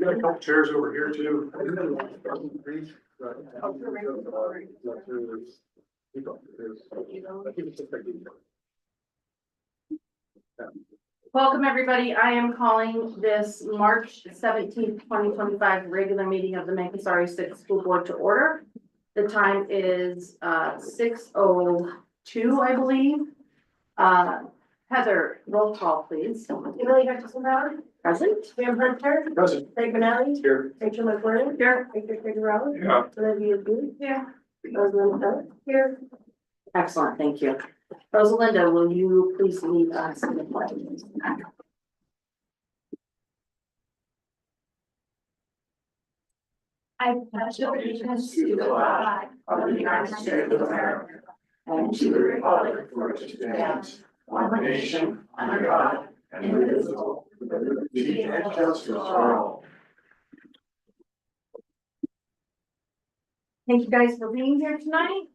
got a couple chairs over here too. Welcome, everybody. I am calling this March 17th, 2025 regular meeting of the Mancasari 6th School Board to order. The time is 6:02, I believe. Heather, roll call, please. Emily Hutchinson, Present. Sam Hunter, Present. Craig Manali, Here. Rachel McGuire, Here. Victor Figueroa, Yeah. Olivia Booth, Rosalind Bell, here. Excellent, thank you. Rosalinda, will you please lead us in the pledge? I pledge allegiance to the flag of the United States of America and to the republic for which it stands, one nation, under God, indivisible, with liberty and justice for all. Thank you guys for being here tonight.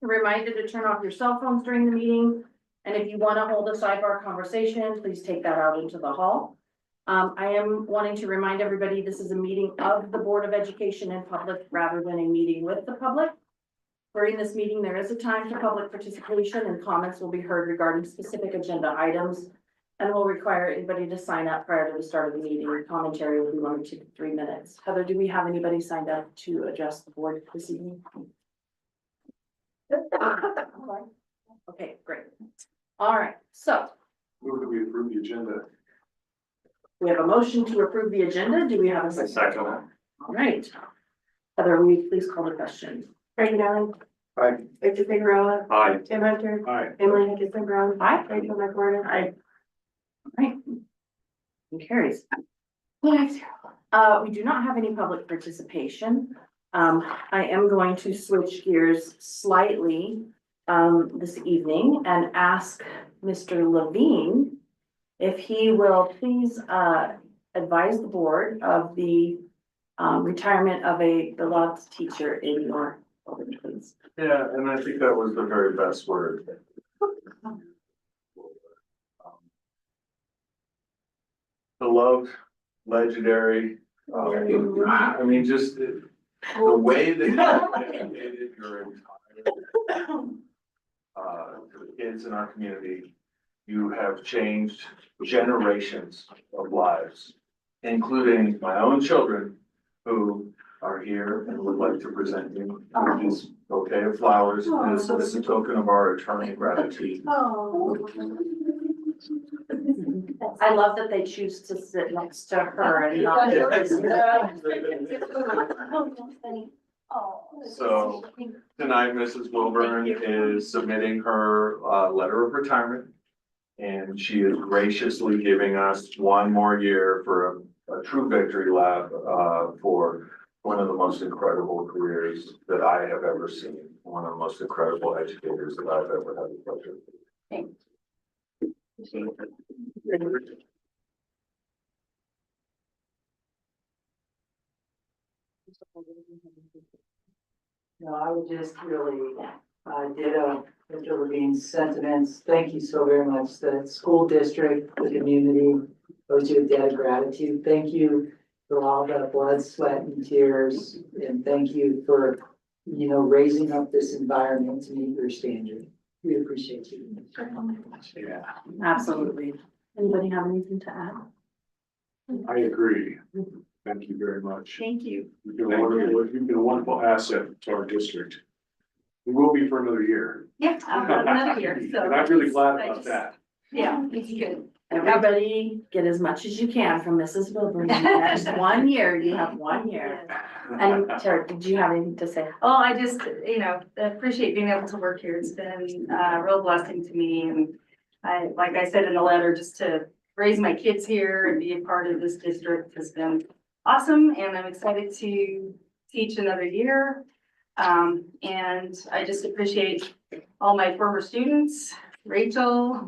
A reminder to turn off your cell phones during the meeting. And if you want to hold a sidebar conversation, please take that out into the hall. I am wanting to remind everybody, this is a meeting of the Board of Education in public rather than a meeting with the public. During this meeting, there is a time for public participation and comments will be heard regarding specific agenda items and will require anybody to sign up prior to the start of the meeting. Commentary will be 1 to 3 minutes. Heather, do we have anybody signed up to address the board this evening? Okay, great. All right, so Move that we approve the agenda. we have a motion to approve the agenda. Do we have a second? Second. All right. Heather, will you please call the question? Craig Manali, Aye. Victor Figueroa, Aye. Sam Hunter, Aye. Emily Hutchinson, Aye. Rachel McGuire. Aye. All right. It carries. We do not have any public participation. I am going to switch gears slightly this evening and ask Mr. Levine if he will please advise the board of the retirement of a beloved teacher in your building, please. Yeah, and I think that was the very best word. Beloved, legendary, I mean, just the way that you educated your entire kids in our community, you have changed generations of lives, including my own children who are here and would like to present you with this bouquet of flowers as a token of our eternal gratitude. I love that they choose to sit next to her and not. So tonight, Mrs. Wilburn is submitting her letter of retirement. And she is graciously giving us 1 more year for a true victory lap for one of the most incredible careers that I have ever seen. One of the most incredible educators that I've ever had the pleasure of. No, I would just really ditto Mr. Levine's sentiments. Thank you so very much. The school district, the community owes you a debt of gratitude. Thank you for all the blood, sweat, and tears. And thank you for, raising up this environment to meet your standard. We appreciate you. Yeah. Absolutely. Anybody have anything to add? I agree. Thank you very much. Thank you. You've been a wonderful asset to our district. We will be for another year. Yeah, another year, so. And I'm really glad about that. Yeah, it's good. Everybody get as much as you can from Mrs. Wilburn. Next 1 year, you have 1 year. And Tara, did you have anything to say? Well, I just, appreciate being able to work here. It's been a real blessing to me. And like I said in the letter, just to raise my kids here and be a part of this district has been awesome. And I'm excited to teach another year. And I just appreciate all my former students, Rachel,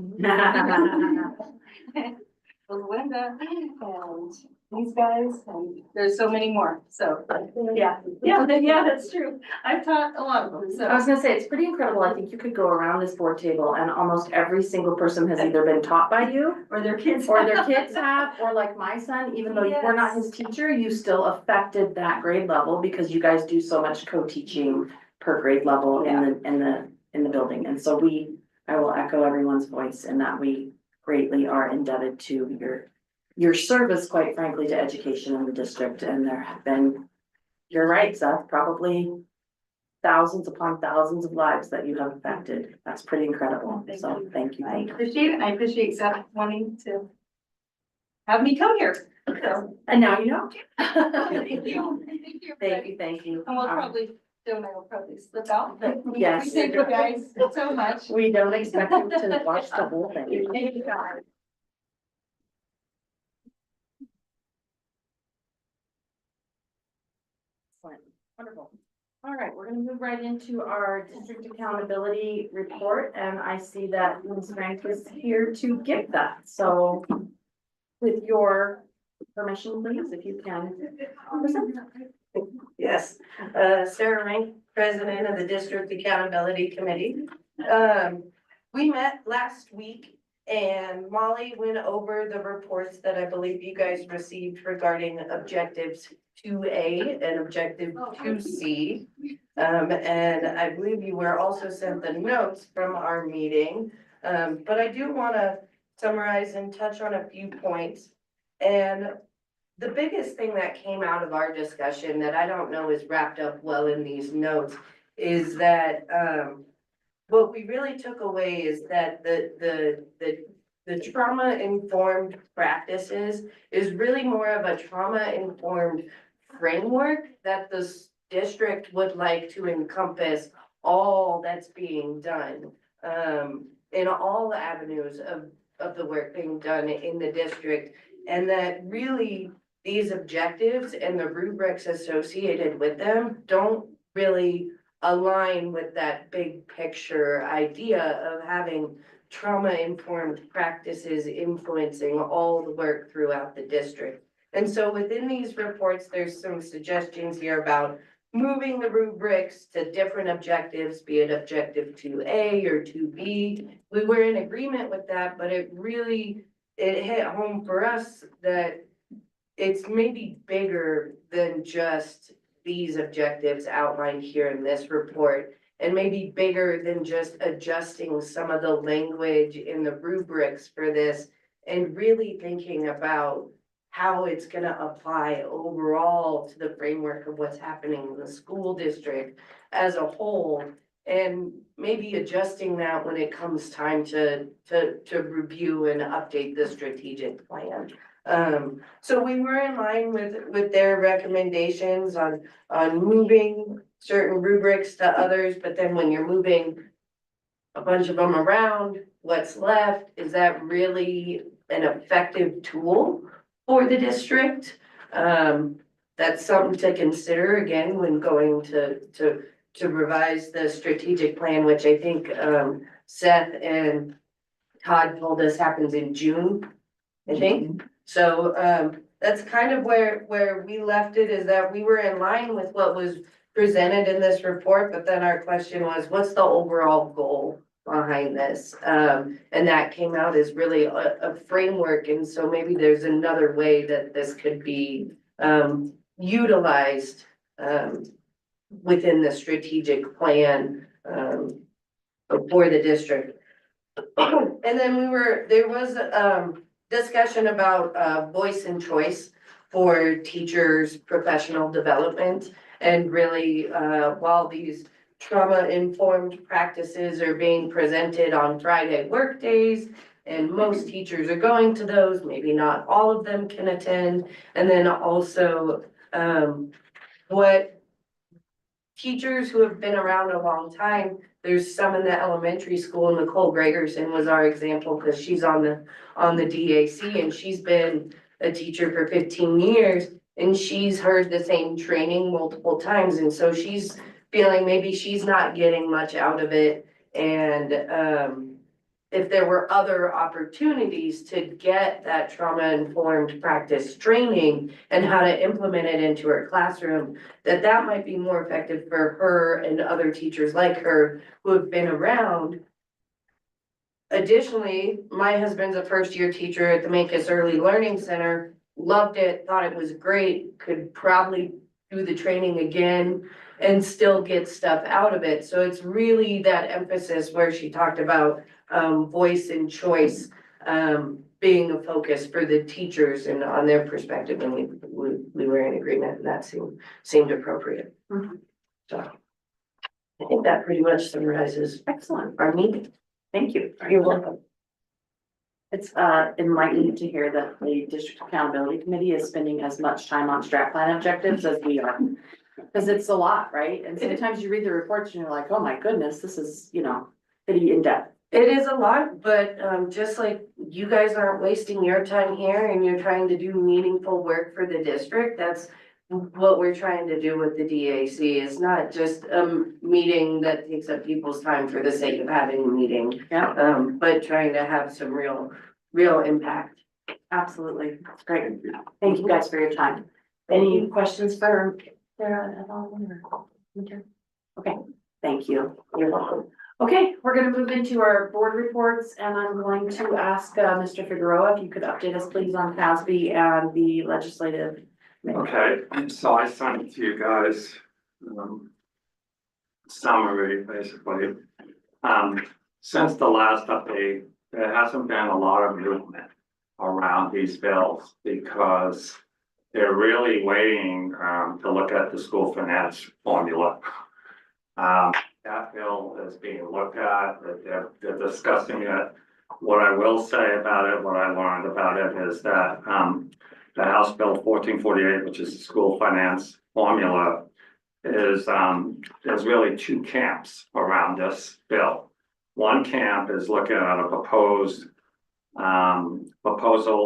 Linda, and these guys, and there's so many more, so, yeah, that's true. I've taught a lot of them, I was so. gonna say, it's pretty incredible. I think you could go around this board table and almost every single person has either been taught by you Or their kids. or their kids have, or like my son, even though you were not his teacher, you still affected that grade level because you guys do so much co-teaching per grade level in the building. And so I will echo everyone's voice in that we greatly are indebted to your service, quite frankly, to education in the district. And there have been, you're right, Seth, probably thousands upon thousands of lives that you have affected. That's pretty incredible. So thank you. I appreciate it, and I appreciate Seth wanting to have me come here, so. And now you know. Thank you. Thank you. And we'll probably, Joe and I will probably slip out, but Yes. thank you guys so much. We don't expect you to watch the whole thing. Thank you, guys. Excellent. Wonderful. All right, we're gonna move right into our district accountability report, and I see that Ms. Frank is here to give that. So with your permission, please, if you can. present. Yes, Sarah Rank, President of the District Accountability Committee. We met last week and Molly went over the reports that I believe you guys received regarding objectives 2A and objective 2C. And I believe you were also sent the notes from our meeting. But I do want to summarize and touch on a few points. And the biggest thing that came out of our discussion that I don't know is wrapped up well in these notes is that what we really took away is that the trauma-informed practices is really more of a trauma-informed framework that the district would like to encompass all that's being done in all avenues of the work being done in the district. And that really these objectives and the rubrics associated with them don't really align with that big picture idea of having trauma-informed practices influencing all the work throughout the district. And so within these reports, there's some suggestions here about moving the rubrics to different objectives, be it objective 2A or 2B. We were in agreement with that, but it hit home for us that it's maybe bigger than just these objectives outlined here in this report, and maybe bigger than just adjusting some of the language in the rubrics for this and really thinking about how it's gonna apply overall to the framework of what's happening in the school district as a whole. And maybe adjusting that when it comes time to review and update the strategic plan. So we were in line with their recommendations on moving certain rubrics to others, but then when you're moving a bunch of them around, what's left, is that really an effective tool for the district? That's something to consider again when going to revise the strategic plan, which I think Seth and Todd told us happens in June, I think. So that's kind of where we left it, is that we were in line with what was presented in this report, but then our question was, what's the overall goal behind this? And that came out as really a framework, and so maybe there's another way that this could be utilized within the strategic plan for the district. And then there was discussion about voice and choice for teachers' professional development. And really, while these trauma-informed practices are being presented on Friday work days, and most teachers are going to those, maybe not all of them can attend. And then also what teachers who have been around a long time, there's some in the elementary school, Nicole Gregerson was our example because she's on the DAC and she's been a teacher for 15 years and she's heard the same training multiple times. And so she's feeling maybe she's not getting much out of it. And if there were other opportunities to get that trauma-informed practice training and how to implement it into her classroom, that might be more effective for her and other teachers like her who have been around. Additionally, my husband's a first-year teacher at the Mancus Early Learning Center, loved it, thought it was great, could probably do the training again and still get stuff out of it. So it's really that emphasis where she talked about voice and choice being a focus for the teachers and on their perspective, and we were in agreement, and that seemed appropriate. Mhm. So I think that pretty much summarizes Excellent. our meeting. Thank you. You're welcome. It's enlightening to hear that the District Accountability Committee is spending as much time on strat plan objectives as we are. Because it's a lot, right? And sometimes you read the reports and you're like, oh my goodness, this is, pretty in-depth. It is a lot, but just like you guys aren't wasting your time here and you're trying to do meaningful work for the district, that's what we're trying to do with the DAC. Is not just a meeting that takes up people's time for the sake of having a meeting. Yeah. But trying to have some real impact. Absolutely. That's great. Thank you guys for your time. Any questions for Sarah at all? Okay, thank you. You're welcome. Okay, we're gonna move into our board reports, and I'm going to ask Mr. Figueroa if you could update us please on CASB and the legislative. Okay, so I sent it to you guys, summary, basically. Since the last update, there hasn't been a lot of movement around these bills because they're really waiting, to look at the school finance formula. That bill is being looked at, they're discussing it. What I will say about it, what I learned about it is that, the House Bill 1448, which is the school finance formula, is, there's really two camps around this bill. One camp is looking at a proposal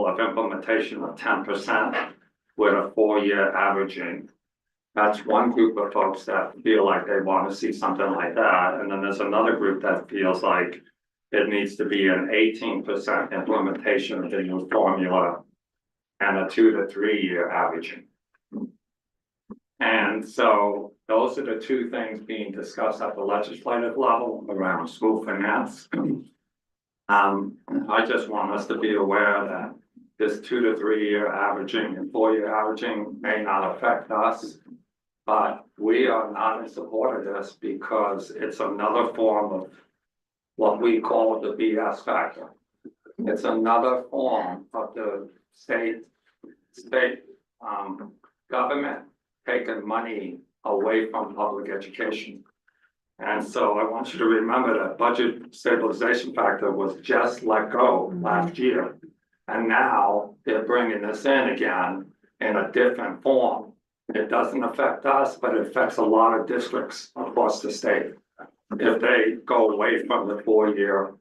of implementation of 10% with a 4-year averaging. That's one group of folks that feel like they want to see something like that. And then there's another group that feels like it needs to be an 18% implementation of the new formula and a 2 to 3 year averaging. And so those are the two things being discussed at the legislative level around school finance. I just want us to be aware that this 2 to 3 year averaging and 4 year averaging may not affect us, but we are not in support of this because it's another form of what we call the BS factor. It's another form of the state government taking money away from public education. And so I want you to remember that budget stabilization factor was just let go last year. And now they're bringing this in again in a different form. It doesn't affect us, but it affects a lot of districts across the state if they go away from the 4-year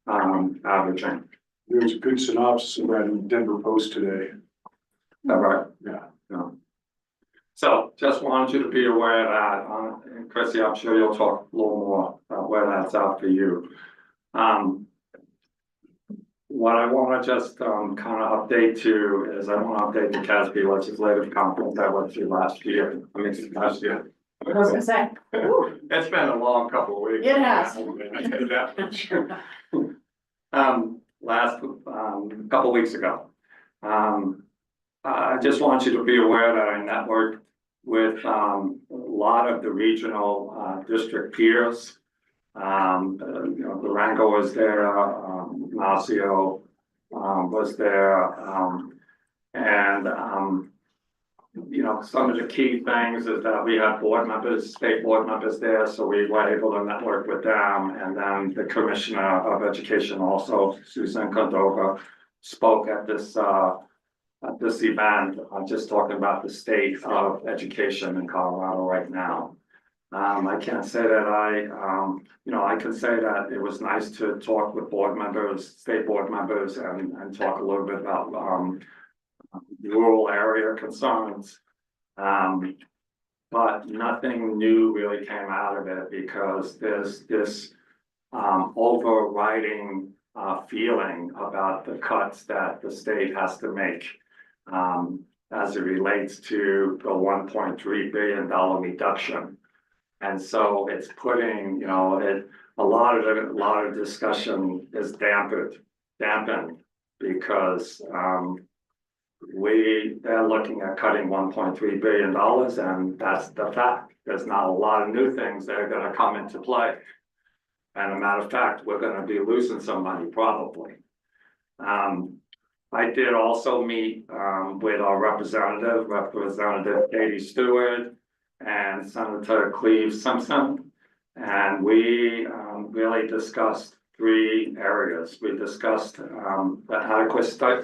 averaging. There's a good synopsis of that in the Denver Post today. All right. Yeah. So just wanted you to be aware of that. And Chrissy, I'm sure you'll talk a little more about where that's out for you. What I want to just kind of update to is I want to update the CASB legislative conference that went through last year. Last year. I was gonna say. It's been a long couple of weeks. It has. Last couple of weeks ago. I just want you to be aware that I networked with a lot of the regional district peers. Durango was there, Marcio was there, and some of the key things is that we had board members, state board members there, so we were able to network with them. And then the Commissioner of Education also, Susan Cordova, spoke at this event, just talking about the state of education in Colorado right now. I can't say that I can say that it was nice to talk with board members, state board members, and talk a little bit about rural area concerns. But nothing new really came out of it because there's this overriding feeling about the cuts that the state has to make as it relates to the $1.3 billion reduction. And so it's putting, a lot of discussion is dampened because they're looking at cutting $1.3 billion, and that's the fact. There's not a lot of new things that are gonna come into play. And a matter of fact, we're gonna be losing some money probably. I did also meet with our Representative Katie Stewart and Senator Cleve Simpson. And we really discussed 3 areas. We discussed the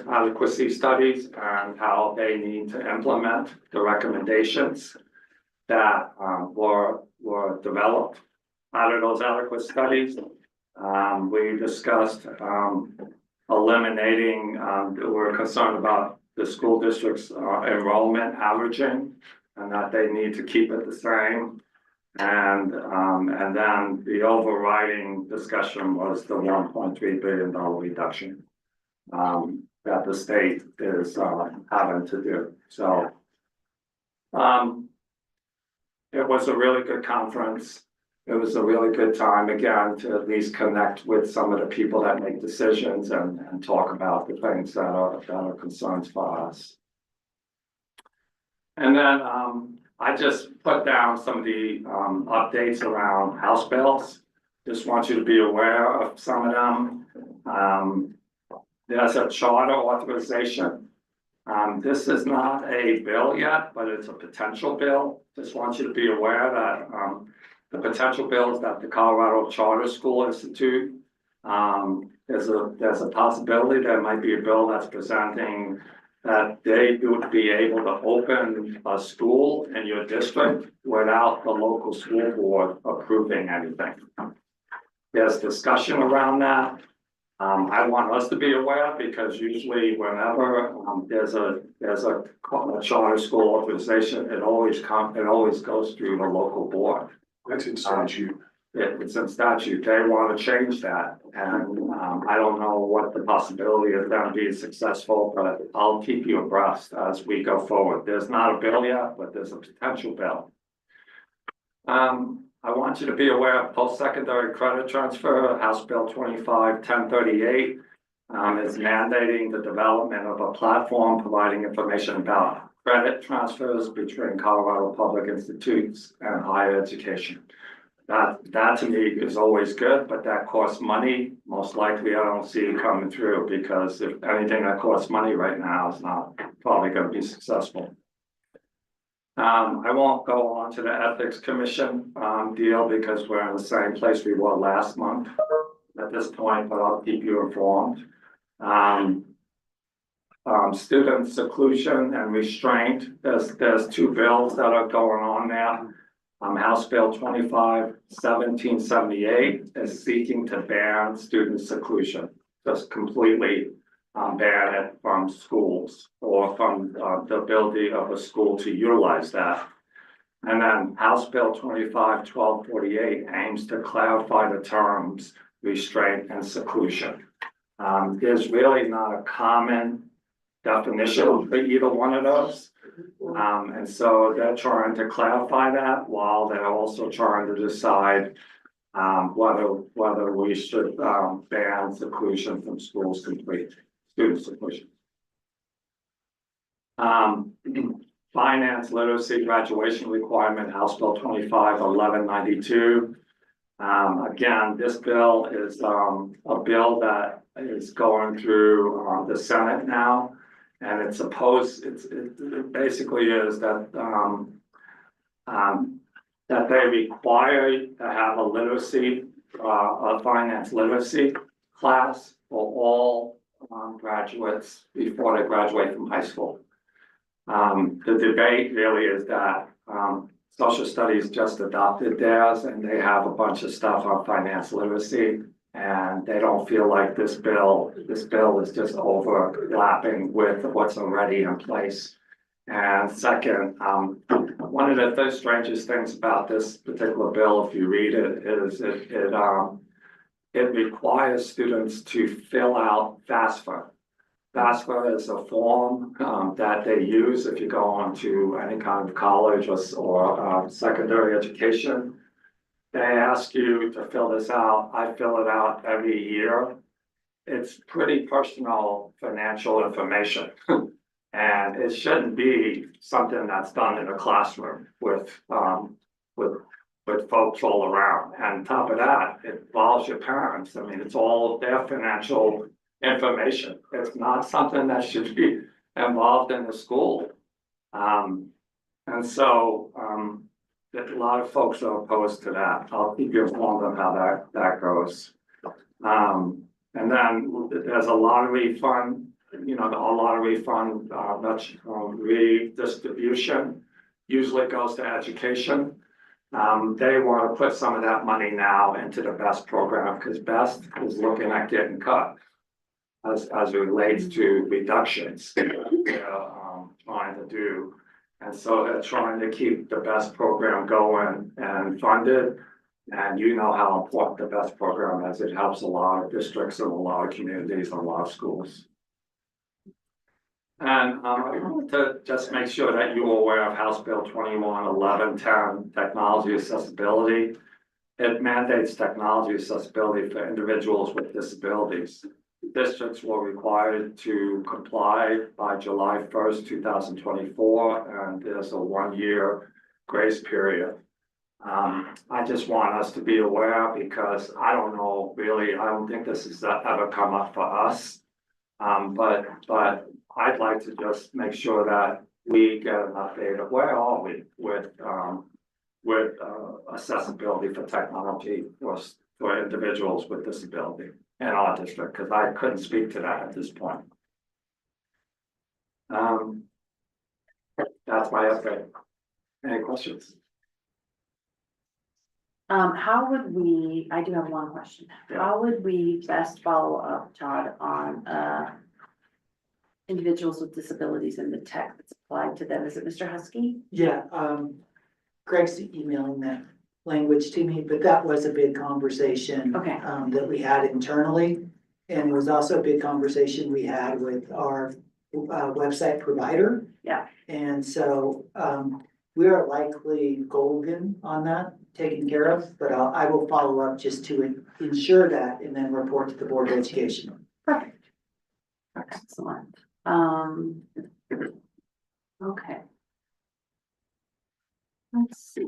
adequacy studies and how they need to implement the recommendations that were developed out of those adequate studies. We discussed eliminating, we're concerned about the school district's enrollment averaging and that they need to keep it the same. And then the overriding discussion was the $1.3 billion reduction that the state is having to do. So it was a really good conference. It was a really good time again to at least connect with some of the people that make decisions and talk about the things that are concerns for us. And then I just put down some of the updates around House bills. Just want you to be aware of some of them. There's a charter authorization. This is not a bill yet, but it's a potential bill. Just want you to be aware that the potential bill is that the Colorado Charter School Institute, there's a possibility there might be a bill that's presenting that they would be able to open a school in your district without the local school board approving anything. There's discussion around that. I want us to be aware because usually whenever there's a charter school authorization, it always goes through the local board. That's in statute. It's in statute. They want to change that, and I don't know what the possibility of them being successful, but I'll keep you abreast as we go forward. There's not a bill yet, but there's a potential bill. I want you to be aware of post-secondary credit transfer. House Bill 25-1038 is mandating the development of a platform providing information about credit transfers between Colorado public institutes and higher education. That to me is always good, but that costs money. Most likely I don't see it coming through because if anything that costs money right now is not probably going to be successful. I won't go on to the Ethics Commission deal because we're in the same place we were last month at this point, but I'll keep you informed. Student seclusion and restraint, there's 2 bills that are going on there. House Bill 25-1778 is seeking to ban student seclusion, just completely ban it from schools or from the ability of a school to utilize that. And then House Bill 25-1248 aims to clarify the terms restraint and seclusion. There's really not a common definition for either one of those. And so they're trying to clarify that while they're also trying to decide whether we should ban seclusion from schools completely, student seclusion. Finance literacy graduation requirement, House Bill 25-1192. Again, this bill is a bill that is going through the Senate now. And it basically is that that they require to have a literacy, a finance literacy class for all graduates before they graduate from high school. The debate really is that social studies just adopted theirs and they have a bunch of stuff on finance literacy. And they don't feel like this bill is just overlapping with what's already in place. And second, one of the strangest things about this particular bill, if you read it, is it it requires students to fill out FAFSA. FAFSA is a form that they use if you go on to any kind of college or secondary education. They ask you to fill this out. I fill it out every year. It's pretty personal financial information. And it shouldn't be something that's done in a classroom with folks all around. And on top of that, it involves your parents. I mean, it's all of their financial information. It's not something that should be involved in the school. And so a lot of folks are opposed to that. I'll keep you informed on how that goes. And then there's a lottery fund, redistribution usually goes to education. They want to put some of that money now into the BEST program because BEST is looking at getting cut as it relates to reductions they're trying to do. And so they're trying to keep the BEST program going and funded. And you know how important the BEST program is. It helps a lot of districts and a lot of communities and a lot of schools. And I want to just make sure that you're aware of House Bill 211110, technology accessibility. It mandates technology accessibility for individuals with disabilities. Districts were required to comply by July 1st, 2024, and there's a 1-year grace period. I just want us to be aware because I don't know, really, I don't think this has ever come up for us. But I'd like to just make sure that we get an update of where are we with accessibility for technology for individuals with disability in our district, because I couldn't speak to that at this point. That's my update. Any questions? How would we, I do have one question. How would we best follow up, Todd, on individuals with disabilities and the tech that's applied to them? Is it Mr. Husky? Yeah, Greg's emailing that language to me, but that was a big conversation. Okay. That we had internally. And it was also a big conversation we had with our website provider. Yeah. And so we are likely golden on that, taken care of, but I will follow up just to ensure that and then report to the Board of Education. Perfect. Excellent. Okay. Let's see.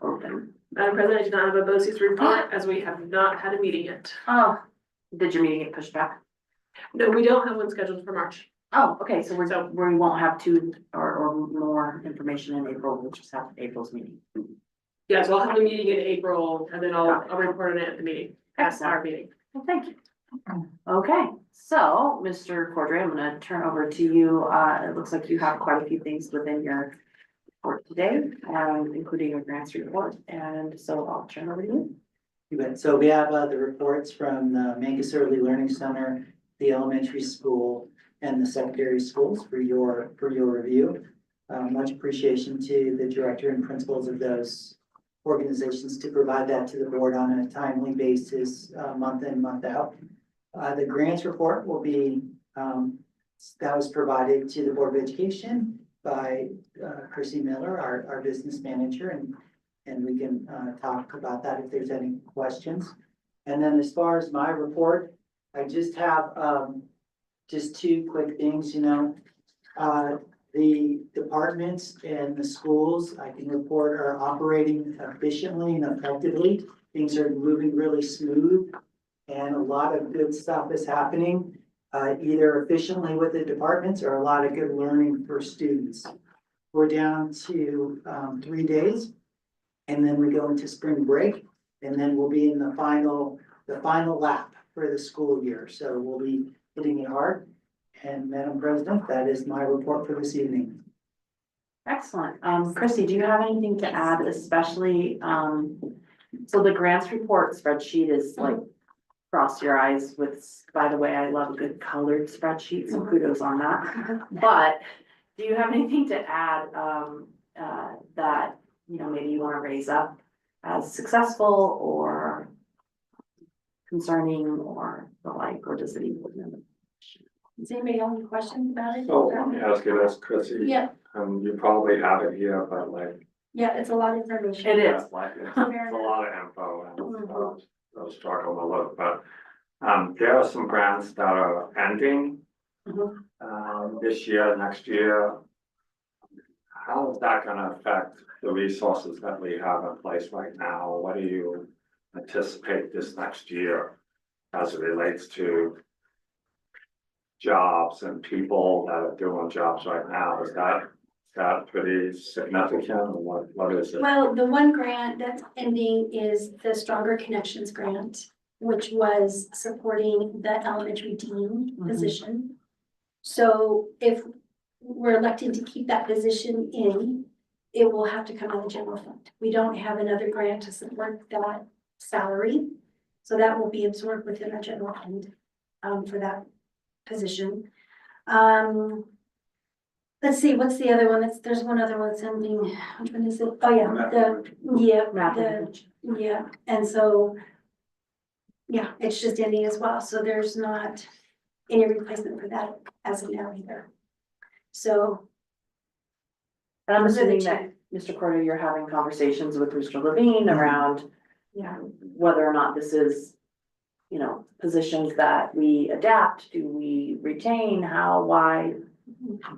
Open. Madam President, I do not have a BOCES report as we have not had a meeting yet. Oh, did your meeting get pushed back? No, we don't have one scheduled for March. Oh, okay, so we won't have two or more information in April, we'll just have April's meeting. Yeah, so I'll have a meeting in April and then I'll report on it at the meeting, at our meeting. Well, thank you. Okay, so Mr. Cordray, I'm gonna turn over to you. It looks like you have quite a few things within your report today, including a grants report, and so I'll turn over to you. You bet. So we have the reports from the Mangus Early Learning Center, the elementary school, and the secondary schools for your review. Much appreciation to the director and principals of those organizations to provide that to the board on a timely basis, month in, month out. The grants report will be, that was provided to the Board of Education by Chrissy Miller, our business manager, and we can talk about that if there's any questions. And then as far as my report, I just have just two quick things, the departments and the schools, I can report, are operating efficiently and effectively. Things are moving really smooth and a lot of good stuff is happening, either efficiently with the departments or a lot of good learning for students. We're down to 3 days and then we go into spring break and then we'll be in the final lap for the school year. So we'll be hitting it hard. And Madam President, that is my report for this evening. Excellent. Chrissy, do you have anything to add, especially, so the grants report spreadsheet is like, cross your eyes with, by the way, I love a good colored spreadsheet, so kudos on that. But do you have anything to add, that, maybe you want to raise up as successful or concerning or the like, or does it even? Does anybody have any questions about it? So let me ask you this, Chrissy. Yeah, You probably have it here, but like, yeah, it's a lot of information. It is. it's a lot of info and Mhm. I'll struggle to look, but there are some grants that are ending Mhm. this year, next year. How is that gonna affect the resources that we have in place right now? What do you anticipate this next year as it relates to jobs and people that are doing jobs right now? Is that pretty significant or what is it? Well, the one grant that's ending is the Stronger Connections Grant, which was supporting the elementary dean Mhm. position. So if we're elected to keep that position in, it will have to come out of general fund. We don't have another grant to support that salary. So that will be absorbed within our general fund, for that position. Let's see, what's the other one? There's one other one that's ending. Which one is it? Oh, yeah, Math the, intervention. yeah, and so. Yeah, it's just ending as well, so there's not any replacement for that as of now either. So, And I'm Those are the assuming that, Mr. Corder, you're having conversations with Mr. Levine around yeah, whether or not this is, you know, positions that we adapt, do we retain, how, why,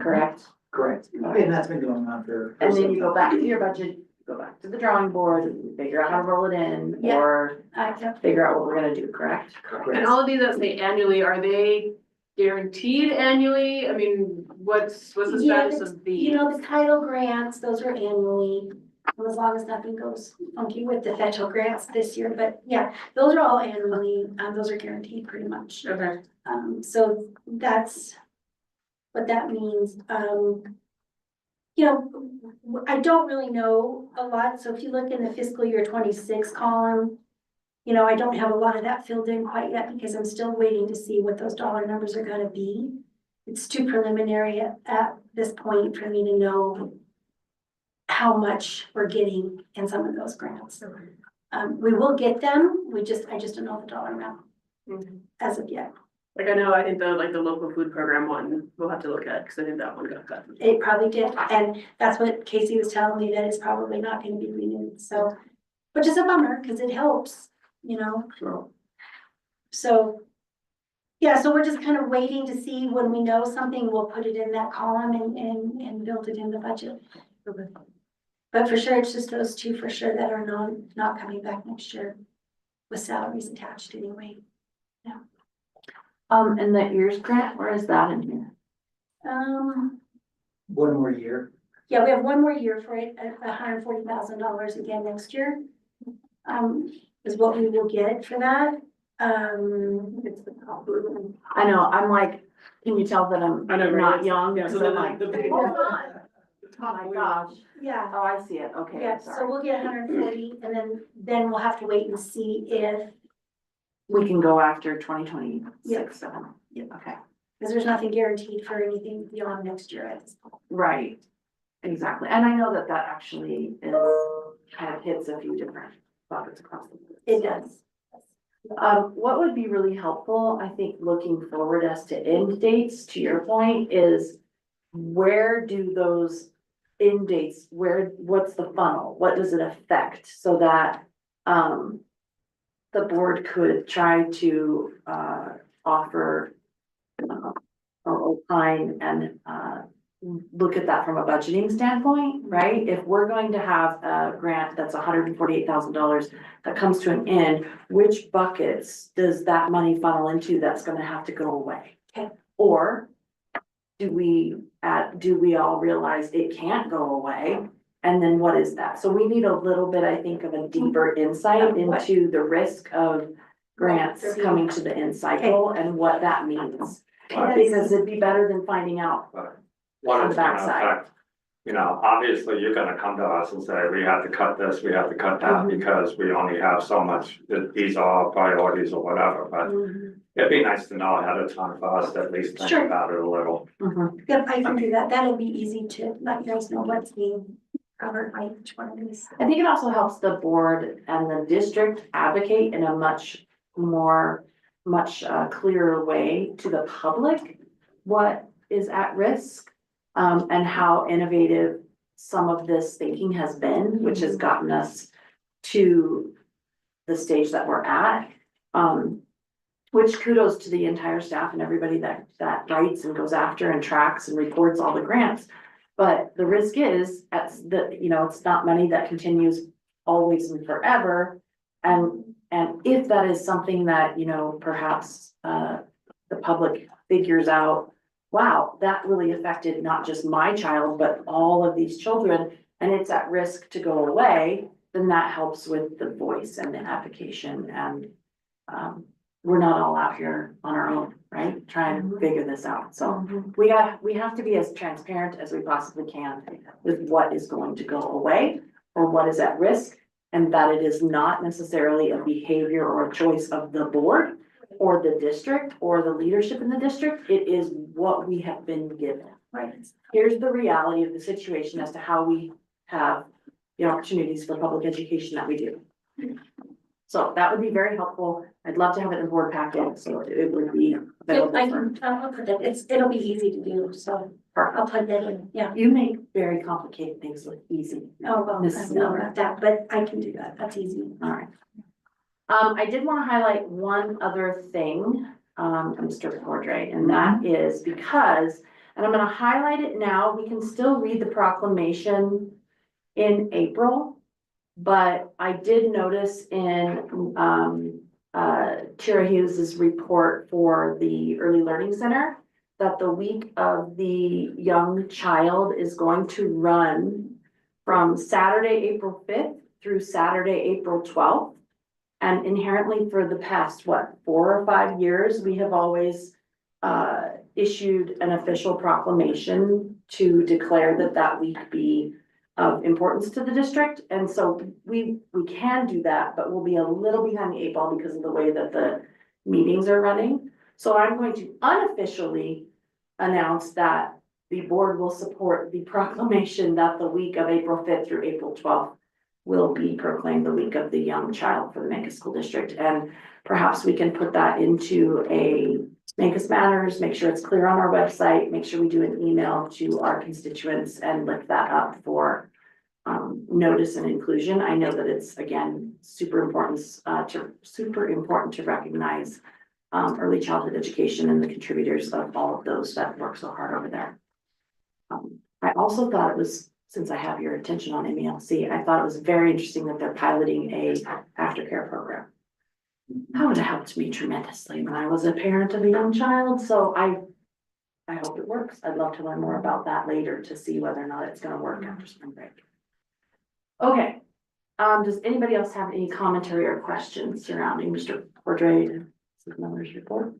correct? Correct. And that's been going on for. And then you go back to your budget, go back to the drawing board, and figure out how to roll it in, Yeah. or I, figure out what we're gonna do, correct? And all of these that say annually, are they guaranteed annually? I mean, what's the Yeah, status of you the? know, the title grants, those are annually, and as long as nothing goes funky with the federal grants this year, but yeah, those are all annually, those are guaranteed pretty much. Okay, So that's what that means. You know, I don't really know a lot, so if you look in the fiscal year 26 column, you know, I don't have a lot of that filled in quite yet because I'm still waiting to see what those dollar numbers are gonna be. It's too preliminary at this point for me to know how much we're getting in some of those grants. We will get them, I just don't know the dollar amount Mhm. as of yet. Like I think the local food program one, we'll have to look at, cause I think that one got cut. It probably did, and that's what Casey was telling me, that it's probably not gonna be renewed, so, which is a bummer, cause it helps, you know? So, yeah, so we're just kind of waiting to see when we know something, we'll put it in that column and build it in the budget. But for sure, it's just those two for sure that are not coming back next year with salaries attached anyway. And the ears grant, where is that in here? One more year. Yeah, we have one more year for it, at $140,000 again next year. Is what we will get for that. It's the top one. I know, I'm like, can you tell that I'm I know, right? not young? Yeah, so Because I'm then like, the big. hold on. Oh my gosh, Yeah, oh, I see it, okay, yeah, I'm so sorry. we'll get 140 and then we'll have to wait and see if, We can go after 2026, Yep. so, Yep. okay, because there's nothing guaranteed for anything beyond next year at this point. right, exactly, and I know that that actually is, kind of hits a few different buckets across the board. It does. What would be really helpful, I think, looking forward as to end dates, to your point, is where do those end dates, what's the funnel? What does it affect so that, the board could try to, offer, or opine and, look at that from a budgeting standpoint, right? If we're going to have a grant that's $148,000 that comes to an end, which buckets does that money funnel into that's gonna have to go away? Okay. Or do we all realize it can't go away? And then what is that? So we need a little bit, I think, of a deeper insight into the risk of grants coming to the end cycle and what that means. Because it'd be better than finding out. What On it's the gonna backside. affect, you know, obviously you're gonna come to us and say, we have to cut this, we have to cut that, Mhm. because we only have so much, these are our priorities or whatever, but Mhm. it'd be nice to know ahead of time for us to at least think Sure. about it a little. Mhm. Yep, I can do that. That'll be easy to let you guys know what's being covered by each one of these. I think it also helps the board and the district advocate in a much clearer way to the public what is at risk, and how innovative some of this thinking has been, which has gotten us to the stage that we're at. Which kudos to the entire staff and everybody that writes and goes after and tracks and reports all the grants. But the risk is, it's not money that continues always and forever. And if that is something that, perhaps, the public figures out, wow, that really affected not just my child, but all of these children, and it's at risk to go away, then that helps with the voice and the application. And, we're not all out here on our own, right? Trying to figure this out. So we have to be as transparent as we possibly can with what is going to go away or what is at risk, and that it is not necessarily a behavior or a choice of the board or the district or the leadership in the district. It is what we have been given. Right. Here's the reality of the situation as to how we have the opportunities for public education that we do. So that would be very helpful. I'd love to have it in board packet, so it would be available. I'll put that, it'll be easy to do, so I'll plug that in, yeah. You make very complicated things look easy. Oh, well, I Mrs. don't know about that, but I can do that, that's easy. All right. I did want to highlight one other thing, Mr. Cordray, and that is because, and I'm going to highlight it now, we can still read the proclamation in April. But I did notice in Tara Hughes's report for the Early Learning Center that the week of the young child is going to run from Saturday, April 5th through Saturday, April 12th. And inherently for the past, 4 or 5 years, we have always issued an official proclamation to declare that week be of importance to the district. And so we can do that, but we'll be a little behind the 8 ball because of the way that the meetings are running. So I'm going to unofficially announce that the board will support the proclamation that the week of April 5th through April 12th will be proclaimed the week of the young child for the Mancos School District. And perhaps we can put that into a Mancos Matters, make sure it's clear on our website, make sure we do an email to our constituents and lift that up for notice and inclusion. I know that it's, again, super important to recognize early childhood education and the contributors of all of those that work so hard over there. I also thought it was, since I have your attention on MELC, I thought it was very interesting that they're piloting a aftercare program. That would have helped me tremendously when I was a parent of a young child. So I hope it works. I'd love to learn more about that later to see whether or not it's going to work after spring break. Okay. Does anybody else have any commentary or questions surrounding Mr. Cordray Miller's report?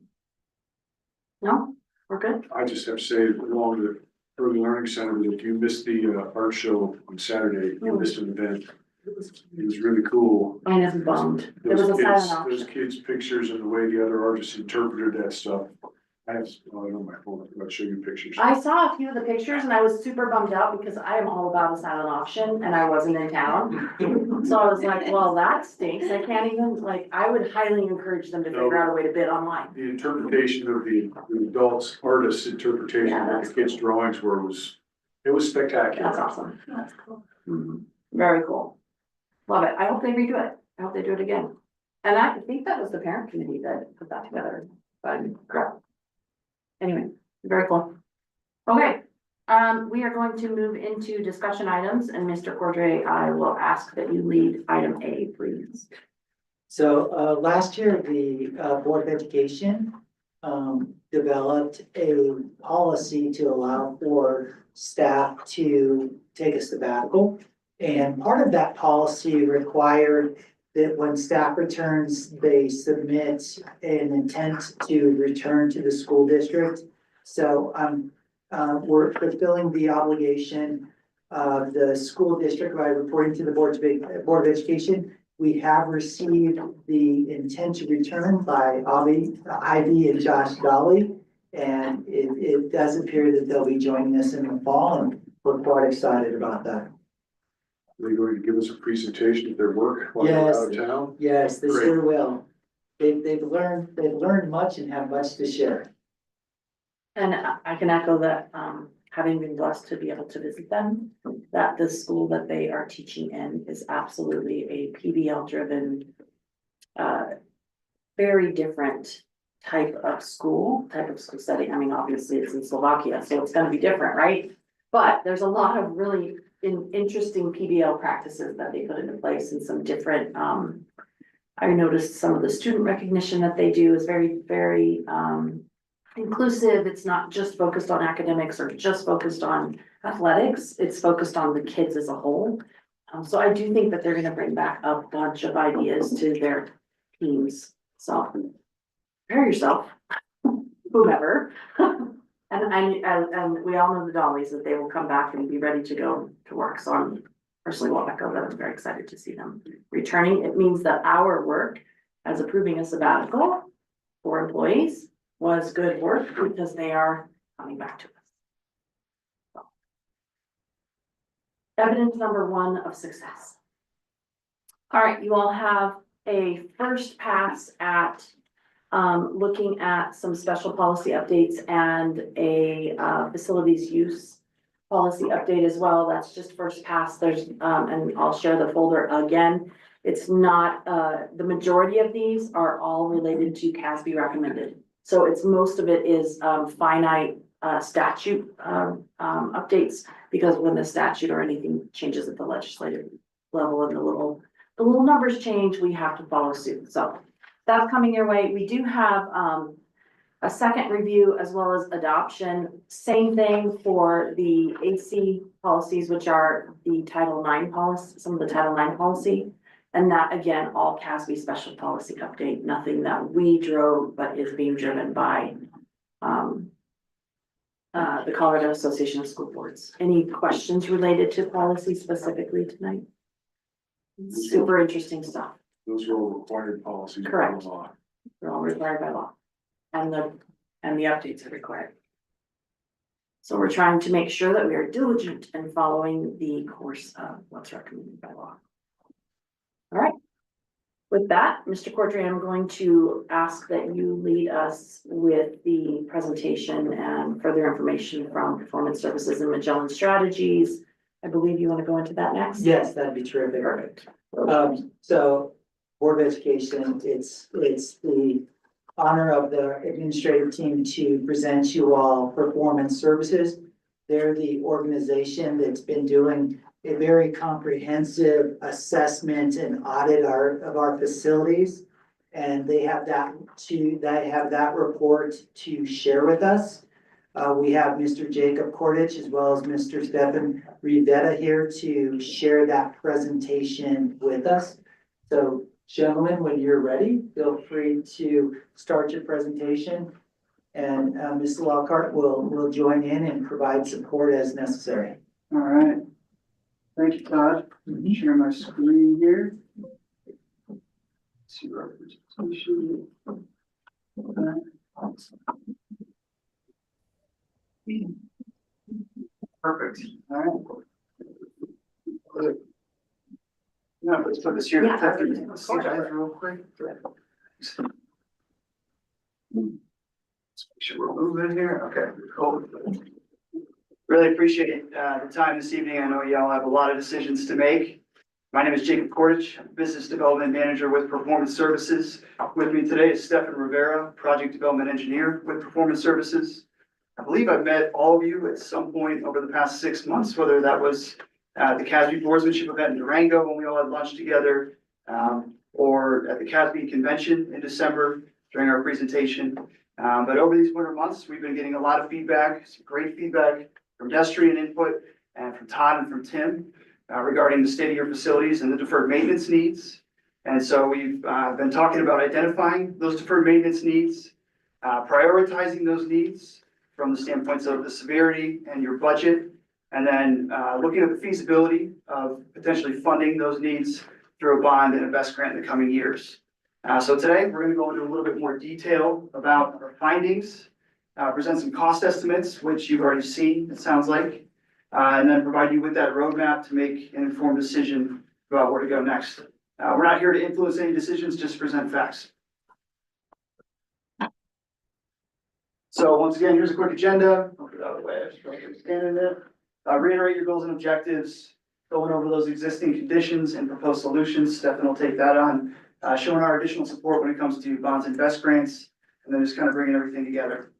No, we're good. I just have to say, along with the Early Learning Center, that if you missed the art show on Saturday, you missed an event. It was really cool. Mine is bummed. There was a silent auction. Those kids' pictures and the way the other artists interpreted that stuff. I have, I don't know my phone, I'll show you pictures. I saw a few of the pictures and I was super bummed out because I am all about a silent auction and I wasn't in town. So I was like, well, that stinks. I can't even, I would highly encourage them to figure out a way to bid online. The interpretation of the adults, artists' interpretation of the kids' drawings it was spectacular. That's awesome. That's cool. Very cool. Love it. I hope they redo it. I hope they do it again. And I think that was the parent committee that put that together. But crap. Anyway, very cool. Okay, we are going to move into discussion items, and Mr. Cordray, I will ask that you lead item A, please. So last year, the Board of Education developed a policy to allow for staff to take a sabbatical. And part of that policy required that when staff returns, they submit an intent to return to the school district. So we're fulfilling the obligation of the school district by reporting to the Board of Education. We have received the intent to return by Ivy and Josh Dolly. And it does appear that they'll be joining us in the fall, and we're quite excited about that. Are they going to give us a presentation of their work while they're out of town? Yes, they Great. sure will. They've learned much and have much to share. And I can echo that, having been blessed to be able to visit them, that the school that they are teaching in is absolutely a PBL driven, very different type of school setting. I mean, obviously it's in Slovakia, so it's gonna be different, right? But there's a lot of really interesting PBL practices that they put into place and some different, I noticed some of the student recognition that they do is very, very, inclusive. It's not just focused on academics or just focused on athletics. It's focused on the kids as a whole. So I do think that they're gonna bring back a bunch of ideas to their teams. So prepare yourself, whomever. And we all know the Dollies, that they will come back and be ready to go to work. So I'm personally will echo that I'm very excited to see them returning. It means that our work as approving a sabbatical for employees was good work because they are coming back to us. So. Evidence number 1 of success. All right, you all have a first pass at looking at some special policy updates and a facilities use policy update as well. That's just first pass. There's and I'll share the folder again. It's not the majority of these are all related to CASB recommended. So it's most of it is finite statute updates, because when the statute or anything changes at the legislative level and the little numbers change, we have to follow suit. So that's coming your way. We do have a second review as well as adoption. Same thing for the AC policies, which are the Title IX policy, some of the Title IX policy. And that again, all CASB special policy update, nothing that we drove, but is being driven by the Colorado Association of School Boards. Any questions related to policy specifically tonight? Super interesting stuff. Those are all required policies. by Correct. law. They're all required by law. And the updates are required. So we're trying to make sure that we are diligent in following the course of what's recommended by law. All right. With that, Mr. Cordray, I'm going to ask that you lead us with the presentation and further information from Performance Services and Magellan Strategies. I believe you want to go into that next? Yes, that'd be terrific. Perfect. So Board of Education, it's the honor of the administrative team to present you all Performance Services. They're the organization that's been doing a very comprehensive assessment and audit of our facilities. And they have that report to share with us. We have Mr. Jacob Kordich as well as Mr. Stefan Rivetta here to share that presentation with us. So gentlemen, when you're ready, feel free to start your presentation. And Ms. Lockhart will join in and provide support as necessary. All right. Thank you, Todd. Let me share my screen here. See representation. Perfect. All right. Good. Now, let's put this here. Yeah. Let's see guys real quick. Let's make sure we're moving here. Okay, cool. Really appreciate the time this evening. I know y'all have a lot of decisions to make. My name is Jacob Kordich, Business Development Manager with Performance Services. With me today is Stefan Rivera, Project Development Engineer with Performance Services. I believe I've met all of you at some point over the past 6 months, whether that was the CASB boardsmanship event in Durango when we all had lunch together, or at the CASB convention in December during our presentation. But over these winter months, we've been getting a lot of feedback, some great feedback from pedestrian input and from Todd and from Tim regarding the state of your facilities and the deferred maintenance needs. And so we've been talking about identifying those deferred maintenance needs, prioritizing those needs from the standpoints of the severity and your budget, and then looking at the feasibility of potentially funding those needs through a bond and a best grant in the coming years. So today we're going to go into a little bit more detail about our findings, present some cost estimates, which you've already seen, it sounds like, and then provide you with that roadmap to make an informed decision about where to go next. We're not here to influence any decisions, just present facts. So once again, here's a quick agenda. I'll get out of the way. I just don't understand it. Reiterate your goals and objectives, going over those existing conditions and proposed solutions. Stefan will take that on, showing our additional support when it comes to bonds and best grants, and then just kind of bringing everything together.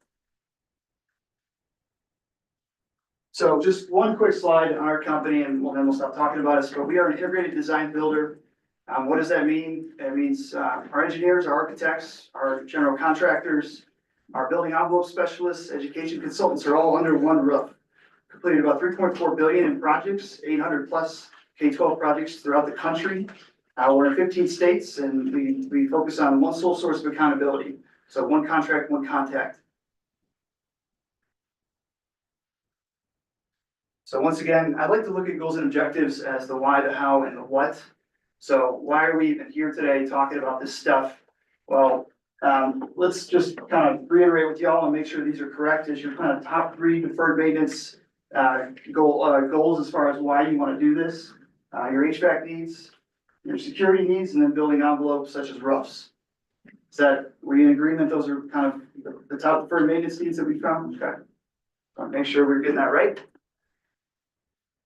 So just one quick slide on our company, and then we'll stop talking about it. So we are an integrated design builder. What does that mean? It means our engineers, our architects, our general contractors, our building envelope specialists, education consultants are all under one roof. Completed about 3.4 billion in projects, 800 plus K-12 projects throughout the country. We're in 15 states, and we focus on one sole source of accountability. So one contract, one contact. So once again, I'd like to look at goals and objectives as the why, the how, and the what. So why are we even here today talking about this stuff? Well, let's just kind of reiterate with y'all and make sure these are correct as your kind of top 3 deferred maintenance goals as far as why you want to do this. Your HVAC needs, your security needs, and then building envelopes such as roofs. Were you in agreement? Those are kind of the top deferred maintenance needs that we found? Okay. So make sure we're getting that right.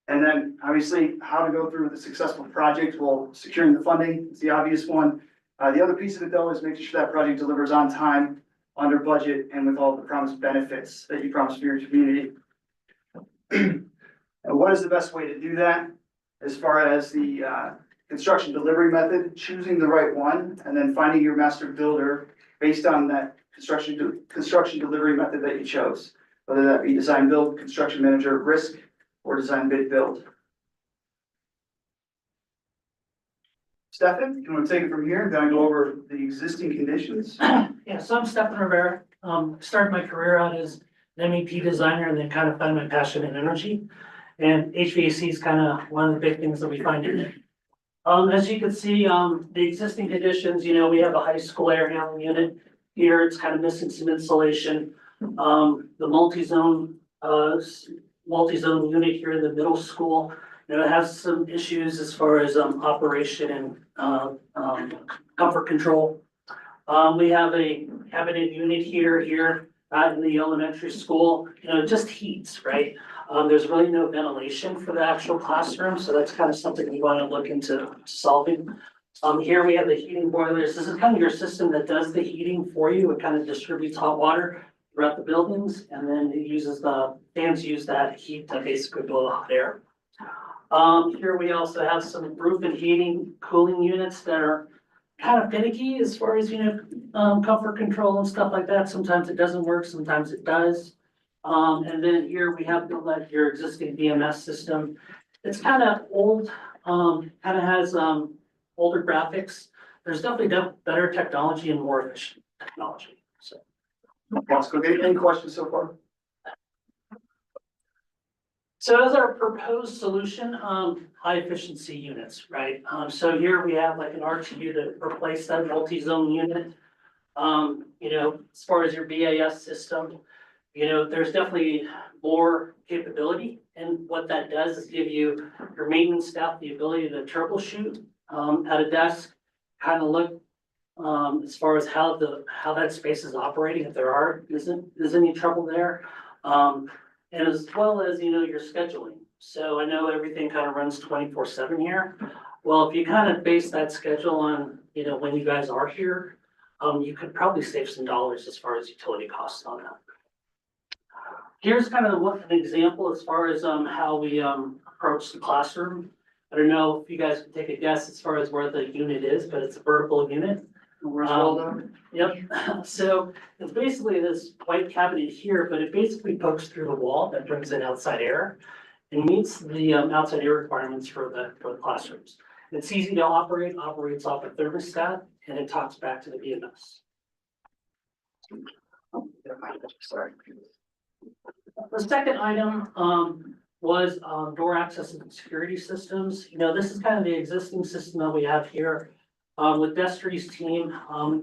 And then obviously how to go through the successful project. Well, securing the funding is the obvious one. The other piece of it though is making sure that project delivers on time, under budget, and with all the promised benefits that you promise for your community. And what is the best way to do that? As far as the construction delivery method, choosing the right one, and then finding your master builder based on that construction delivery method that you chose. Whether that be design build, construction manager, risk, or design bid build. Stefan, you want to take it from here? Gonna go over the existing conditions? Yeah, so I'm Stefan Rivera. Started my career out as an MEP designer and then kind of found my passion in energy. And HVAC is kind of one of the big things that we find in it. As you can see, the existing conditions, you know, we have a high school air handling unit. Here, it's kind of missing some insulation. The multi-zone unit here in the middle school, you know, it has some issues as far as operation and comfort control. We have a cabinet unit here in the elementary school. You know, it just heats, right? There's really no ventilation for the actual classroom, so that's kind of something we want to look into solving. Here we have the heating boilers. This is kind of your system that does the heating for you. It kind of distributes hot water throughout the buildings, and then it uses the fans use that heat to basically blow the hot air. Here we also have some roof and heating cooling units that are kind of finicky as far as, you know, comfort control and stuff like that. Sometimes it doesn't work, sometimes it does. And then here we have your existing BMS system. It's kind of old, kind of has older graphics. There's definitely better technology and more efficient technology. So. Any questions so far? So as our proposed solution, high efficiency units, right? So here we have like an RTU to replace that multi-zone unit. You know, as far as your BAS system, you know, there's definitely more capability. And what that does is give you your maintenance staff the ability to troubleshoot at a desk, kind of look as far as how that space is operating, if there is any trouble there. And as well as, you know, your scheduling. So I know everything kind of runs 24/7 here. Well, if you kind of base that schedule on, you know, when you guys are here, you could probably save some dollars as far as utility costs on that. Here's kind of an example as far as how we approach the classroom. I don't know if you guys can take a guess as far as where the unit is, but it's a vertical unit. Where's Waldo? Yep, so it's basically this white cabinet here, but it basically pokes through the wall that brings in outside air and meets the outside air requirements for the classrooms. It's easy to operate, operates off a thermostat, and it talks back to the BMS. Sorry. The second item was door access and security systems. You know, this is kind of the existing system that we have here. With Destry's team,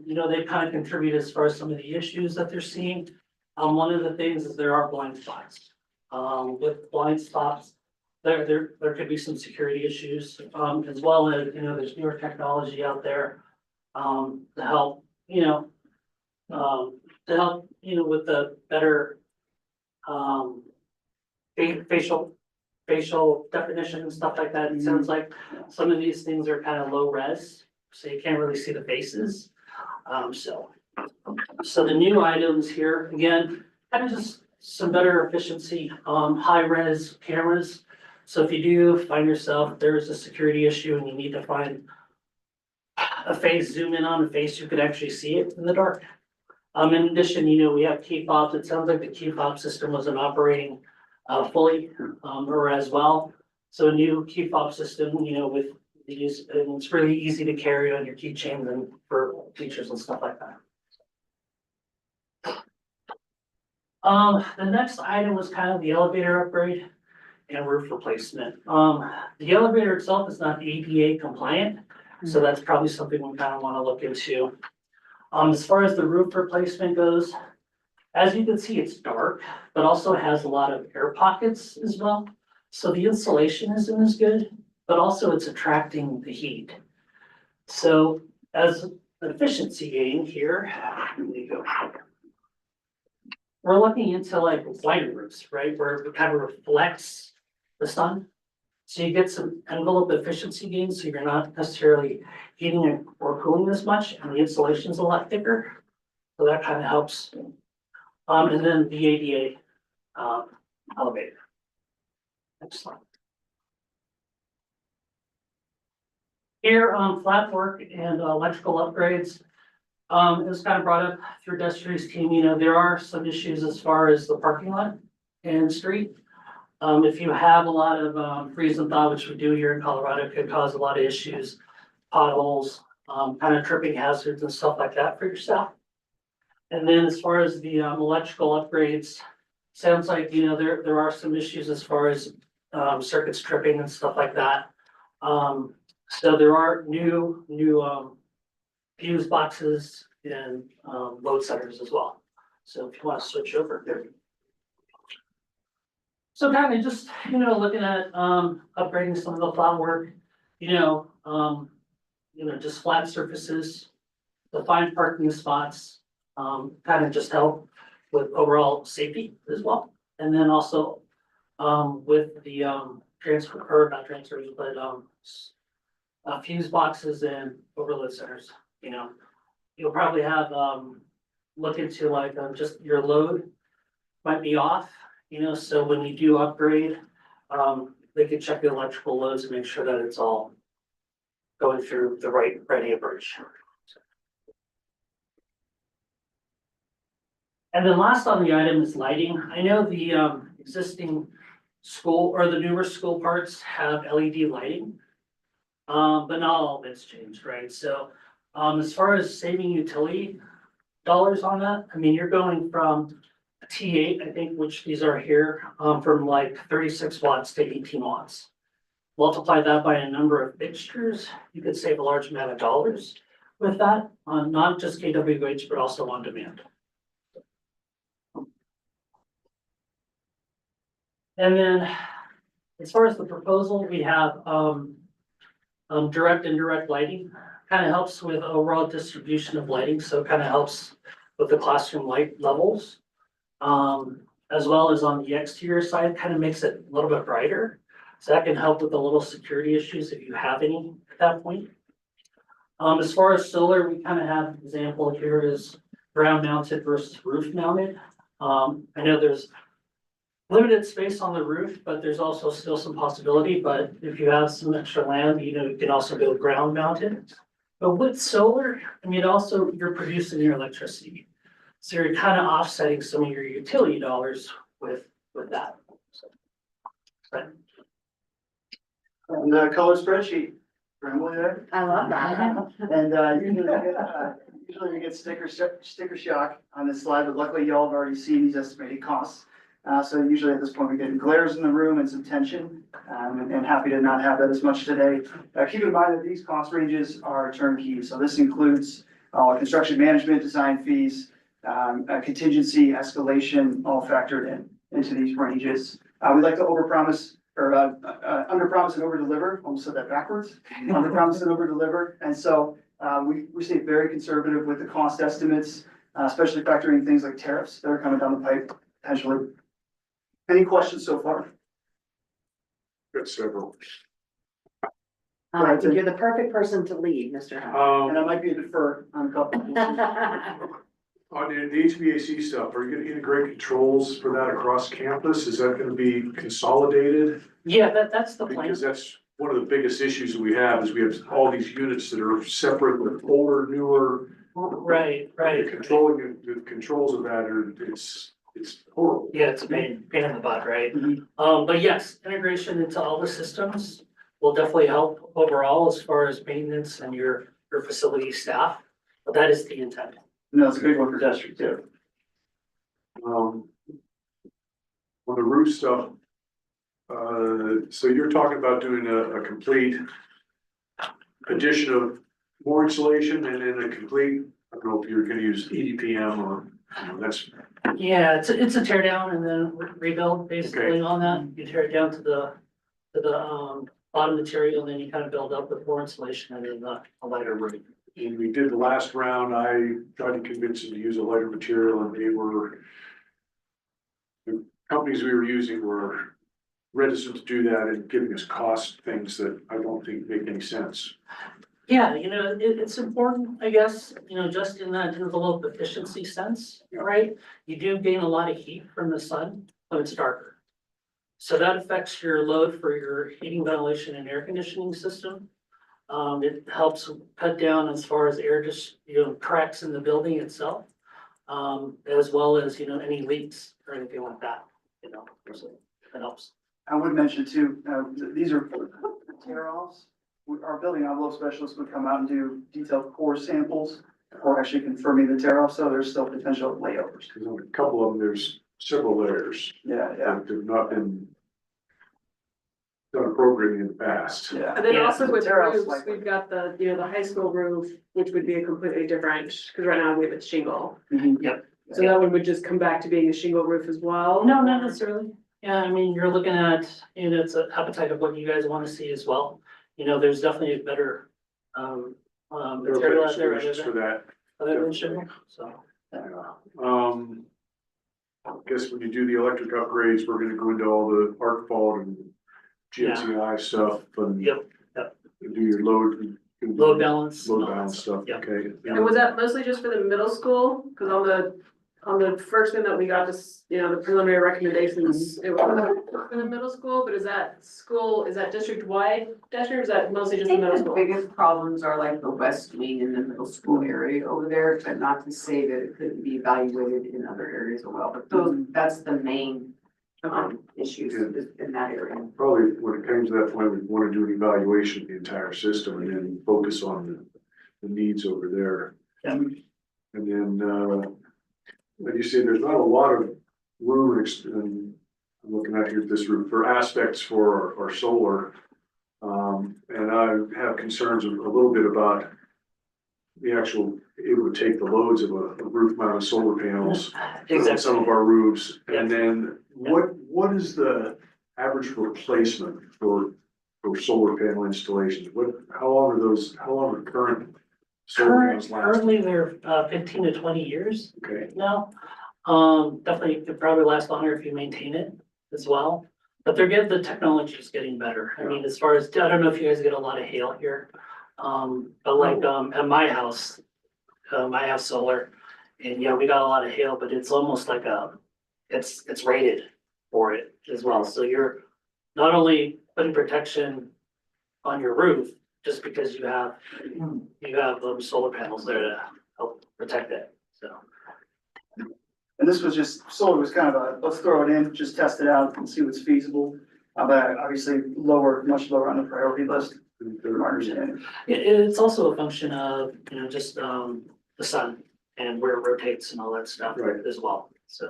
you know, they've kind of contributed as far as some of the issues that they're seeing. One of the things is there are blind spots. with blind spots. There could be some security issues, as well as, there's newer technology out there, to help, with the better, facial definition and stuff like that. It sounds like some of these things are kind of low res, so you can't really see the faces. So the new items here, again, kind of just some better efficiency, high res cameras. So if you do find yourself, there's a security issue and you need to find a face, zoom in on a face, you could actually see it in the dark. In addition, we have key fobs. It sounds like the key fob system wasn't operating fully, or as well. So a new key fob system, with these, and it's really easy to carry on your keychains and for teachers and stuff like that. The next item was kind of the elevator upgrade and roof replacement. The elevator itself is not ADA compliant, so that's probably something we kind of want to look into. As far as the roof replacement goes, as you can see, it's dark, but also has a lot of air pockets as well. So the insulation isn't as good, but also it's attracting the heat. So as an efficiency gain here, we're looking into like white roofs, right, where it kind of reflects the sun. So you get some envelope efficiency gains, so you're not necessarily heating it or cooling as much, and the insulation is a lot thicker. So that kind of helps. And then the ADA elevator. Next slide. Here, flat work and electrical upgrades. It was kind of brought up through Destry's team, there are some issues as far as the parking lot and street. If you have a lot of freeze and thaw, which we do here in Colorado, it could cause a lot of issues, potholes, kind of tripping hazards and stuff like that for yourself. And then as far as the electrical upgrades, sounds like, there are some issues as far as circuits tripping and stuff like that. So there are new fuse boxes and load centers as well. So if you want to switch over there. So kind of just, looking at upgrading some of the flat work, just flat surfaces, defined parking spots, kind of just help with overall safety as well. And then also with the transfer, or not transfers, but fuse boxes and overload centers, you'll probably have look into like just your load might be off, so when you do upgrade, they can check the electrical loads and make sure that it's all going through the right amperage. And then last on the item is lighting. I know the existing school or the newer school parts have LED lighting, but not all of it's changed, right? So as far as saving utility dollars on that, you're going from a T8, I think, which these are here, from like 36 watts to 18 watts. Multiply that by a number of fixtures, you could save a large amount of dollars with that, on not just kWh, but also on demand. And then as far as the proposal, we have direct and indirect lighting. Kind of helps with overall distribution of lighting, so it kind of helps with the classroom light levels. As well as on the exterior side, kind of makes it a little bit brighter. So that can help with the little security issues if you have any at that point. As far as solar, we kind of have an example here is ground mounted versus roof mounted. I know there's limited space on the roof, but there's also still some possibility. But if you have some extra land, you can also go ground mounted. But with solar, also you're producing your electricity. So you're kind of offsetting some of your utility dollars with that. And the color spreadsheet, Emily there. I love that. And usually we get sticker shock on this slide, but luckily y'all have already seen these estimated costs. So usually at this point we get glares in the room and some tension, and happy to not have that as much today. Keep in mind that these cost ranges are turnkey. So this includes construction management, design fees, contingency, escalation, all factored in. into these ranges. We like to overpromise or underpromise and overdeliver. Almost said that backwards. Underpromise and overdeliver. And so we stay very conservative with the cost estimates, especially factoring things like tariffs that are coming down the pipe potentially. Any questions so far? Got several. I think you're the perfect person to lead, Mr. Hunt. And I might be a defer on a couple. On the HVAC stuff, are you gonna integrate controls for that across campus? Is that gonna be consolidated? Yeah, that's the plan. Because that's one of the biggest issues that we have is we have all these units that are separate, with older, newer. Right. Controlling the controls of that are, it's horrible. Yeah, it's a pain in the butt, right? Mhm. But yes, integration into all the systems will definitely help overall as far as maintenance and your facility staff. But that is the intent. No, it's a big one for district too. On the roof stuff, so you're talking about doing a complete addition of more insulation and then a complete, I don't know if you're gonna use EDPM or, that's, Yeah, it's a tear down and then rebuild basically on that. You tear it down to the bottom material, and then you kind of build up with more insulation and then a lighter roof. when we did the last round, I tried to convince them to use a lighter material and the companies we were using were reticent to do that and giving us cost things that I don't think make any sense. Yeah, it's important, I guess, just in that envelope efficiency sense, right? You do gain a lot of heat from the sun when it's darker. So that affects your load for your heating, ventilation and air conditioning system. It helps cut down as far as air cracks in the building itself. As well as, any leaks or anything like that, so that helps. I would mention too, these are tear offs. Our building envelope specialist would come out and do detailed core samples or actually confirming the tear off, so there's still potential layovers. Because on a couple of them, there's several layers Yeah, that have not been done appropriately in the past. yeah. And then Yeah, also with tear offs roofs, like- we've got the high school roof, which would be a completely different, because right now we have a shingle. Mhm. So that one would just come back to being a shingle roof as well? No, not necessarily. Yeah, I mean, you're looking at, it's an appetite of what you guys want to see as well. There's definitely a better, There are material better out there solutions for that. other than shingle, so. Yeah. I guess when you do the electric upgrades, we're gonna go into all the arc fault and GFCI stuff and Yep, do your load. load balance. and Load all that balance stuff, Yep. okay. And was that mostly just for the middle school? Because on the first thing that we got, this, the preliminary recommendations, it was for the middle school, but is that district-wide, Desiree, or is that mostly I just the think middle the school? biggest problems are like the west wing and the middle school area over there, but not to say that it couldn't be evaluated in other areas as well, but that's the main issues in that area. Probably when it comes to that point, we wanna do an evaluation of the entire system and then focus on the needs over there. Yeah. And then, like you said, there's not a lot of room, and I'm looking at here, this room, for aspects for our solar. And I have concerns a little bit about the actual, it would take the loads of a roof mounted solar panels on some of our roofs. And then what is the average replacement for solar panel installations? How long are current solar panels last? Currently, they're 15 to 20 years Okay, now. Definitely could probably last longer if you maintain it as well. But the technology is getting better. I mean, as far as, I don't know if you guys get a lot of hail here. But like, at my house, I have solar and yeah, we got a lot of hail, but it's almost like it's rated for it as well. So you're not only putting protection on your roof, just because you have solar panels there to help protect it, so. And this was solar was kind of let's throw it in, just test it out and see what's feasible. But obviously much lower on the priority list, from our understanding. It's also a function of, just, the sun and where it rotates and all that stuff Right. as well, so.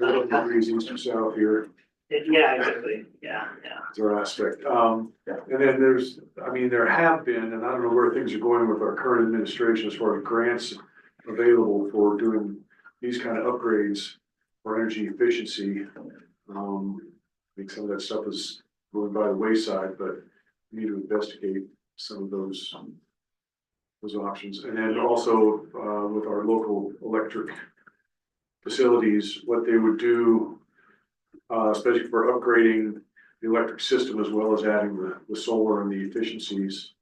30 degrees east or south here. Yeah, exactly, yeah. That's our aspect. And then there have been, and I don't know where things are going with our current administration as far as grants available for doing these kind of upgrades for energy efficiency. I think some of that stuff is going by the wayside, but we need to investigate some of those options. And then also, with our local electric facilities, what they would do, especially for upgrading the electric system as well as adding the solar and the efficiencies,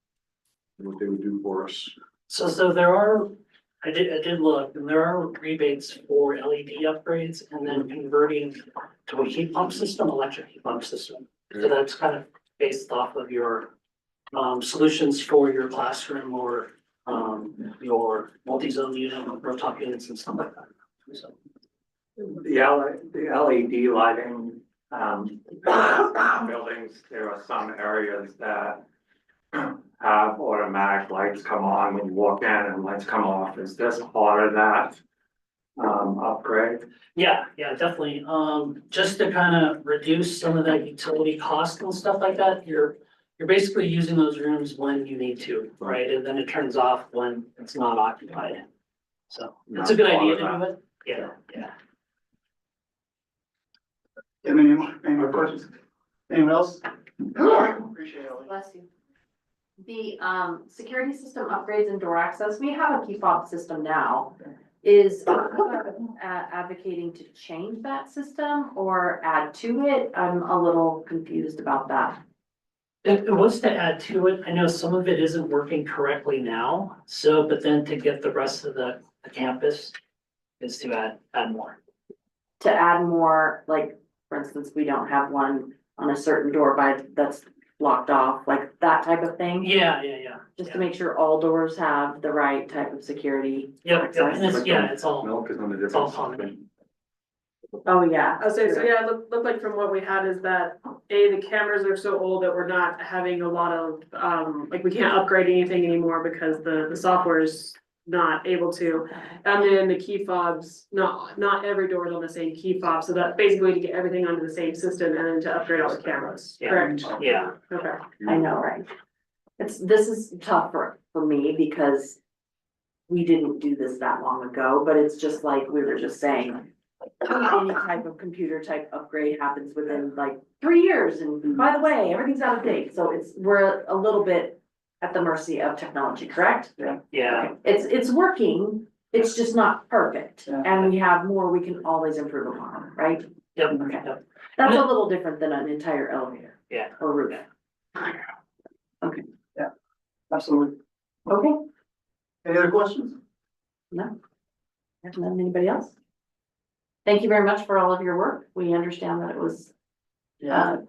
and what they would do for us. So there are, I did look, and there are rebates for LED upgrades and then converting to a heat pump system, electric heat pump system. So that's kind of based off of your solutions for your classroom or your multi-zone unit, rooftop units and stuff like that. So. The LED lighting, buildings, there are some areas that have automatic lights come on when you walk in and lights come off. Is this part of that upgrade? Yeah, definitely. Just to kind of reduce some of that utility cost and stuff like that, you're basically using those rooms when you need to, right? And then it turns off when it's not occupied. So it's a good idea to do it. Yeah. Any more questions? Anyone else? Appreciate it. Bless you. The security system upgrades and door access, we have a key fob system now. Is advocating to change that system or add to it? I'm a little confused about that. It was to add to it. I know some of it isn't working correctly now. So, but then to get the rest of the campus is to add more. To add more, like, for instance, we don't have one on a certain door that's blocked off, like that type of thing. Yeah. Just to make sure all doors have the right type of security. Yep, and it's all, Milk is on the it's all difference. common. Oh, yeah. I was saying, so yeah, it looked like from what we had is that, the cameras are so old that we're not having a lot of, like, we can't upgrade anything anymore because the software is not able to. And then the key fobs, not every door is on the same key fob, so that basically to get everything onto the same system and then to upgrade all the cameras, correct? Yeah. Okay. I know, right? This is tough for me because we didn't do this that long ago, but it's just like we were just saying. Any type of computer type upgrade happens within like 3 years, and by the way, everything's out of date, so we're a little bit at the mercy of technology, correct? Yeah. It's working, it's just not perfect, Yeah. and we have more we can always improve upon, right? Yep. Okay. That's a little different than an entire elevator. Yeah. Or roof. Absolutely. Okay, Any other questions? no. Anybody else? Thank you very much for all of your work. We understand that it was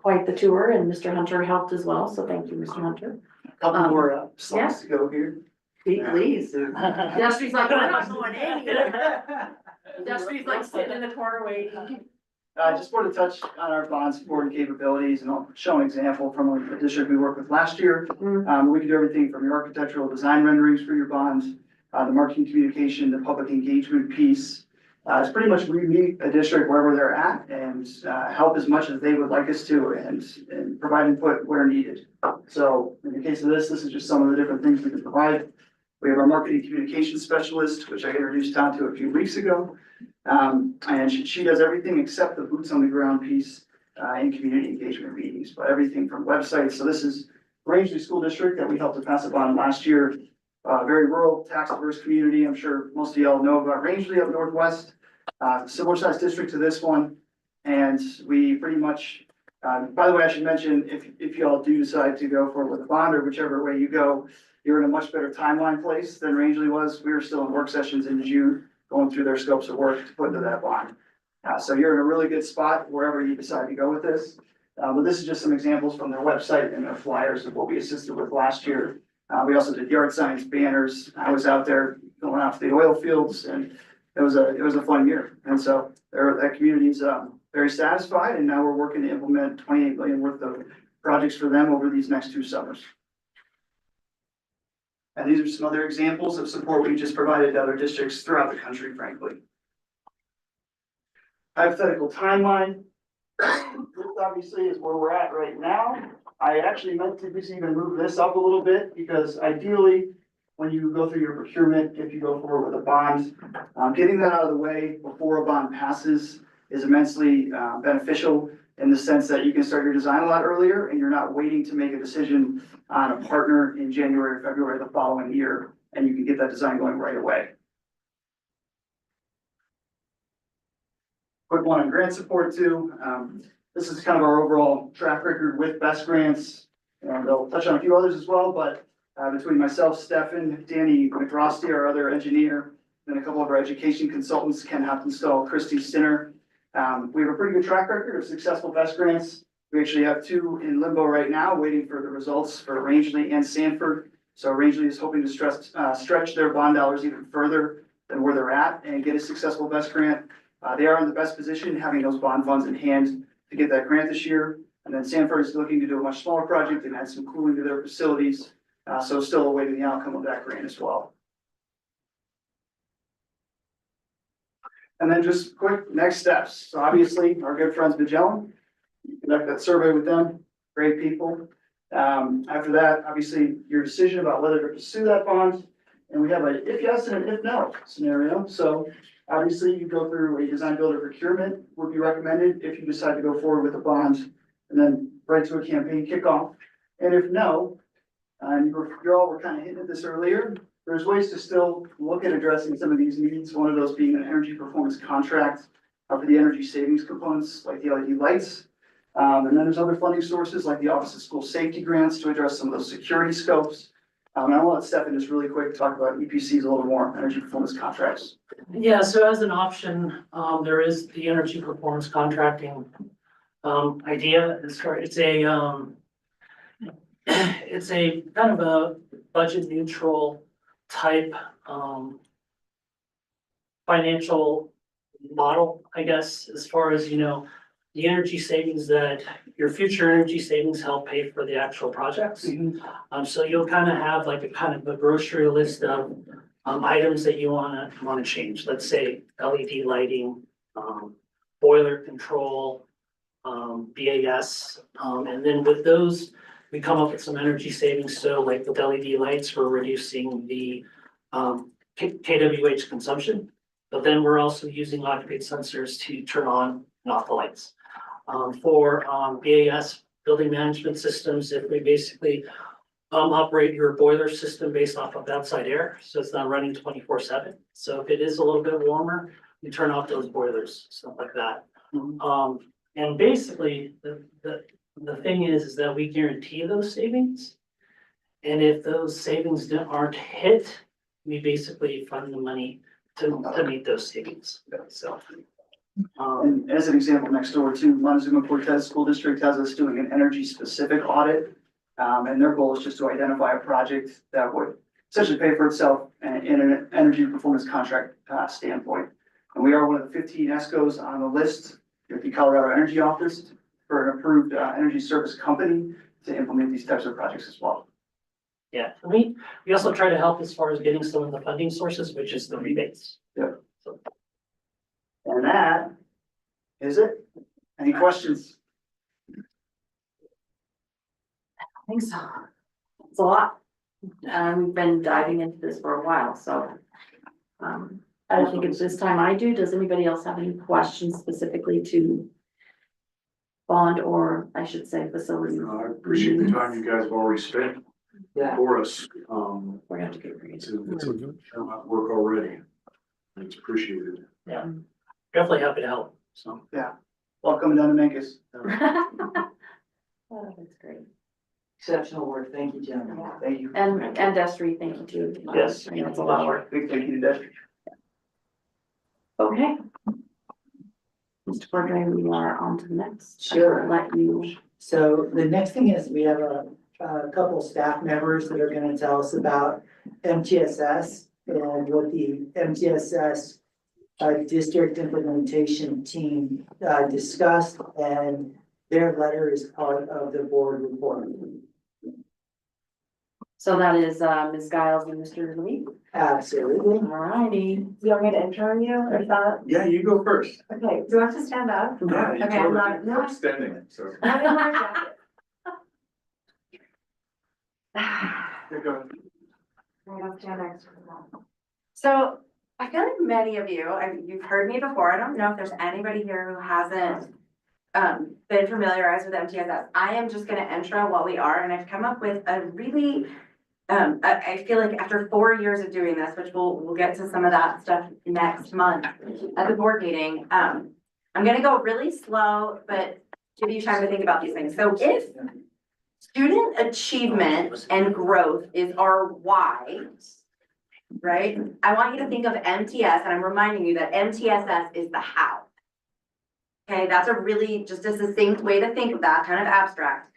quite the tour, and Mr. Hunter helped as well, so thank you, Mr. Hunter. Couple more slides to go here. Please. Destry's like, we're not going anywhere. Destry's like sitting in the corner waiting. I just want to touch on our bond support and capabilities, and I'll show an example from a district we worked with last year. We can do everything from your architectural design renderings for your bonds, the marketing communication, the public engagement piece. It's pretty much we meet a district wherever they're at and help as much as they would like us to and provide input where needed. So in the case of this is just some of the different things we can provide. We have our marketing communication specialist, which I introduced Tom to a few weeks ago. And she does everything except the boots on the ground piece in community engagement meetings, but everything from websites. So this is Rangeley School District that we helped to pass a bond last year. Very rural, tax averse community. I'm sure most of y'all know about Rangeley up northwest. Similar sized district to this one. And we pretty much, by the way, I should mention, if y'all do decide to go for it with a bond or whichever way you go, you're in a much better timeline place than Rangeley was. We were still in work sessions in June, going through their scopes of work to put into that bond. So you're in a really good spot wherever you decide to go with this. But this is just some examples from their website and their flyers of what we assisted with last year. We also did yard signs, banners. I was out there going out to the oil fields, and it was a fun year. And so that community's very satisfied, and now we're working to implement 28 million worth of projects for them over these next 2 summers. And these are some other examples of support we just provided to other districts throughout the country, frankly. Hypothetical timeline. This obviously is where we're at right now. I actually meant to just even move this up a little bit because ideally, when you go through your procurement, if you go forward with a bond, getting that out of the way before a bond passes is immensely beneficial in the sense that you can start your design a lot earlier and you're not waiting to make a decision on a partner in January or February of the following year, and you can get that design going right away. Quick one on grant support too. This is kind of our overall track record with best grants, and they'll touch on a few others as well, but between myself, Stefan, Danny McRosty, our other engineer, and a couple of our education consultants, Ken Hoppenstall, Christy Stinner. We have a pretty good track record of successful best grants. We actually have 2 in limbo right now, waiting for the results for Rangeley and Sanford. So Rangeley is hoping to stretch their bond dollars even further than where they're at and get a successful best grant. They are in the best position, having those bond funds in hand to get that grant this year. And then Sanford is looking to do a much smaller project and add some cooling to their facilities. So still awaiting the outcome of that grant as well. And then just quick next steps. So obviously our good friends Magellan, you conduct that survey with them, great people. After that, obviously your decision about whether to pursue that bond. And we have a if yes and an if no scenario. So obviously you go through a design builder procurement would be recommended if you decide to go forward with a bond, and then right to a campaign kickoff. And if no, and you all were kind of hinting at this earlier, there's ways to still look at addressing some of these needs. One of those being an energy performance contract for the energy savings components like the LED lights. And then there's other funding sources like the Office of School Safety grants to address some of those security scopes. And I want to let Stefan just really quick talk about EPCs a little more, energy performance contracts. Yeah, so as an option, there is the energy performance contracting idea. It's a kind of a budget neutral type financial model, I guess, as far as, the energy savings that your future energy savings help pay for the actual projects. So you'll kind of have like a grocery list of items that you wanna change. Let's say LED lighting, boiler control, BAS, and then with those, we come up with some energy savings. So like with LED lights, we're reducing the kWh consumption, but then we're also using automated sensors to turn on and off the lights. For BAS, building management systems, if we basically operate your boiler system based off of outside air, so it's not running 24/7. So if it is a little bit warmer, you turn off those boilers, stuff like that. And basically, the thing is that we guarantee those savings. And if those savings aren't hit, we basically fund the money to meet those savings. So. And as an example, next door to Montezuma Cortez School District has us doing an energy specific audit. And their goal is just to identify a project that would essentially pay for itself in an energy performance contract standpoint. And we are one of the 15 ESCOs on the list with the Colorado Energy Office for an approved energy service company to implement these types of projects as well. Yeah, we also try to help as far as getting some of the funding sources, which is the rebates. Yeah. And that is it. Any questions? I think so. It's a lot. We've been diving into this for a while, so. I don't think it's this time I do. Does anybody else have any questions specifically to bond, or I should say facility? I appreciate the time you guys have already spent for us. We're gonna have to get ready. It's a lot of work already. It's appreciated. Yeah, definitely happy to help, so. Welcome down to Memphis. Oh, that's great. Exceptional work. Thank you, Jen. Thank you. And Destry, thank you too. Yes. I know it's a lot of work. Big thank you to Destry. Okay. Mr. Bordray, we are on to the next. Sure. I'll let you. So the next thing is we have a couple staff members that are gonna tell us about MTSS and what the MTSS district implementation team discussed, and their letter is part of the board report. So that is Ms. Giles and Mr. Lee. Absolutely. All righty. Do you want me to intro you or that? Yeah, you go first. Okay, do I have to stand up? Yeah, you Okay, I'm not, you're extending, so. I'm in my jacket. You're going. I don't stand next to that. So I feel like many of you, you've heard me before, I don't know if there's anybody here who hasn't been familiarized with MTSS. I am just gonna intro what we are, and I've come up with a really, I feel like after 4 years of doing this, which we'll get to some of that stuff next month at the board meeting, I'm gonna go really slow, but give you time to think about these things. So if student achievement and growth is our why, right? I want you to think of MTS, and I'm reminding you that MTSS is the how. Okay, that's a really just a succinct way to think of that, kind of abstract.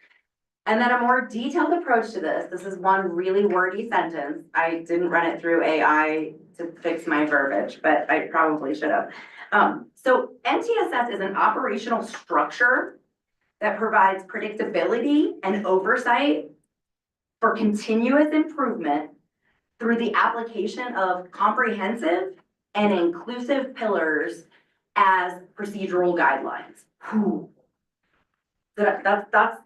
And then a more detailed approach to this is one really wordy sentence. I didn't run it through AI to fix my verbiage, but I probably should have. So MTSS is an operational structure that provides predictability and oversight for continuous improvement through the application of comprehensive and inclusive pillars as procedural guidelines. Whew. So that's,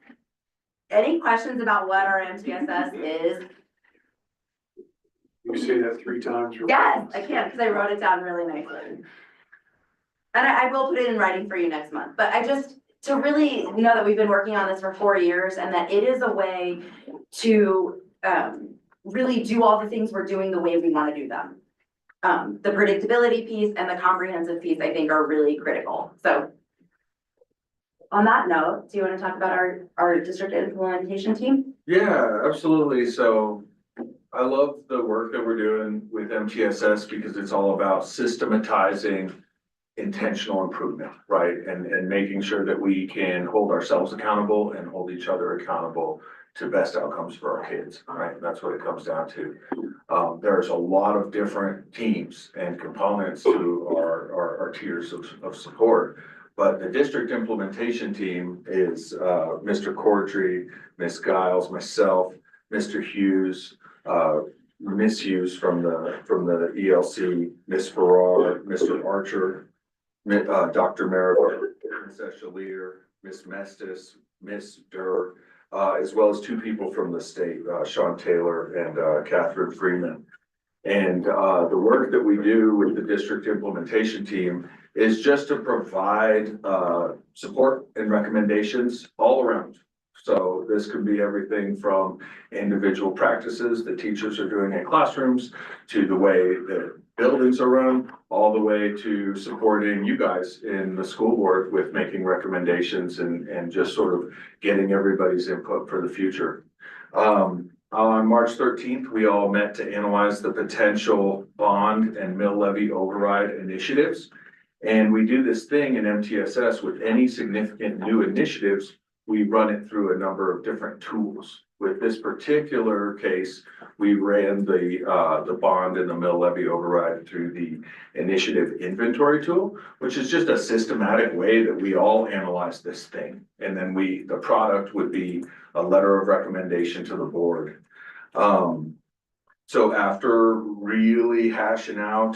any questions about what our MTSS is? You say that 3 times? Yes, I can, because I wrote it down really nicely. And I will put it in writing for you next month, but I just, to really know that we've been working on this for 4 years and that it is a way to really do all the things we're doing the way we want to do them. The predictability piece and the comprehensive piece, I think, are really critical. So on that note, do you want to talk about our district implementation team? Yeah, absolutely. So I love the work that we're doing with MTSS because it's all about systematizing intentional improvement, right? And making sure that we can hold ourselves accountable and hold each other accountable to best outcomes for our kids, right? That's what it comes down to. There's a lot of different teams and components to our tiers of support. But the district implementation team is Mr. Cordry, Ms. Giles, myself, Mr. Hughes, Miss Hughes from the ELC, Miss Farrar, Mr. Archer, Dr. Merritt, Ms. Echelier, Ms. Mestis, Ms. Durr, as well as 2 people from the state, Sean Taylor and Catherine Freeman. And the work that we do with the district implementation team is just to provide support and recommendations all around. So this could be everything from individual practices that teachers are doing in classrooms to the way that buildings are run, all the way to supporting you guys in the school board with making recommendations and just sort of getting everybody's input for the future. On March 13th, we all met to analyze the potential bond and mill levy override initiatives. And we do this thing in MTSS with any significant new initiatives, we run it through a number of different tools. With this particular case, we ran the bond and the mill levy override through the initiative inventory tool, which is just a systematic way that we all analyze this thing. And then the product would be a letter of recommendation to the board. So after really hashing out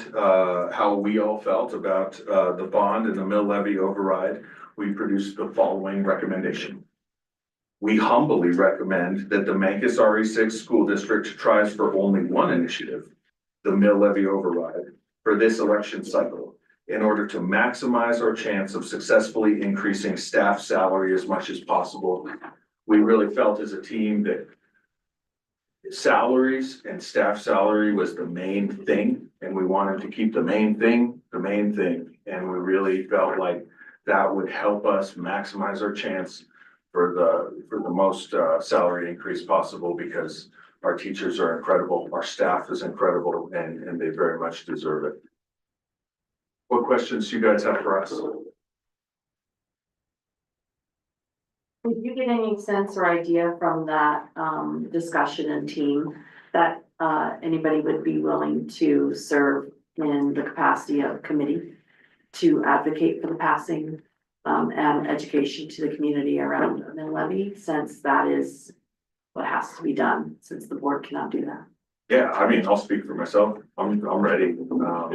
how we all felt about the bond and the mill levy override, we produced the following recommendation. We humbly recommend that the Mancos RE6 school district tries for only one initiative, the mill levy override, for this election cycle, in order to maximize our chance of successfully increasing staff salary as much as possible. We really felt as a team that salaries and staff salary was the main thing, and we wanted to keep the main thing. And we really felt like that would help us maximize our chance for the most salary increase possible, because our teachers are incredible, our staff is incredible, and they very much deserve it. What questions do you guys have for us? Did you get any sense or idea from that discussion and team that anybody would be willing to serve in the capacity of committee to advocate for the passing and education to the community around the mill levy, since that is what has to be done, since the board cannot do that? Yeah, I mean, I'll speak for myself. I'm ready. Well,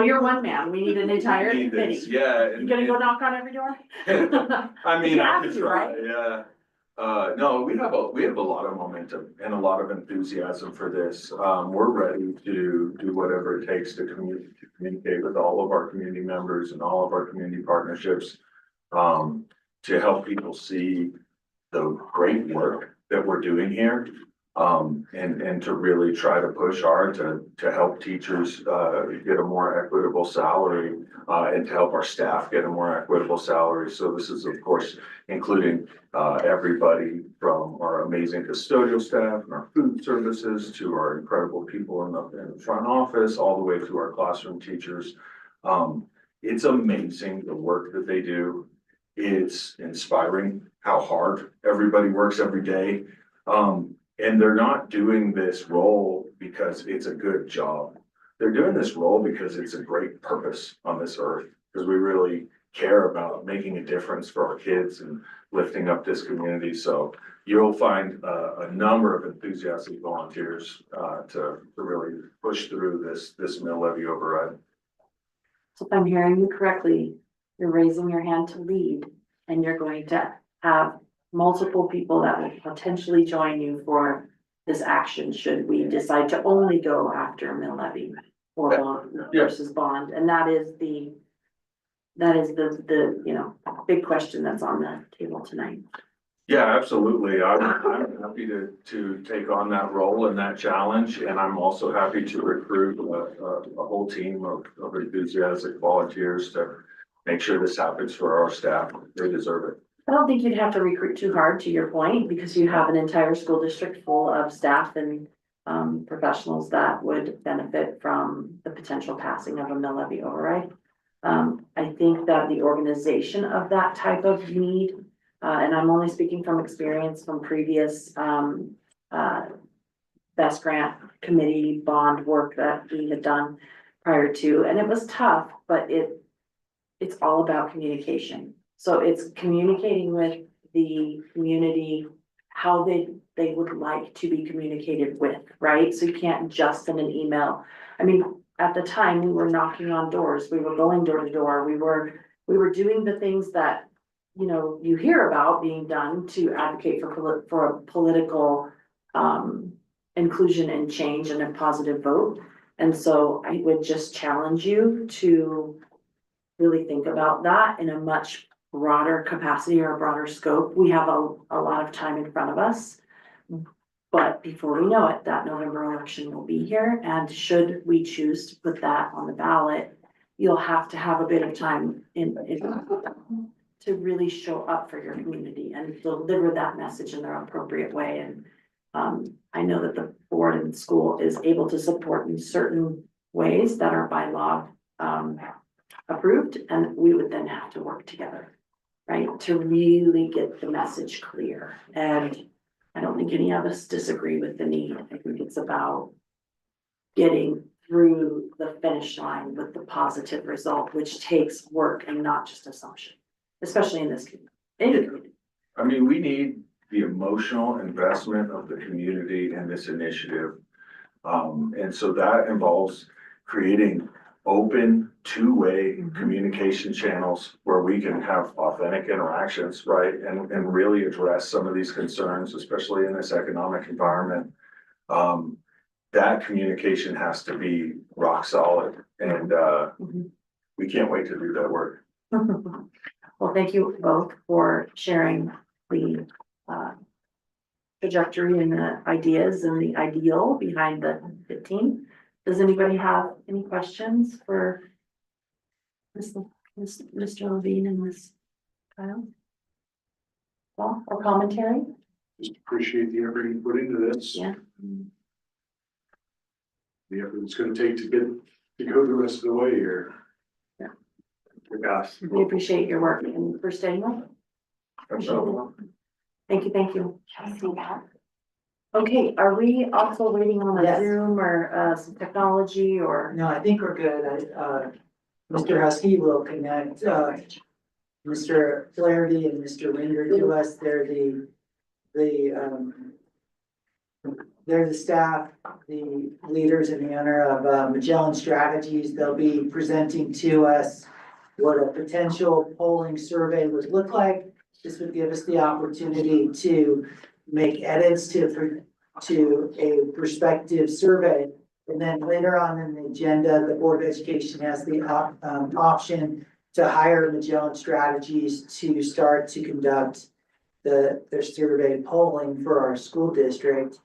you're one man. We need an entire need committee. this, yeah. You gonna go knock on every door? I mean, You I have could to, try, right? yeah. No, we have a lot of momentum and a lot of enthusiasm for this. We're ready to do whatever it takes to communicate with all of our community members and all of our community partnerships. To help people see the great work that we're doing here. And to really try to push hard to help teachers, get a more equitable salary, and to help our staff get a more equitable salary. So this is, of course, including, everybody from our amazing custodial staff and our food services to our incredible people in the front office, all the way to our classroom teachers. It's amazing the work that they do. It's inspiring how hard everybody works every day. And they're not doing this role because it's a good job. They're doing this role because it's a great purpose on this earth, because we really care about making a difference for our kids and lifting up this community. So you'll find a number of enthusiastic volunteers to really push through this mill levy override. So if I'm hearing you correctly, you're raising your hand to lead, and you're going to have multiple people that will potentially join you for this action, should we decide to only go after a mill levy or bond versus bond. And that is the, you know, big question that's on the table tonight. Yeah, absolutely. I'm happy to take on that role and that challenge. And I'm also happy to recruit a whole team of enthusiastic volunteers to make sure this happens for our staff. They deserve it. I don't think you'd have to recruit too hard, to your point, because you have an entire school district full of staff and professionals that would benefit from the potential passing of a mill levy override. I think that the organization of that type of need, and I'm only speaking from experience from previous best grant committee bond work that we had done prior to, and it was tough, but it's all about communication. So it's communicating with the community how they would like to be communicated with, right? So you can't just send an email. I mean, at the time, we were knocking on doors, we were going door to door, we were doing the things that, you know, you hear about being done to advocate for a political inclusion and change and a positive vote. And so I would just challenge you to really think about that in a much broader capacity or a broader scope. We have a lot of time in front of us, but before we know it, that November election will be here. And should we choose to put that on the ballot, you'll have to have a bit of time to really show up for your community and deliver that message in their appropriate way. And I know that the board and school is able to support in certain ways that are by law approved, and we would then have to work together, right, to really get the message clear. And I don't think any of us disagree with the need. I think it's about getting through the finish line with the positive result, which takes work and not just assumption, especially in this community. I mean, we need the emotional investment of the community in this initiative. And so that involves creating open, two-way communication channels where we can have authentic interactions, right? And really address some of these concerns, especially in this economic environment. That communication has to be rock solid, and we can't wait to do that work. Well, thank you both for sharing the trajectory and the ideas and the ideal behind the team. Does anybody have any questions for Mr. Levine and Ms. Kyle? Well, or commentary? Just appreciate the effort you put into this. Yeah. The effort it's gonna take to go the rest of the way here. Yeah. Gosh. We appreciate your work and for staying on. Appreciate it. Thank you, thank you. Okay, are we also waiting on a Yes. Zoom or some technology or? No, I think we're good. Mr. Husky will connect, Mr. Flaherty and Mr. Linder to us. They're the staff, the leaders and the owner of Magellan Strategies. They'll be presenting to us what a potential polling survey would look like this would give us the opportunity to make edits to a prospective survey. And then later on in the agenda, the Board of Education has the option to hire Magellan Strategies to start to conduct their survey polling for our school district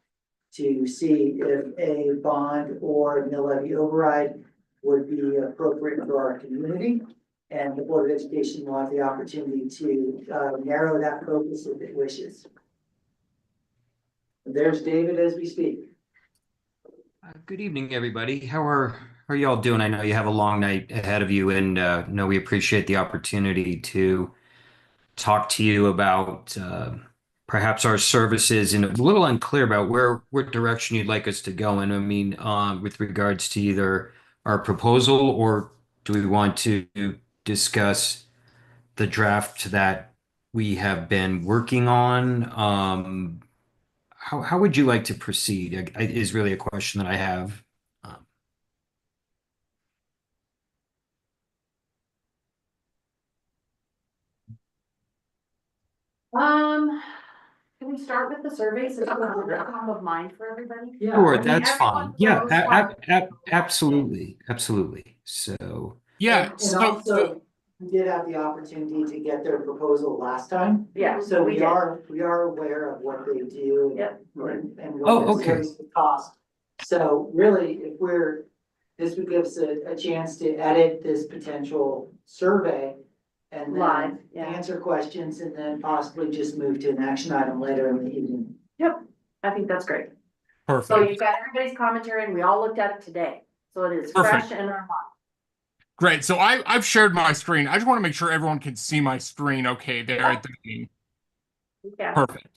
to see if a bond or mill levy override would be appropriate for our community. And the Board of Education will have the opportunity to narrow that focus if it wishes. There's David as we speak. Good evening, everybody. How are y'all doing? I know you have a long night ahead of you, and know we appreciate the opportunity to talk to you about perhaps our services, and a little unclear about what direction you'd like us to go in. I mean, with regards to either our proposal, or do we want to discuss the draft that we have been working on? How would you like to proceed? Is really a question that I have. Can we start with the surveys? Is that top of mind for everybody? Yeah. Sure, I mean, that's fine. everyone Yeah, knows what- absolutely, absolutely. So, Yeah, And so also, we did have the opportunity to get their proposal last time. Yeah, So we we did. are aware of what they do. Yep. And Oh, what the okay. service would cost. So really, this would give us a chance to edit this potential survey. And Live, then yeah. answer questions and then possibly just move to an action item later in the evening. Yep, I think that's great. So perfect. you've got everybody's commentary and we all looked at it today. So it is Perfect. fresh in our mind. Great. So I've shared my screen. I just want to make sure everyone can see my screen okay there at the meeting. Yeah. Perfect.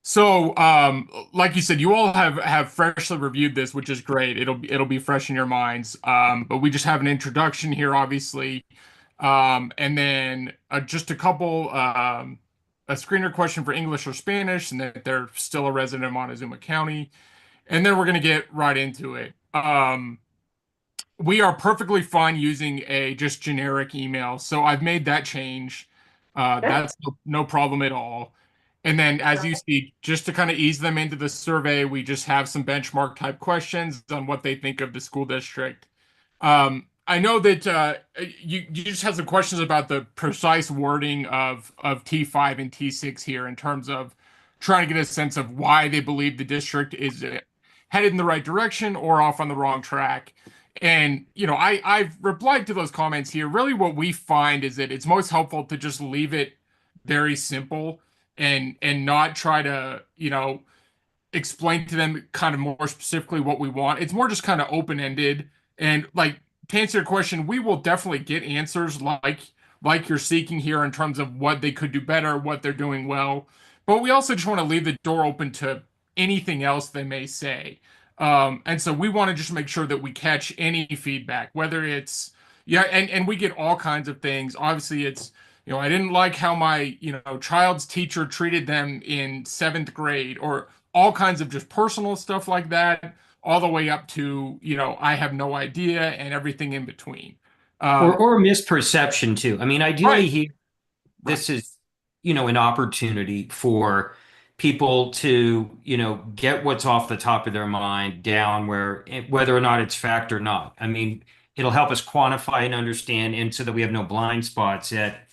So, like you said, you all have freshly reviewed this, which is great. It'll be fresh in your minds. But we just have an introduction here, obviously. And then just a couple, a screener question for English or Spanish, and that they're still a resident of Montezuma County. And then we're going to get right into it. We are perfectly fine using a just generic email. So I've made that change. That's no problem at all. And then as you see, just to kind of ease them into the survey, we just have some benchmark type questions on what they think of the school district. I know that you just have some questions about the precise wording of T5 and T6 here in terms of trying to get a sense of why they believe the district is headed in the right direction or off on the wrong track. And, I've replied to those comments here. Really what we find is that it's most helpful to just leave it very simple and not try to, explain to them kind of more specifically what we want. It's more just kind of open-ended. And like, to answer your question, we will definitely get answers like you're seeking here in terms of what they could do better, what they're doing well. But we also just want to leave the door open to anything else they may say. And so we want to just make sure that we catch any feedback, whether it's, and we get all kinds of things. Obviously, it's, I didn't like how my, child's teacher treated them in 7th grade, or all kinds of just personal stuff like that, all the way up to, I have no idea, and everything in between. or misperception too. I mean, ideally, Right. this is, an opportunity for people to, get what's off the top of their mind down whether or not it's fact or not. I mean, it'll help us quantify and understand, and so that we have no blind spots at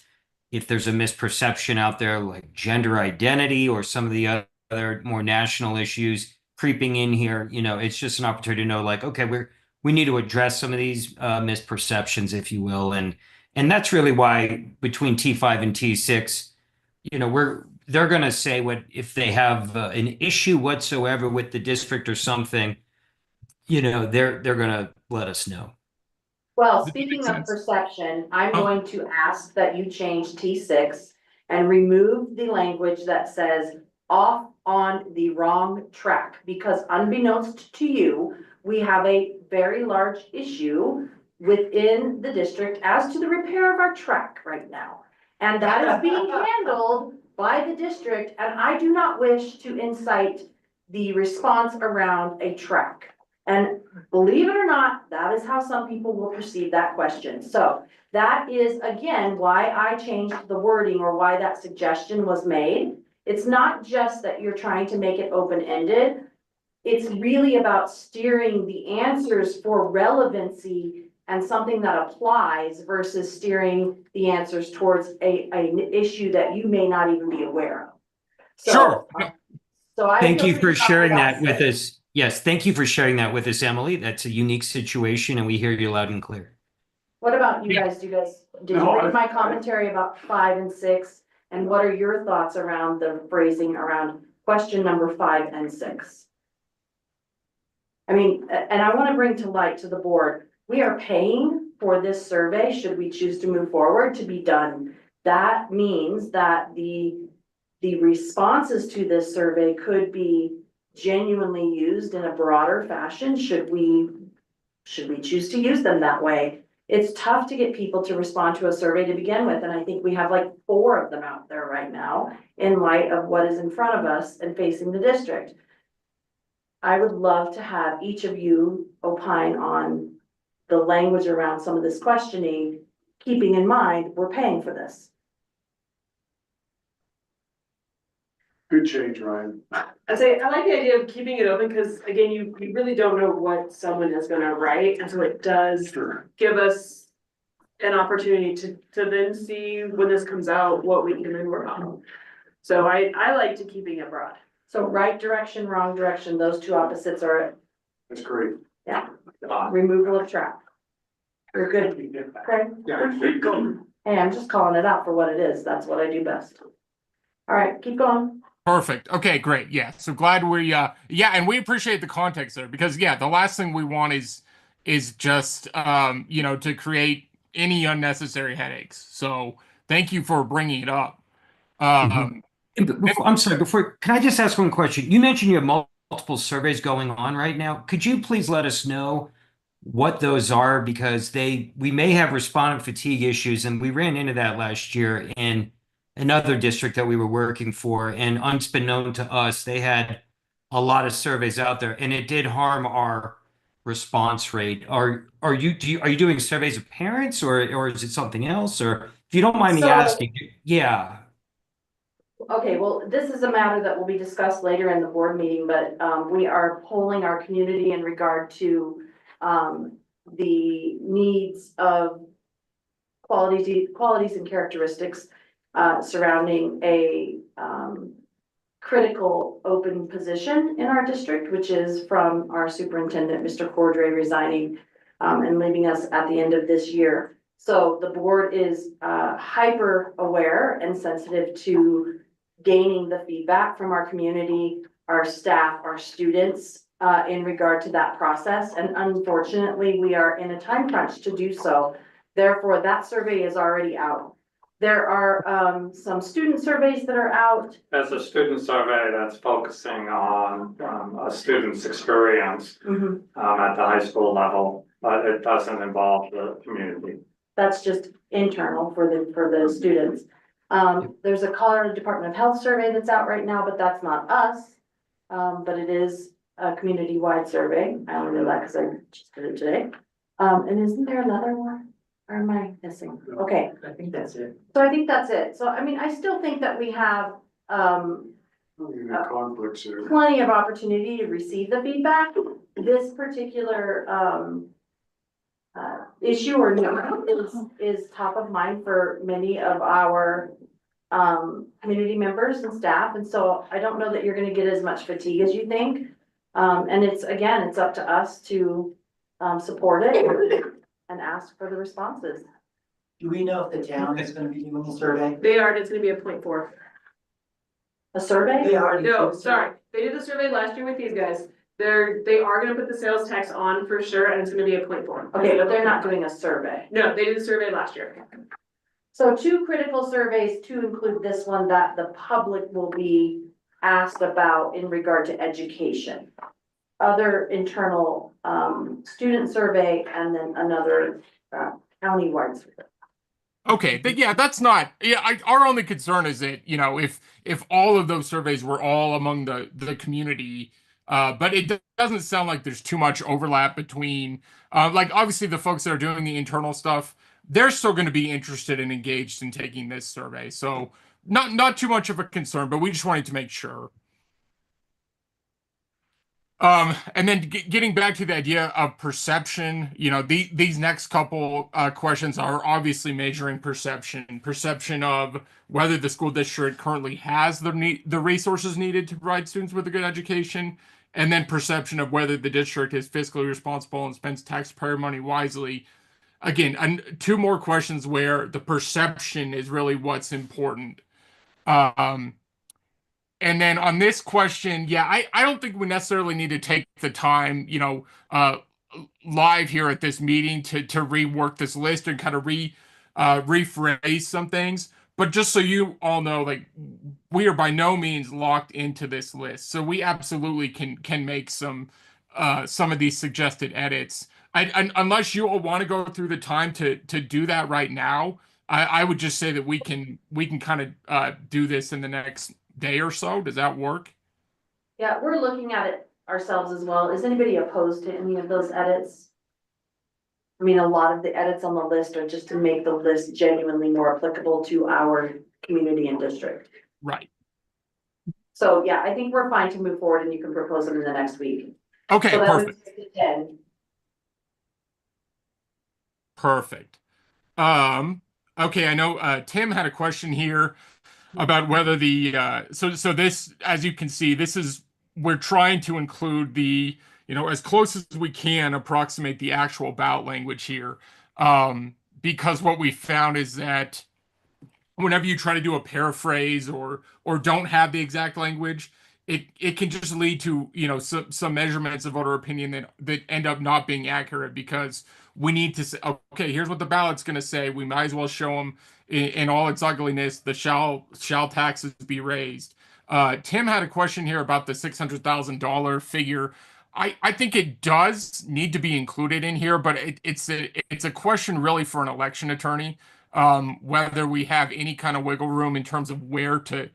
if there's a misperception out there, like gender identity or some of the other more national issues creeping in here. It's just an opportunity to know, like, okay, we need to address some of these misperceptions, if you will, and that's really why between T5 and T6, they're going to say what if they have an issue whatsoever with the district or something, they're going to let us know. Well, That speaking makes of sense. perception, I'm Oh. going to ask that you change T6 and remove the language that says off on the wrong track, because unbeknownst to you, we have a very large issue within the district as to the repair of our track right now. And that is being handled by the district, and I do not wish to incite the response around a track. And believe it or not, that is how some people will perceive that question. So that is, again, why I changed the wording or why that suggestion was made. It's not just that you're trying to make it open-ended. It's really about steering the answers for relevancy and something that applies versus steering the answers towards an issue that you may not even be aware of. So, Sure. So I Thank feel you pretty for sharing that confident. with us. Yes, thank you for sharing that with us, Emily. That's a unique situation, and we hear you loud and clear. What about you guys? Did you No, read my commentary about 5 and 6? And what are your thoughts around the phrasing around question number 5 and 6? I mean, and I want to bring to light to the board, we are paying for this survey, should we choose to move forward, to be done. That means that the responses to this survey could be genuinely used in a broader fashion, should we choose to use them that way. It's tough to get people to respond to a survey to begin with, and I think we have like 4 of them out there right now in light of what is in front of us and facing the district. I would love to have each of you opine on the language around some of this questioning, keeping in mind we're paying for this. Good change, Ryan. I'd say, I like the idea of keeping it open, because again, you really don't know what someone is gonna write, and so it does Sure. give us an opportunity to then see when this comes out, what we can then work on. So I like to keeping it broad. So right direction, wrong direction, those two opposites are That's great. removal of trap. You're good, okay? Yeah. Hey, I'm just calling it out for what it is. That's what I do best. All right, keep going. Perfect. Okay, great. Yeah. So glad we and we appreciate the context there, because the last thing we want is just to create any unnecessary headaches. So thank you for bringing it up. I'm sorry, can I just ask one question? You mentioned you have multiple surveys going on right now. Could you please let us know what those are? Because we may have respondent fatigue issues, and we ran into that last year in another district that we were working for, and unbeknown to us, they had a lot of surveys out there, and it did harm our response rate. Are you doing surveys of parents, or is it something else? Or if you don't mind me asking, yeah. Okay, well, this is a matter that will be discussed later in the board meeting, but we are polling our community in regard to the needs of qualities and characteristics surrounding a critical open position in our district, which is from our superintendent, Mr. Cordray, resigning and leaving us at the end of this year. So the board is hyper aware and sensitive to gaining the feedback from our community, our staff, our students in regard to that process. And unfortunately, we are in a time crunch to do so. Therefore, that survey is already out. There are some student surveys that are out. There's a student survey that's focusing on a student's experience at the high school level, but it doesn't involve the community. That's just internal for the students. There's a Colorado Department of Health survey that's out right now, but that's not us. But it is a community-wide survey. I only know that because I just did it today. And isn't there another one? Or am I missing? Okay. I think that's it. So I think that's it. So I mean, I still think that we have Conflicts here. plenty of opportunity to receive the feedback. This particular issue or new is top of mind for many of our community members and staff. And so I don't know that you're gonna get as much fatigue as you think. And it's up to us to support it and ask for the responses. Do we know if the town is gonna be doing the survey? They are, and it's gonna be a 0.4. A survey? They already. No, sorry, they did the survey last year with these guys. They are gonna put the sales tax on for sure, and it's gonna be a 0.4. Okay, but they're not doing a survey. No, they did the survey last year. So 2 critical surveys to include this one that the public will be asked about in regard to education. Other internal student survey, and then another county-wide survey. Okay, but that's not. Our only concern is that if all of those surveys were all among the community, But it doesn't sound like there's too much overlap between, like obviously the folks that are doing the internal stuff, they're still going to be interested and engaged in taking this survey. So not too much of a concern, but we just wanted to make sure. And then getting back to the idea of perception, these next couple questions are obviously measuring perception of whether the school district currently has the resources needed to provide students with a good education, and then perception of whether the district is fiscally responsible and spends taxpayer money wisely. Again, two more questions where the perception is really what's important. And then on this question, yeah, I don't think we necessarily need to take the time, live here at this meeting to rework this list and kind of rephrase some things. But just so you all know, like we are by no means locked into this list, so we absolutely can make some of these suggested edits. Unless you all want to go through the time to do that right now, I would just say that we can kind of do this in the next day or so. Does that work? Yeah, we're looking at it ourselves as well. Is anybody opposed to any of those edits? I mean, a lot of the edits on the list are just to make the list genuinely more applicable to our community and district. Right. So yeah, I think we're fine to move forward and you can propose them in the next week. Okay, So that perfect. was 10. Perfect. Okay, I know Tim had a question here about whether so this, as you can see, we're trying to include as close as we can approximate the actual ballot language here. Because what we found is that whenever you try to do a paraphrase or don't have the exact language, it can just lead to some measurements of voter opinion that end up not being accurate, because we need to say, okay, here's what the ballot's going to say. We might as well show them in all its ugliness, the shall taxes be raised. Tim had a question here about the $600,000 figure. I think it does need to be included in here, but it's a question really for an election attorney, whether we have any kind of wiggle room in terms of where to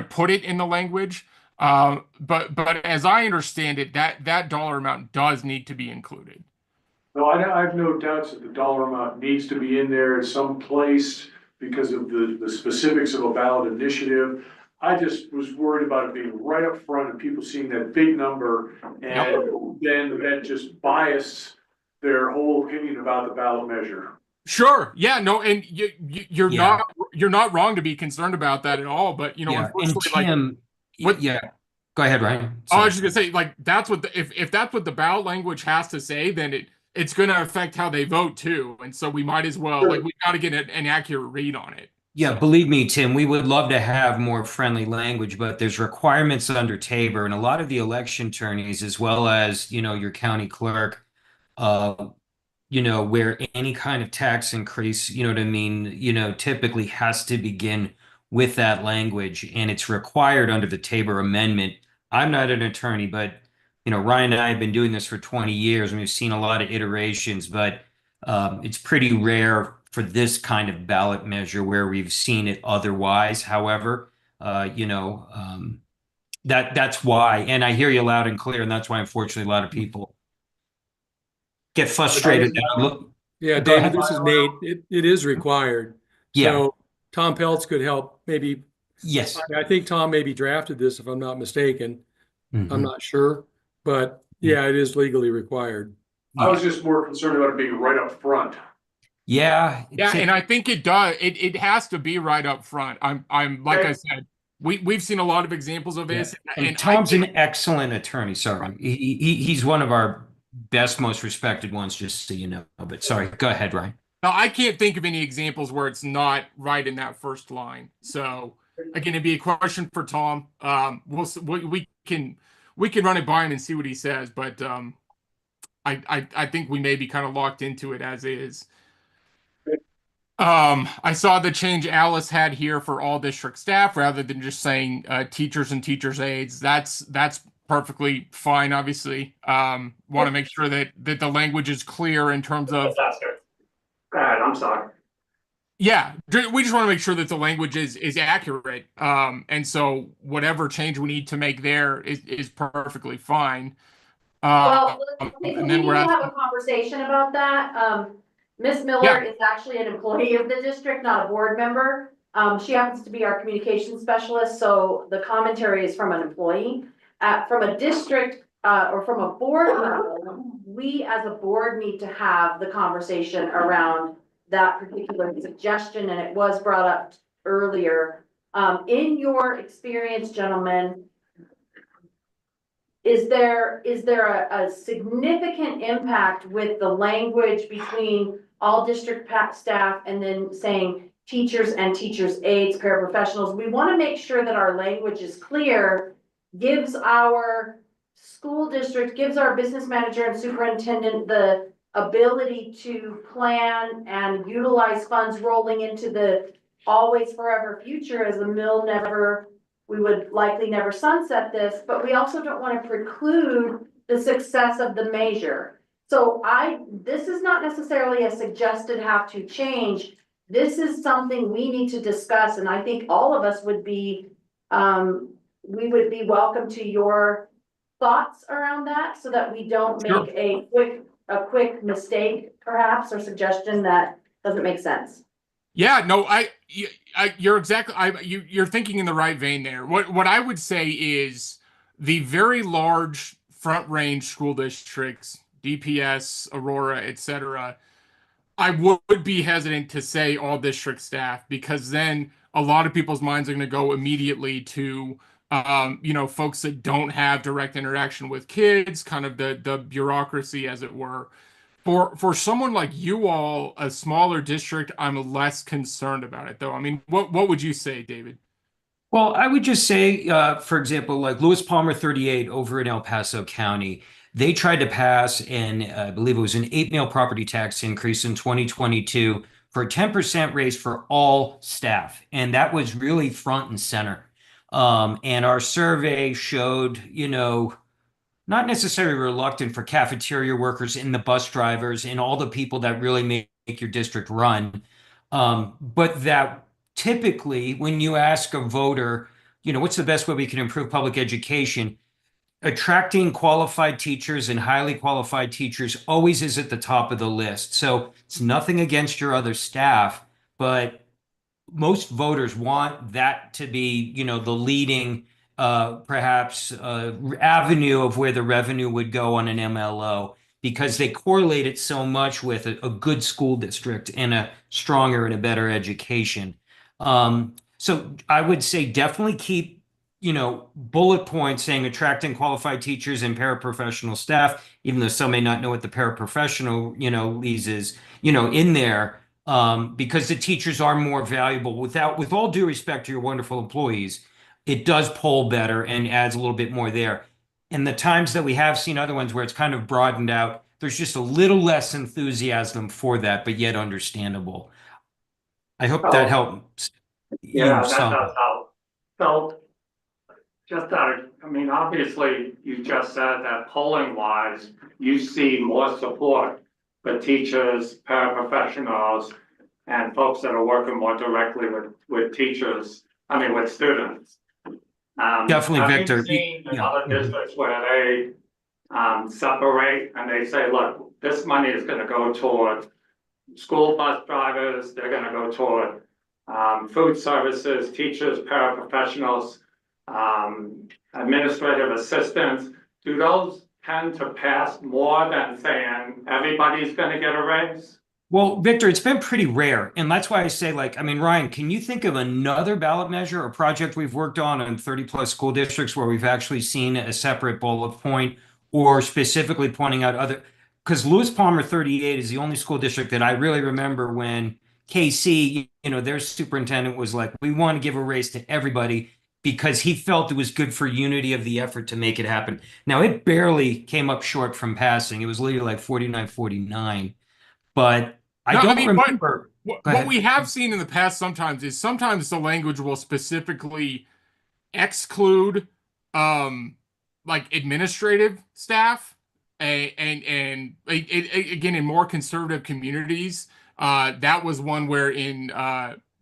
put it in the language. But as I understand it, that dollar amount does need to be included. No, I have no doubts that the dollar amount needs to be in there at some place because of the specifics of a ballot initiative. I just was worried about it being right up front and people seeing that big number, and then that just biased their whole opinion about the ballot measure. Sure. Yeah. No. And you're not wrong to be concerned about that at all. But unfortunately, Tim, what? Yeah. Go ahead, Ryan. I was just gonna say, like, that's what if that's what the ballot language has to say, then it's going to affect how they vote too. And so we might as well, we got to get an accurate read on it. Yeah, believe me, Tim, we would love to have more friendly language, but there's requirements under Tabor, and a lot of the election attorneys, as well as, your county clerk, where any kind of tax increase, what I mean, typically has to begin with that language, and it's required under the Tabor Amendment. I'm not an attorney, but, Ryan and I have been doing this for 20 years, and we've seen a lot of iterations, but it's pretty rare for this kind of ballot measure where we've seen it otherwise. However, that's why, and I hear you loud and clear, and that's why, unfortunately, a lot of people get frustrated. Yeah, David, this is Nate. It is required. Yeah. So Tom Peltz could help maybe. Yes. I think Tom maybe drafted this, if I'm not mistaken. I'm not sure, but yeah, it is legally required. I was just more concerned about it being right up front. Yeah, and I think it does. It has to be right up front. I'm like I said, we've seen a lot of examples of this. And Tom's an excellent attorney. Sorry, he's one of our best, most respected ones, just so you know. But sorry, go ahead, Ryan. Now, I can't think of any examples where it's not right in that first line. So again, it'd be a question for Tom. We can run it by him and see what he says. But I think we may be kind of locked into it as is. I saw the change Alice had here for all district staff rather than just saying teachers and teachers' aides. That's perfectly fine, obviously. Want to make sure that the language is clear in terms of. Go ahead, I'm sorry. Yeah, we just want to make sure that the language is accurate. And so whatever change we need to make there is perfectly fine. Well, we And then we're need to have asking, a conversation about that. Ms. Miller yeah, is actually an employee of the district, not a board member. She happens to be our communications specialist, so the commentary is from an employee. From a district, or from a board level, we as a board need to have the conversation around that particular suggestion, and it was brought up earlier. In your experience, gentlemen, is there a significant impact with the language between all district staff and then saying teachers and teachers' aides, paraprofessionals? We want to make sure that our language is clear, gives our school district, gives our business manager and superintendent the ability to plan and utilize funds rolling into the always forever future as the mill never, we would likely never sunset this, but we also don't want to preclude the success of the measure. So this is not necessarily a suggested have to change. This is something we need to discuss, and I think all of us would be, we would be welcome to your thoughts around that so that we don't sure. make a quick mistake perhaps, or suggestion that doesn't make sense. Yeah, no, you're exactly, you're thinking in the right vein there. What I would say is the very large front range school districts, DPS, Aurora, etc. I would be hesitant to say all district staff, because then a lot of people's minds are going to go immediately to, folks that don't have direct interaction with kids, kind of the bureaucracy, as it were. For someone like you all, a smaller district, I'm less concerned about it, though. I mean, what would you say, David? Well, I would just say, for example, like Lewis Palmer 38 over in El Paso County, they tried to pass an, I believe it was an 8 mil property tax increase in 2022 for a 10% raise for all staff. And that was really front and center. And our survey showed, not necessarily reluctant for cafeteria workers and the bus drivers and all the people that really make your district run. But that typically, when you ask a voter, what's the best way we can improve public education? Attracting qualified teachers and highly qualified teachers always is at the top of the list. So it's nothing against your other staff, but most voters want that to be, the leading, perhaps, avenue of where the revenue would go on an MLO, because they correlate it so much with a good school district and a stronger and a better education. So I would say definitely keep, bullet points saying attracting qualified teachers and paraprofessional staff, even though some may not know what the paraprofessional, lease is, in there, because the teachers are more valuable. With all due respect to your wonderful employees, it does poll better and adds a little bit more there. And the times that we have seen other ones where it's kind of broadened out, there's just a little less enthusiasm for that, but yet understandable. I hope that helps Yeah, you that some. does help. So, just I mean, obviously, you just said that polling wise, you see more support for teachers, paraprofessionals, and folks that are working more directly with teachers, with students. Definitely, have Victor. you seen in Yeah. other districts where they separate and they say, look, this money is gonna go toward school bus drivers, they're gonna go toward food services, teachers, paraprofessionals, administrative assistants. Do those tend to pass more than saying everybody's gonna get a raise? Well, Victor, it's been pretty rare. And that's why I say, Ryan, can you think of another ballot measure or project we've worked on in 30 plus school districts where we've actually seen a separate bullet point or specifically pointing out other? Because Lewis Palmer 38 is the only school district that I really remember when KC, their superintendent was like, we want to give a raise to everybody because he felt it was good for unity of the effort to make it happen. Now, it barely came up short from passing. It was literally like 49-49. But I No, don't remember. Go what ahead. we have seen in the past sometimes the language will specifically exclude like administrative staff, and again, in more conservative communities, That was one where in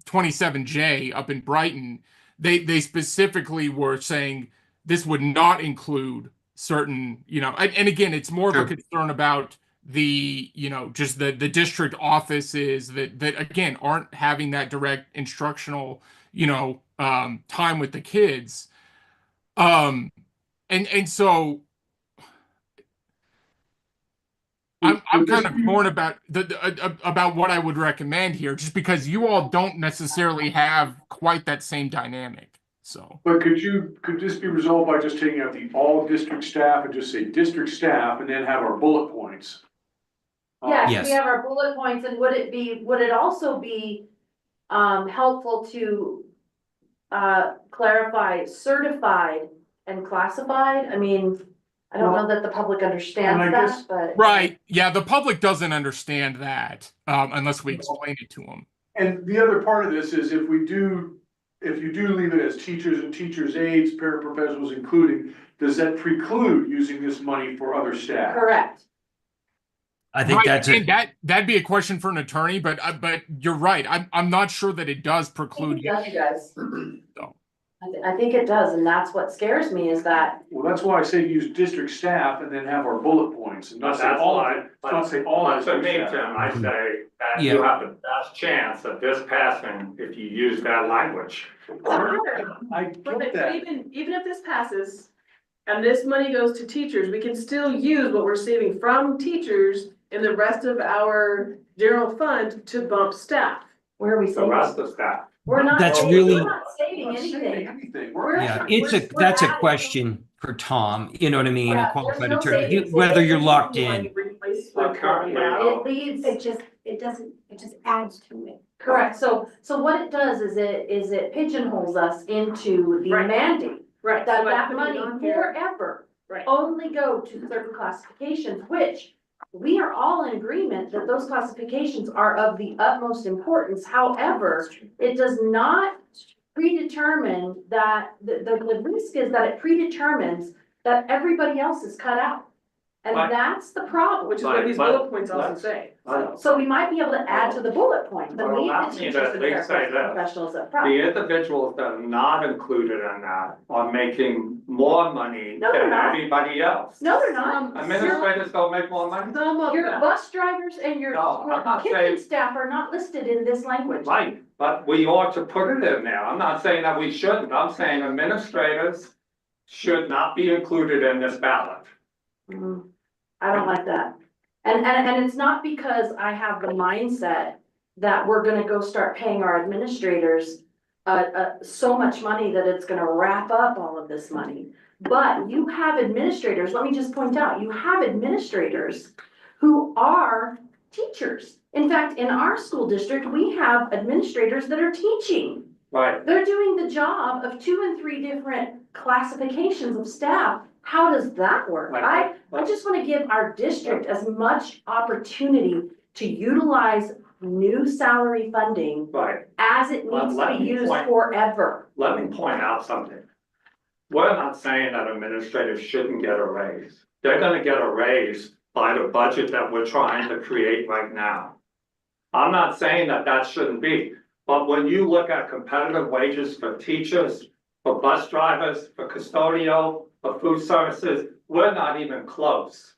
27J up in Brighton, they specifically were saying this would not include certain, and again, it's more of a concern about the, just the district offices that again aren't having that direct instructional, time with the kids. And so I'm kind of torn about about what I would recommend here, just because you all don't necessarily have quite that same dynamic. So, But could this be resolved by just taking out the all district staff and just say district staff and then have our bullet points? Yes, Yes. we have our bullet points, and would it also be helpful to clarify certified and classified? I mean, I don't know that the public understands and I guess- that, but. right, yeah, the public doesn't understand that unless we explain it to them. And the other part of this is if you do leave it as teachers and teachers' aides, paraprofessionals including, does that preclude using this money for other staff? Correct. I think Right, that's and that'd be a question for an attorney, but you're right. I'm not sure that it does preclude you. It does. So. I think it does, and that's what scares me is that. Well, that's why I say use district staff and then have our bullet points and not say That's all, why, not say all. but to me, district Tim, staff. I say that Yeah. you have the best chance of this passing if you use that language. I But get that. even if this passes and this money goes to teachers, we can still use what we're saving from teachers in the rest of our general fund to bump staff. Where are we The saving? rest of staff. We're not. That's saving- really- We're not saving We're not saying anything. anything. We're- Yeah, we're that's a adding- question for Tom, you know what I mean, Yeah, a qualified there's no attorney, savings. whether you're locked in. But currently, It leads. It just adds to it. Correct, so what it does is it pigeonholes us into the Right. mandate. Right. That so by that putting money it on here- forever Right. only go to certain classifications, which we are all in agreement that those classifications are of the utmost importance. However, it does not predetermine that, the risk is that it predetermines that everybody else is cut out. And Right. that's the problem. Which is what these bullet points also say. So we might be able to add to the bullet point, but Well, leave allow the me teachers to and at least say this. professionals up front. The individuals that are not included in that are making more money No, they're than not. everybody else. No, they're not. Administrators don't make more money? Some of Your them. bus drivers and your No, I'm not kitchen saying- staff are not listed in this language. Right, but we ought to put it in there. I'm not saying that we shouldn't. I'm saying administrators should not be included in this ballot. Mm, I don't like that. And it's not because I have the mindset that we're gonna go start paying our administrators so much money that it's gonna wrap up all of this money. But you have administrators, let me just point out, you have administrators who are teachers. In fact, in our school district, we have administrators that are teaching. Right, They're doing the job of 2 and 3 different classifications of staff. How does that work? Right. I just want to give our district as much opportunity to utilize new salary funding right. as it Well, needs to let be me used point- forever. Let me point out something. We're not saying that administrators shouldn't get a raise. They're gonna get a raise by the budget that we're trying to create right now. I'm not saying that that shouldn't be, but when you look at competitive wages for teachers, for bus drivers, for custodial, for food services, we're not even close.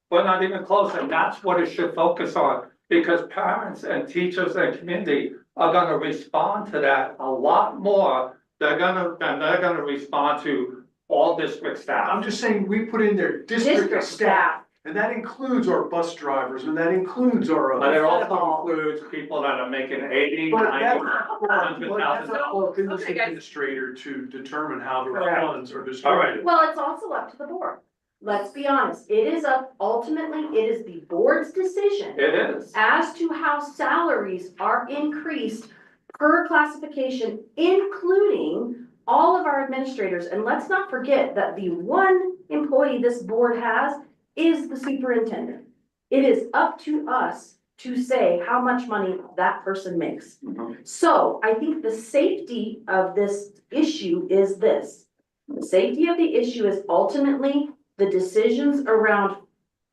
We're not even close, and that's what it should focus on, because parents and teachers and community are gonna respond to that a lot more. They're gonna respond to all district staff. I'm just saying, we put in there district staff, and that includes our bus drivers, and that includes our. But it also includes people that are making 80, But 90, that's 100,000. up for the business Okay, guys. administrator to determine how the Correct. funds are All distributed. right, Well, it's also up to the board. Let's be honest, it is ultimately, it is the board's decision it is. as to how salaries are increased per classification, including all of our administrators. And let's not forget that the one employee this board has is the superintendent. It is up to us to say how much money that person makes. Mhm. So I think the safety of this issue is this. The safety of the issue is ultimately the decisions around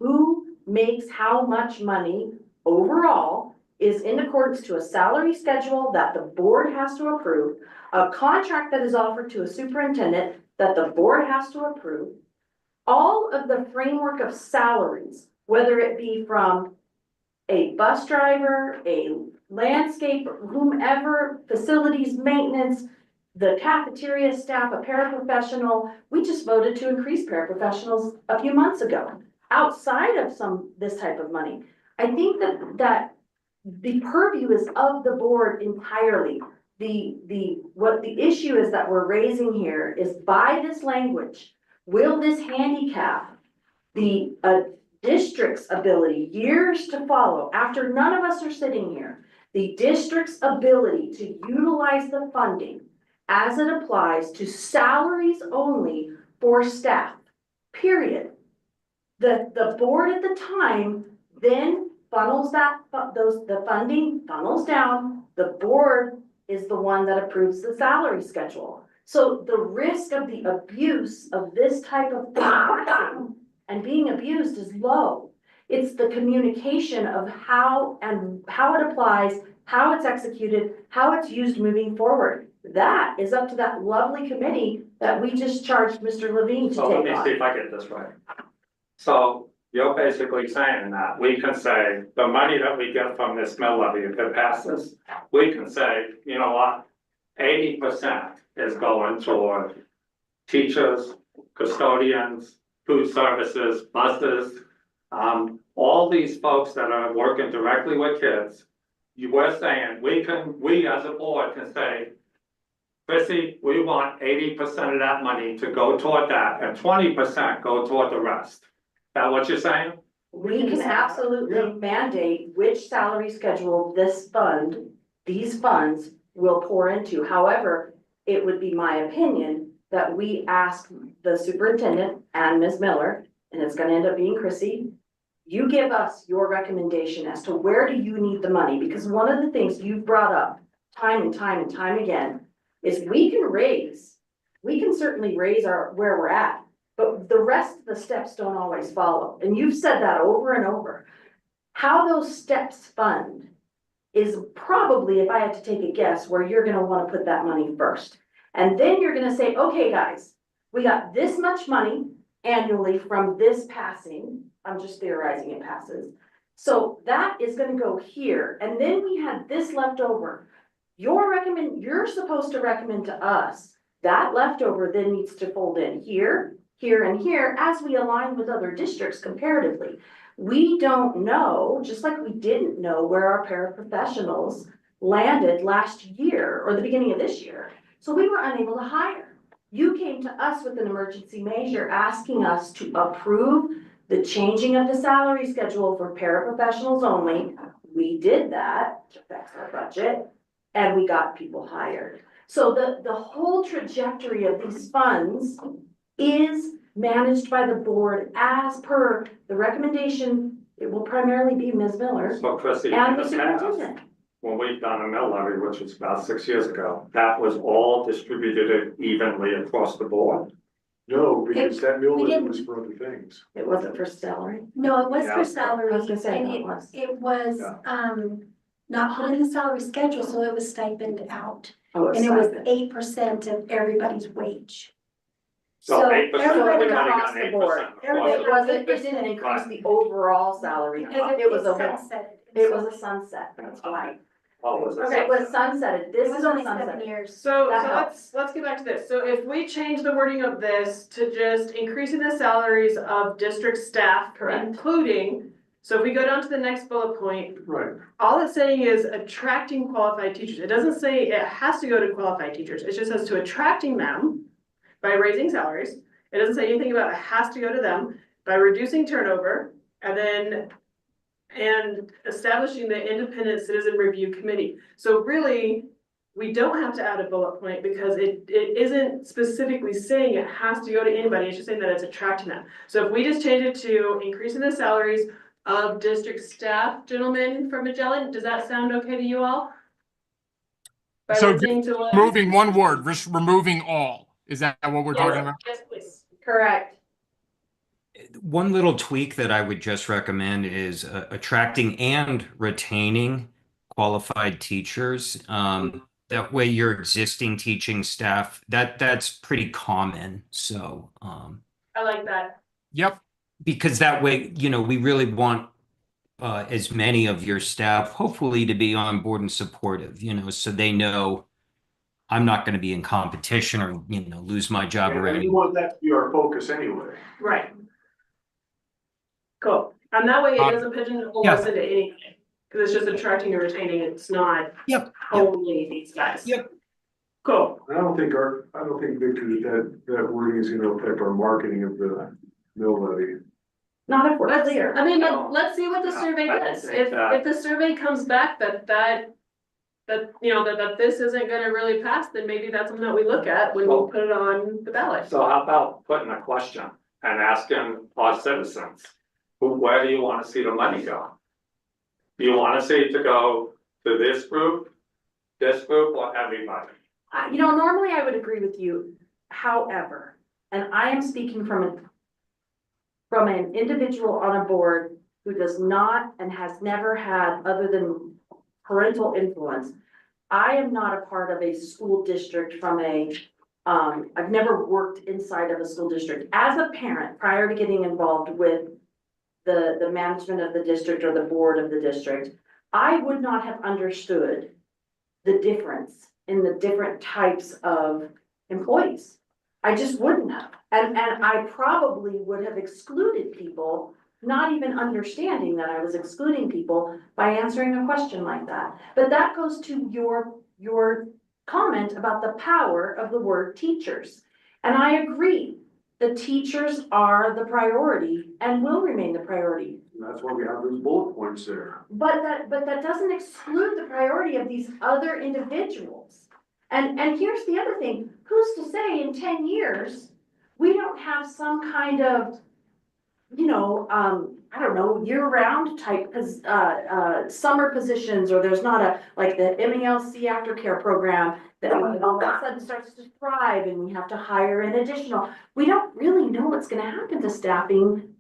who makes how much money overall is in accordance to a salary schedule that the board has to approve, a contract that is offered to a superintendent that the board has to approve. All of the framework of salaries, whether it be from a bus driver, a landscape, whomever, facilities maintenance, the cafeteria staff, a paraprofessional, we just voted to increase paraprofessionals a few months ago, outside of this type of money. I think that the purview is of the board entirely. What the issue is that we're raising here is, by this language, will this handicap the district's ability, years to follow, after none of us are sitting here, the district's ability to utilize the funding as it applies to salaries only for staff, period. The board at the time then funnels the funding funnels down. The board is the one that approves the salary schedule. So the risk of the abuse of this type of thing and being abused is low. It's the communication of how it applies, how it's executed, how it's used moving forward. That is up to that lovely committee that we just charged Mr. Levine to So let take me see on. if I get this right. So you're basically saying that we can say, the money that we get from this mill levy, if it passes, we can say, you know what? 80% is going toward teachers, custodians, food services, buses, all these folks that are working directly with kids. You were saying, we as a board can say, Chrissy, we want 80% of that money to go toward that and 20% go toward the rest. Is that what you're saying? We can absolutely mandate which salary schedule these funds will pour into. However, it would be my opinion that we ask the superintendent and Ms. Miller, and it's gonna end up being Chrissy, you give us your recommendation as to where do you need the money? Because one of the things you've brought up time and time and time again is we can certainly raise where we're at, but the rest of the steps don't always follow. And you've said that over and over. How those steps fund is probably, if I had to take a guess, where you're gonna wanna put that money first. And then you're gonna say, okay, guys, we got this much money annually from this passing. I'm just theorizing it passes. So that is gonna go here. And then we had this left over. You're supposed to recommend to us that leftover then needs to fold in here, here, and here as we align with other districts comparatively. We don't know, just like we didn't know where our paraprofessionals landed last year or the beginning of this year. So we were unable to hire. You came to us with an emergency measure asking us to approve the changing of the salary schedule for paraprofessionals only. We did that, which affects our budget, and we got people hired. So the whole trajectory of these funds is managed by the board as per the recommendation. It will primarily be Ms. Miller So Chrissy, in and the the superintendent. past, when we've done a mill levy, which was about 6 years ago, that was all distributed evenly across the board. No, because that mill we levy didn't- was for other things. It wasn't for salary. No, it was Yeah. for salary, I was gonna say and it was. it was, not put in the salary schedule, so it was stipend out. Oh, And it was stipend. 8% of everybody's wage. So 8% of everybody everybody across got the 8%. board. Everybody It wasn't, it didn't increase the overall salary. Because It was a, sunsetted. it was a sunset, that's why. What was it? It was sunsetted. This It is was a only 7 sunset. years. So That let's get back to this. So if we change the wording of this to just increasing the salaries of district staff, Correct. including, so if we go down to the next bullet point, Right. all it's saying is attracting qualified teachers. It doesn't say it has to go to qualified teachers. It just says to attracting them by raising salaries. It doesn't say anything about it has to go to them by reducing turnover and establishing the independent citizen review committee. So really, we don't have to add a bullet point because it isn't specifically saying it has to go to anybody. It's just saying that it's attracting them. So if we just change it to increasing the salaries of district staff, gentlemen from Magellan, does that sound okay to you all? By So listening to what? removing one word, just removing all. Is that what we're talking about? Yes, please. Correct. One little tweak that I would just recommend is attracting and retaining qualified teachers. That way your existing teaching staff, that's pretty common. So, I like that. Yep. because that way, we really want as many of your staff, hopefully, to be on board and supportive, so they know I'm not going to be in competition or, lose my job or And we anything. want that to be our focus anyway. Right. Cool. And that way it doesn't pigeonhole us into anything, because it's just attracting and retaining. It's not only these guys. Yep. Cool. I don't think Victor, that wording is gonna affect our marketing of the mill levy. Not if we're clear. I mean, let's see what the survey I don't does. think that- If the survey comes back that this isn't gonna really pass, then maybe that's something that we look at when we put it on the ballot. So how about putting a question and asking our citizens, where do you wanna see the money go? Do you wanna see it to go to this group, or everybody? Normally I would agree with you, however, and I am speaking from an individual on a board who does not and has never had, other than parental influence. I am not a part of a school district I've never worked inside of a school district. As a parent, prior to getting involved with the management of the district or the board of the district, I would not have understood the difference in the different types of employees. I just wouldn't have. And I probably would have excluded people, not even understanding that I was excluding people by answering a question like that. But that goes to your comment about the power of the word teachers. And I agree, the teachers are the priority and will remain the priority. And that's why we have those bullet points there. But that doesn't exclude the priority of these other individuals. And here's the other thing, who's to say in 10 years, we don't have some kind of, I don't know, year-round type, summer positions, or there's not like the MELC aftercare program that all of a sudden starts to thrive and we have to hire an additional. We don't really know what's gonna happen to staffing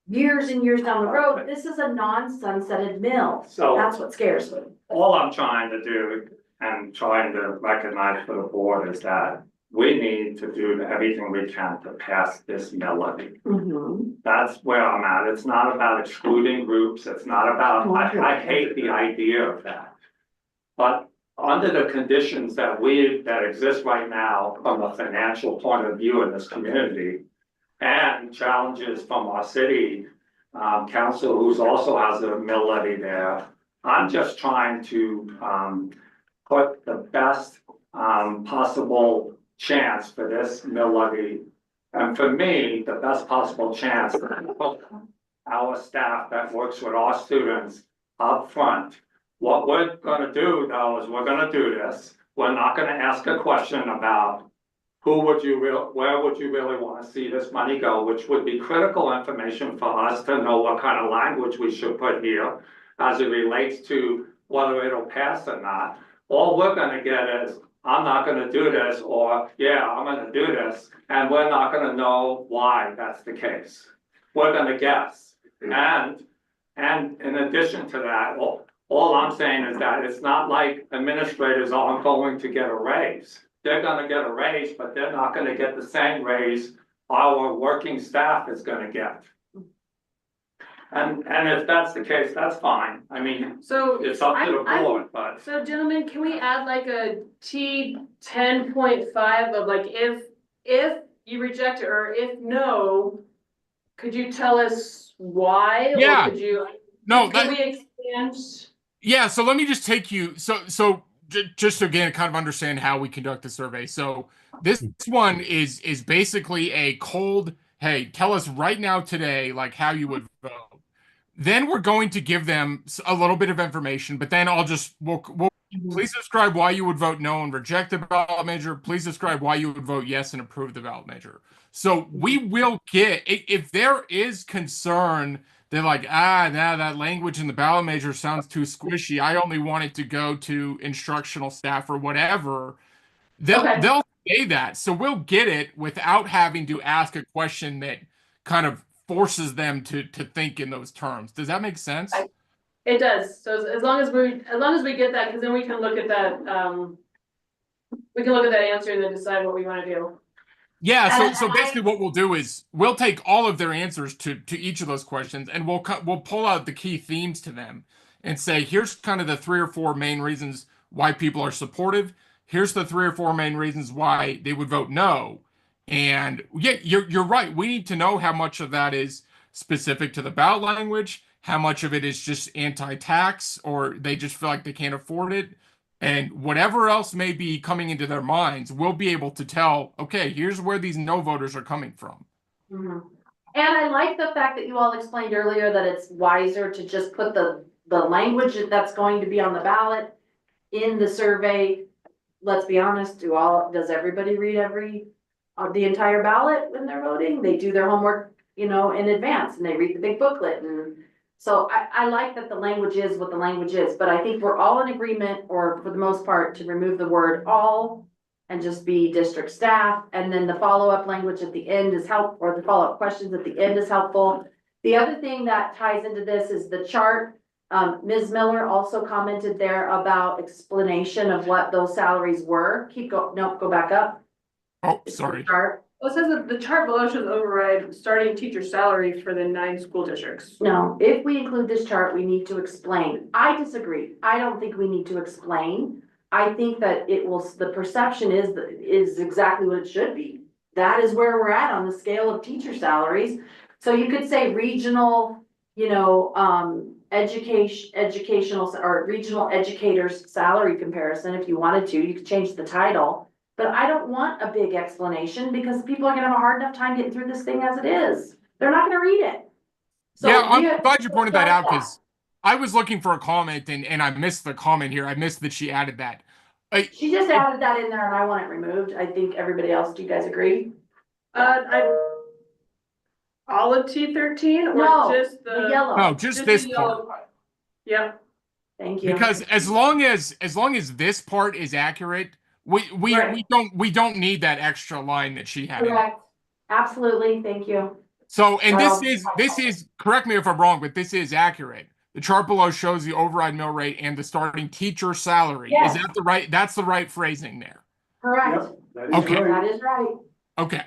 years and years down the road. This is a non-sunsetted mill. So- That's what scares me. All I'm trying to do and trying to recognize for the board is that we need to do everything we can to pass this mill levy. That's where I'm at. It's not about excluding groups. It's not about, I hate the idea of that. But under the conditions that exist right now from a financial point of view in this community, and challenges from our city council, who's also has a mill levy there, I'm just trying to put the best possible chance for this mill levy. And for me, the best possible chance for our staff that works with our students up front. What we're gonna do though is we're gonna do this. We're not gonna ask a question about where would you really wanna see this money go, which would be critical information for us to know what kind of language we should put here as it relates to whether it'll pass or not. All we're gonna get is, I'm not gonna do this, or yeah, I'm gonna do this, and we're not gonna know why that's the case. We're gonna guess. And in addition to that, all I'm saying is that it's not like administrators aren't going to get a raise. They're gonna get a raise, but they're not gonna get the same raise our working staff is gonna get. And if that's the case, that's fine. I mean, So it's up to the board, but. So gentlemen, can we add like a T 10.5 of like, if you reject it, or if no, could you tell us why? Yeah. Or could you? No, Can we expand? Yeah, so let me just take you, just again, kind of understand how we conduct the survey. So this one is basically a cold, hey, tell us right now today, like how you would vote. Then we're going to give them a little bit of information, but then we'll please describe why you would vote no and reject the ballot measure. Please describe why you would vote yes and approve the ballot measure. So we will get, if there is concern, they're like, that language in the ballot measure sounds too squishy. I only want it to go to instructional staff or whatever. They'll say that. So we'll get it without having to ask a question that kind of forces them to think in those terms. Does that make sense? It does, so as long as we get that, because then we can look at that, we can look at that answer and then decide what we wanna do. Yeah, And so basically what we'll do is we'll take all of their answers to each of those questions and we'll pull out the key themes to them and say, here's kind of the 3 or 4 main reasons why people are supportive. Here's the 3 or 4 main reasons why they would vote no. And yeah, you're right. We need to know how much of that is specific to the ballot language, how much of it is just anti-tax, or they just feel like they can't afford it. And whatever else may be coming into their minds, we'll be able to tell, okay, here's where these no voters are coming from. Mhm. And I like the fact that you all explained earlier that it's wiser to just put the language that's going to be on the ballot in the survey. Let's be honest, does everybody read the entire ballot when they're voting? They do their homework, in advance, and they read the big booklet. And so I like that the language is what the language is, but I think we're all in agreement, or for the most part, to remove the word all and just be district staff. And then the follow-up language at the end is helpful, or the follow-up questions at the end is helpful. The other thing that ties into this is the chart. Ms. Miller also commented there about explanation of what those salaries were. Go back up. Oh, sorry. Chart. Well, it says that the chart below shows override starting teacher salary for the 9 school districts. No, if we include this chart, we need to explain. I disagree. I don't think we need to explain. I think that the perception is exactly what it should be. That is where we're at on the scale of teacher salaries. So you could say regional, educational or regional educators salary comparison if you wanted to. You could change the title. But I don't want a big explanation because people are gonna have a hard enough time getting through this thing as it is. They're not gonna read it. So Yeah, I'm we have glad you to pointed that address out because I was looking for a comment and I missed the comment here. I missed that she added that. She just added that in there and I want it removed. I think everybody else, do you guys agree? All of T13 or No, just the yellow. No, just this the part. yellow part? Yep. Thank you. Because as long as this part is accurate, Right. we don't need that extra line that she had in. Correct. Absolutely. Thank you. So, and Well- this is, correct me if I'm wrong, but this is accurate. The chart below shows the override mill rate and the starting teacher salary. Yes. Is that the right, that's the right phrasing there? Correct. That is Okay. right. That is right. Okay.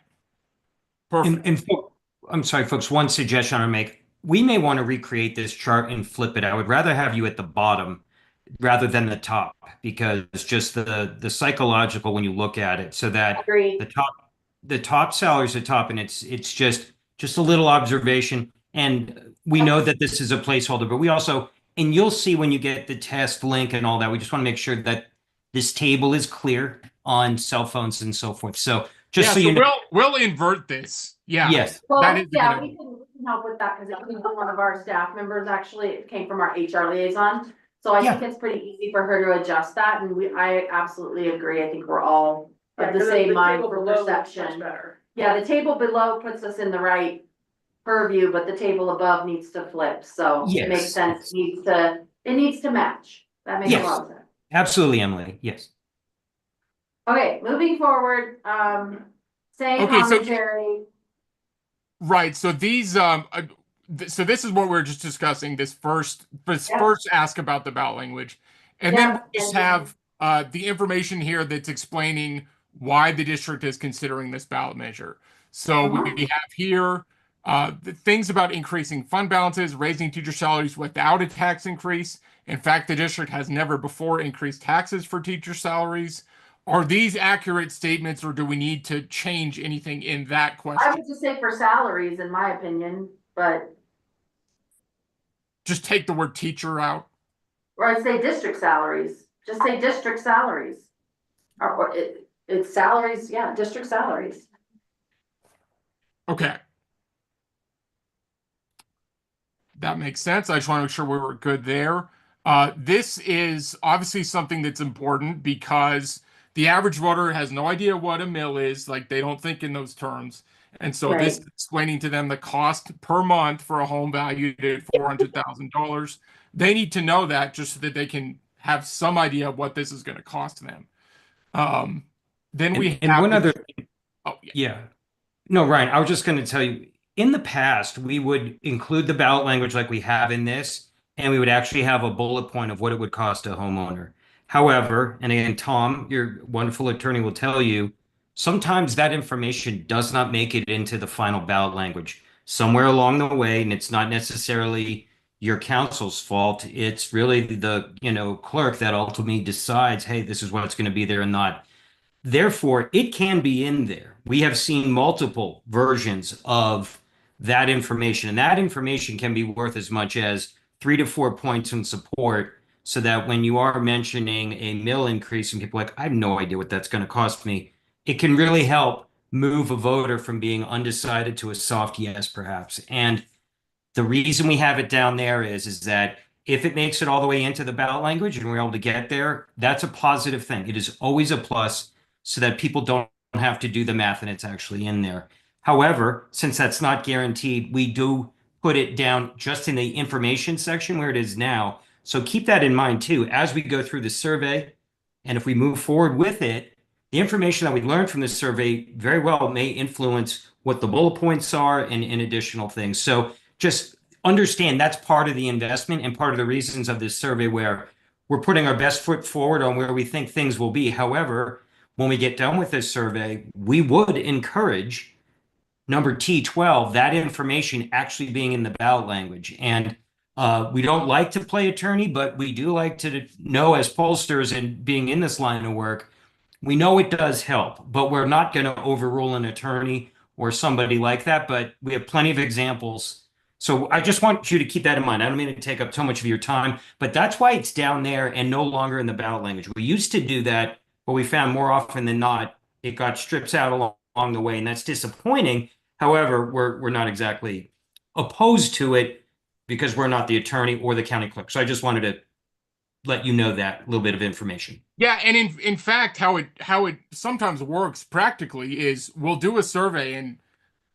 Perfect. I'm sorry, folks, one suggestion I make. We may want to recreate this chart and flip it. I would rather have you at the bottom rather than the top, because it's just the psychological when you look at it, so that Agreed. the top salaries at top, and it's just a little observation. And we know that this is a placeholder, but we also, and you'll see when you get the test link and all that, we just want to make sure that this table is clear on cell phones and so forth. So just so you know, we'll invert this. Yeah. yes. Well, That is a yeah, good we can help with that because it came from one of our staff members. Actually, it came from our HR liaison. So I think it's pretty easy for her to adjust that. And I absolutely agree. I think we're all of the same mind table for below looks much perception. better. Yeah, the table below puts us in the right purview, but the table above needs to flip. So it makes Yes. sense. It needs to match. That makes a lot of sense. Absolutely, Emily. Yes. Okay, moving forward, same Okay, so- commentary. Right. So these so this is what we're just discussing, this first ask about the ballot language. And then we just have the information here that's explaining why the district is considering this ballot measure. So we have here the things about increasing fund balances, raising teacher salaries without a tax increase. In fact, the district has never before increased taxes for teacher salaries. Are these accurate statements, or do we need to change anything in that question? I would just say for salaries, in my opinion, but, Just take the word teacher out. or I'd say district salaries, just say district salaries. Or it's salaries, yeah, district salaries. Okay. That makes sense. I just want to make sure we were good there. This is obviously something that's important because the average voter has no idea what a mill is. Like, they don't think in those terms. And so this is explaining to them the cost per month for a home valued at $400,000. They need to know that just so that they can have some idea of what this is going to cost them. Then we and have one other, oh yeah. No, Ryan, I was just going to tell you, in the past, we would include the ballot language like we have in this, and we would actually have a bullet point of what it would cost a homeowner. However, and again, Tom, your wonderful attorney will tell you, sometimes that information does not make it into the final ballot language. Somewhere along the way, and it's not necessarily your counsel's fault. It's really the, clerk that ultimately decides, hey, this is what's going to be there and not. Therefore, it can be in there. We have seen multiple versions of that information, and that information can be worth as much as 3 to 4 points in support, so that when you are mentioning a mill increase and people are like, I have no idea what that's going to cost me, it can really help move a voter from being undecided to a soft yes, perhaps. And the reason we have it down there is that if it makes it all the way into the ballot language and we're able to get there, that's a positive thing. It is always a plus so that people don't have to do the math and it's actually in there. However, since that's not guaranteed, we do put it down just in the information section where it is now. So keep that in mind too, as we go through the survey. And if we move forward with it, the information that we learned from this survey very well may influence what the bullet points are and additional things. So just understand that's part of the investment and part of the reasons of this survey, where we're putting our best foot forward on where we think things will be. However, when we get done with this survey, we would encourage number T12, that information actually being in the ballot language. And we don't like to play attorney, but we do like to know, as pollsters and being in this line of work, we know it does help, but we're not going to overrule an attorney or somebody like that. But we have plenty of examples. So I just want you to keep that in mind. I don't mean to take up too much of your time, but that's why it's down there and no longer in the ballot language. We used to do that, but we found more often than not, it got strips out along the way, and that's disappointing. However, we're not exactly opposed to it because we're not the attorney or the county clerk. So I just wanted to let you know that little bit of information. Yeah, and in fact, how it sometimes works practically is we'll do a survey and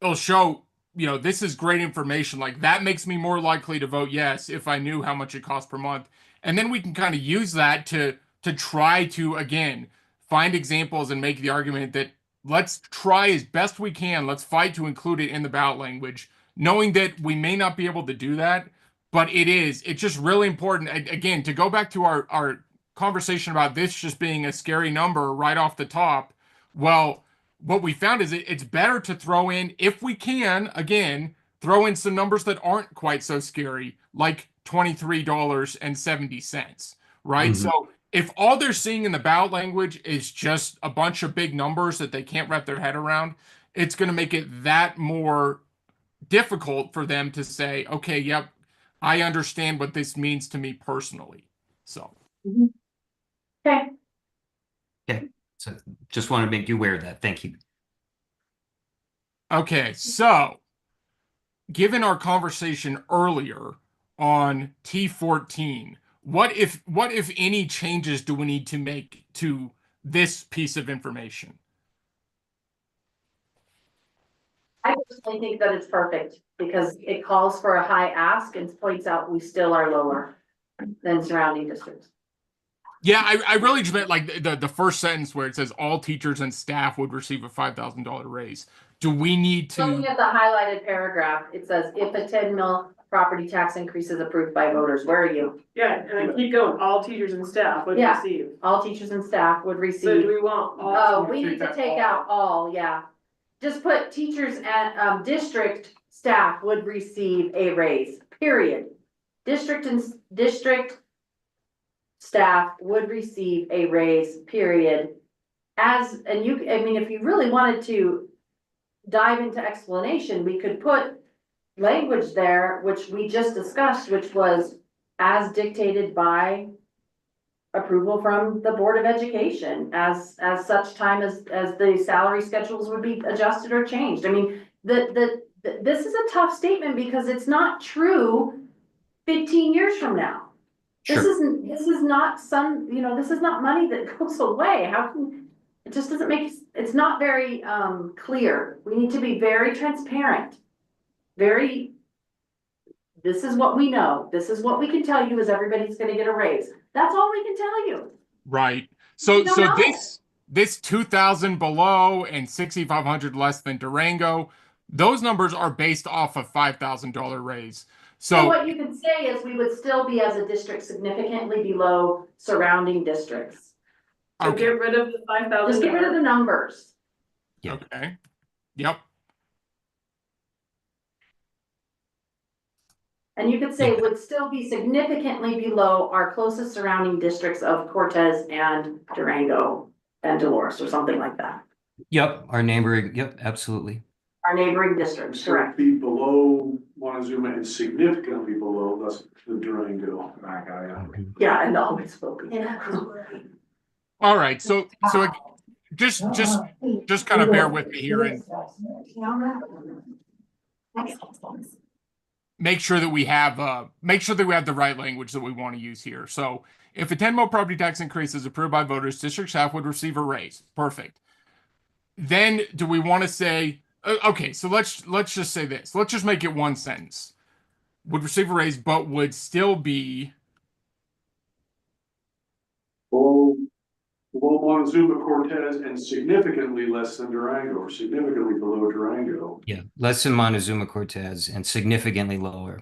it'll show, this is great information. Like, that makes me more likely to vote yes if I knew how much it costs per month. And then we can kind of use that to try to, again, find examples and make the argument that let's try as best we can. Let's fight to include it in the ballot language, knowing that we may not be able to do that, but it's just really important, again, to go back to our conversation about this just being a scary number right off the top. Well, what we found is it's better to throw in, if we can, again, throw in some numbers that aren't quite so scary, like $23.70, right? Mhm. So if all they're seeing in the ballot language is just a bunch of big numbers that they can't wrap their head around, it's going to make it that more difficult for them to say, okay, yep, I understand what this means to me personally. So. Okay. Okay. So just want to make you aware of that. Thank you. Okay, so given our conversation earlier on T14, what if any changes do we need to make to this piece of information? I personally think that it's perfect because it calls for a high ask and points out we still are lower than surrounding districts. Yeah, I really just meant like the first sentence where it says all teachers and staff would receive a $5,000 raise. Do we need to? Looking at the highlighted paragraph, it says if a 10 mil property tax increase is approved by voters, where are you? Yeah, and then keep going, all teachers and staff would Yeah. receive. All teachers and staff would So receive. do we want all? Oh, we need to take out all, yeah. Just put teachers and district staff would receive a raise, period. District staff would receive a raise, period. If you really wanted to dive into explanation, we could put language there, which we just discussed, which was as dictated by approval from the Board of Education as such time as the salary schedules would be adjusted or changed. I mean, this is a tough statement because it's not true 15 years from now. This Sure. this is not this is not money that goes away. How can, it just doesn't make, it's not very clear. We need to be very transparent. This is what we know. This is what we can tell you is everybody's gonna get a raise. That's all we can tell you. Right. So don't know. this 2,000 below and 6,500 less than Durango, those numbers are based off a $5,000 raise. So So, what you could say is we would still be as a district significantly below surrounding districts. So okay, get rid of the 5,000. Just get rid of the numbers. Yeah. okay, yep. And you could say would still be significantly below our closest surrounding districts of Cortez and Durango and Dolores or something like that. Yep, our neighboring, yep, absolutely. Our neighboring districts, So correct? be below Montezuma and significantly below that's the Durango. Yeah, and always will be. All right, so just kind of bear with me here and make sure that we have the right language that we want to use here. So if a 10 mil property tax increase is approved by voters, district staff would receive a raise. Perfect. Then do we want to say, okay, so let's just say this. Let's just make it one sentence. Would receive a raise, but would still be Below Montezuma, Cortez, and significantly less than Durango, or significantly below Durango. Yeah, less than Montezuma Cortez and significantly lower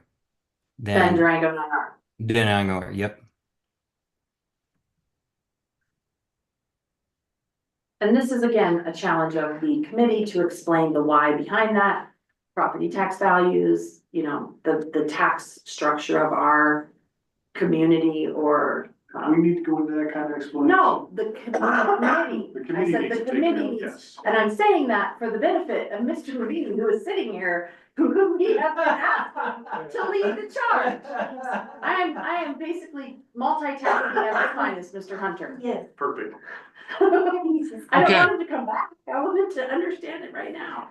Then than Durango, not our. Durango. Yep. And this is again, a challenge of the committee to explain the why behind that. Property tax values, you know, the tax structure of our community or. We need to go into that kind of explanation. No, the committee. The I committee said needs the to take committee that, needs, yes. and I'm saying that for the benefit of Mr. Levine, who is sitting here, who we have to ask to lead the charge. I am basically multitasking at his finest, Mr. Hunter. Yes. Perfect. I don't Okay. want him to come back. I want him to understand it right now.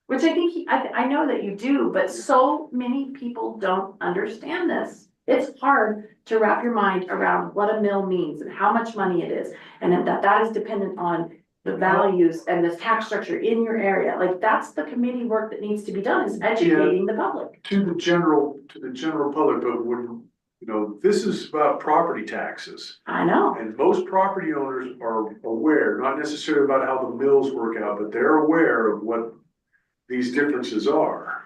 Which I think I know that you do, but so many people don't understand this. It's hard to wrap your mind around what a mill means and how much money it is. And that is dependent on the values and the tax structure in your area. Like that's the committee work that needs to be done, is educating the public. To the general public, but when, you know, this is about property taxes. I know. And most property owners are aware, not necessarily about how the mills work out, but they're aware of what these differences are.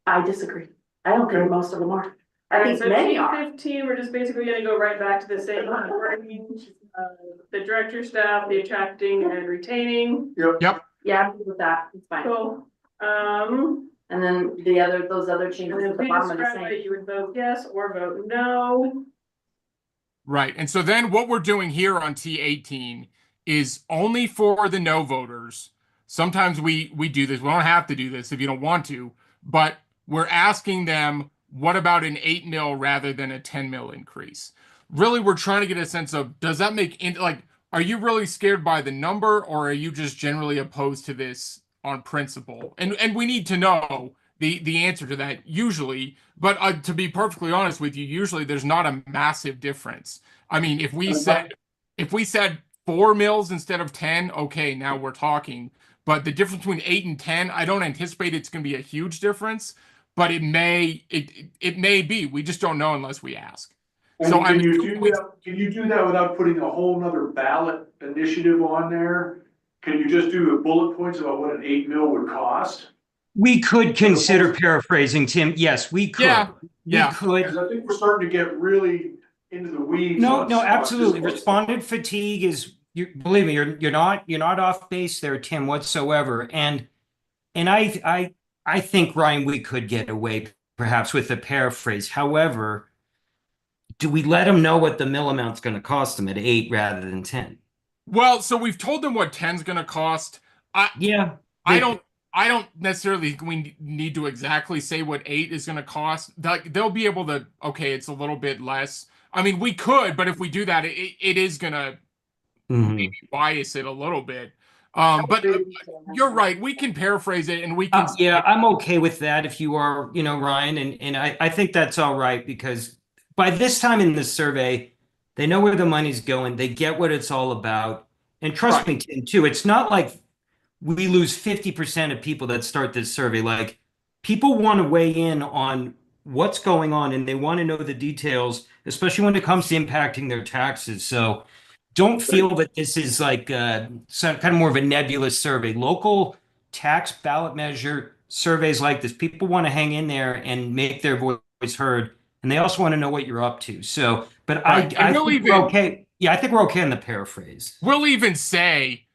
I disagree. I don't think most of them are. I Alright, think so many T are. 15, we're just basically gonna go right back to the same wording. The director, staff, the attracting and retaining. Yeah, I'm good with that. It's fine. Cool. And then those other changes And then at the please bottom of the describe same. it, you would vote yes or vote no. right. And so then what we're doing here on T18 is only for the no voters. Sometimes we do this. We don't have to do this if you don't want to, but we're asking them, what about an 8 mil rather than a 10 mil increase? Really, we're trying to get a sense of, does that are you really scared by the number, or are you just generally opposed to this on principle? And we need to know the answer to that usually, but to be perfectly honest with you, usually there's not a massive difference. I mean, if we said 4 mils instead of 10, okay, now we're talking. But the difference between 8 and 10, I don't anticipate it's going to be a huge difference, but it may be. We just don't know unless we ask. And So can you do that without putting a whole nother ballot initiative on there? Can you just do the bullet points about what an 8 mil would cost? We could consider paraphrasing, Tim. Yes, we could. Yeah. We could. Because I think we're starting to get really into the weeds. No, on no, this absolutely. one. Respondent fatigue is, believe me, you're not off base there, Tim, whatsoever. And I think, Ryan, we could get away perhaps with a paraphrase. However, do we let them know what the mill amount's going to cost them at 8 rather than 10? Well, so we've told them what 10's going to cost. I don't necessarily think we need to exactly say what 8 is going to cost. They'll be able to, okay, it's a little bit less. I mean, we could, but if we do that, it is going to maybe bias it a little bit. But you're right. We can paraphrase it and we can. Yeah, I'm okay with that if you are, Ryan. And I think that's all right, because by this time in this survey, they know where the money's going. They get what it's all about. And trust me, Tim, too, it's not like we lose 50% of people that start this survey. Like, people want to weigh in on what's going on and they want to know the details, especially when it comes to impacting their taxes. So don't feel that this is like some kind of more of a nebulous survey. Local tax ballot measure surveys like this, people want to hang in there and make their voice heard, and they also want to know what you're up to. So, but Right. And I think we're okay. Yeah, I think we're okay on the paraphrase. we'll even say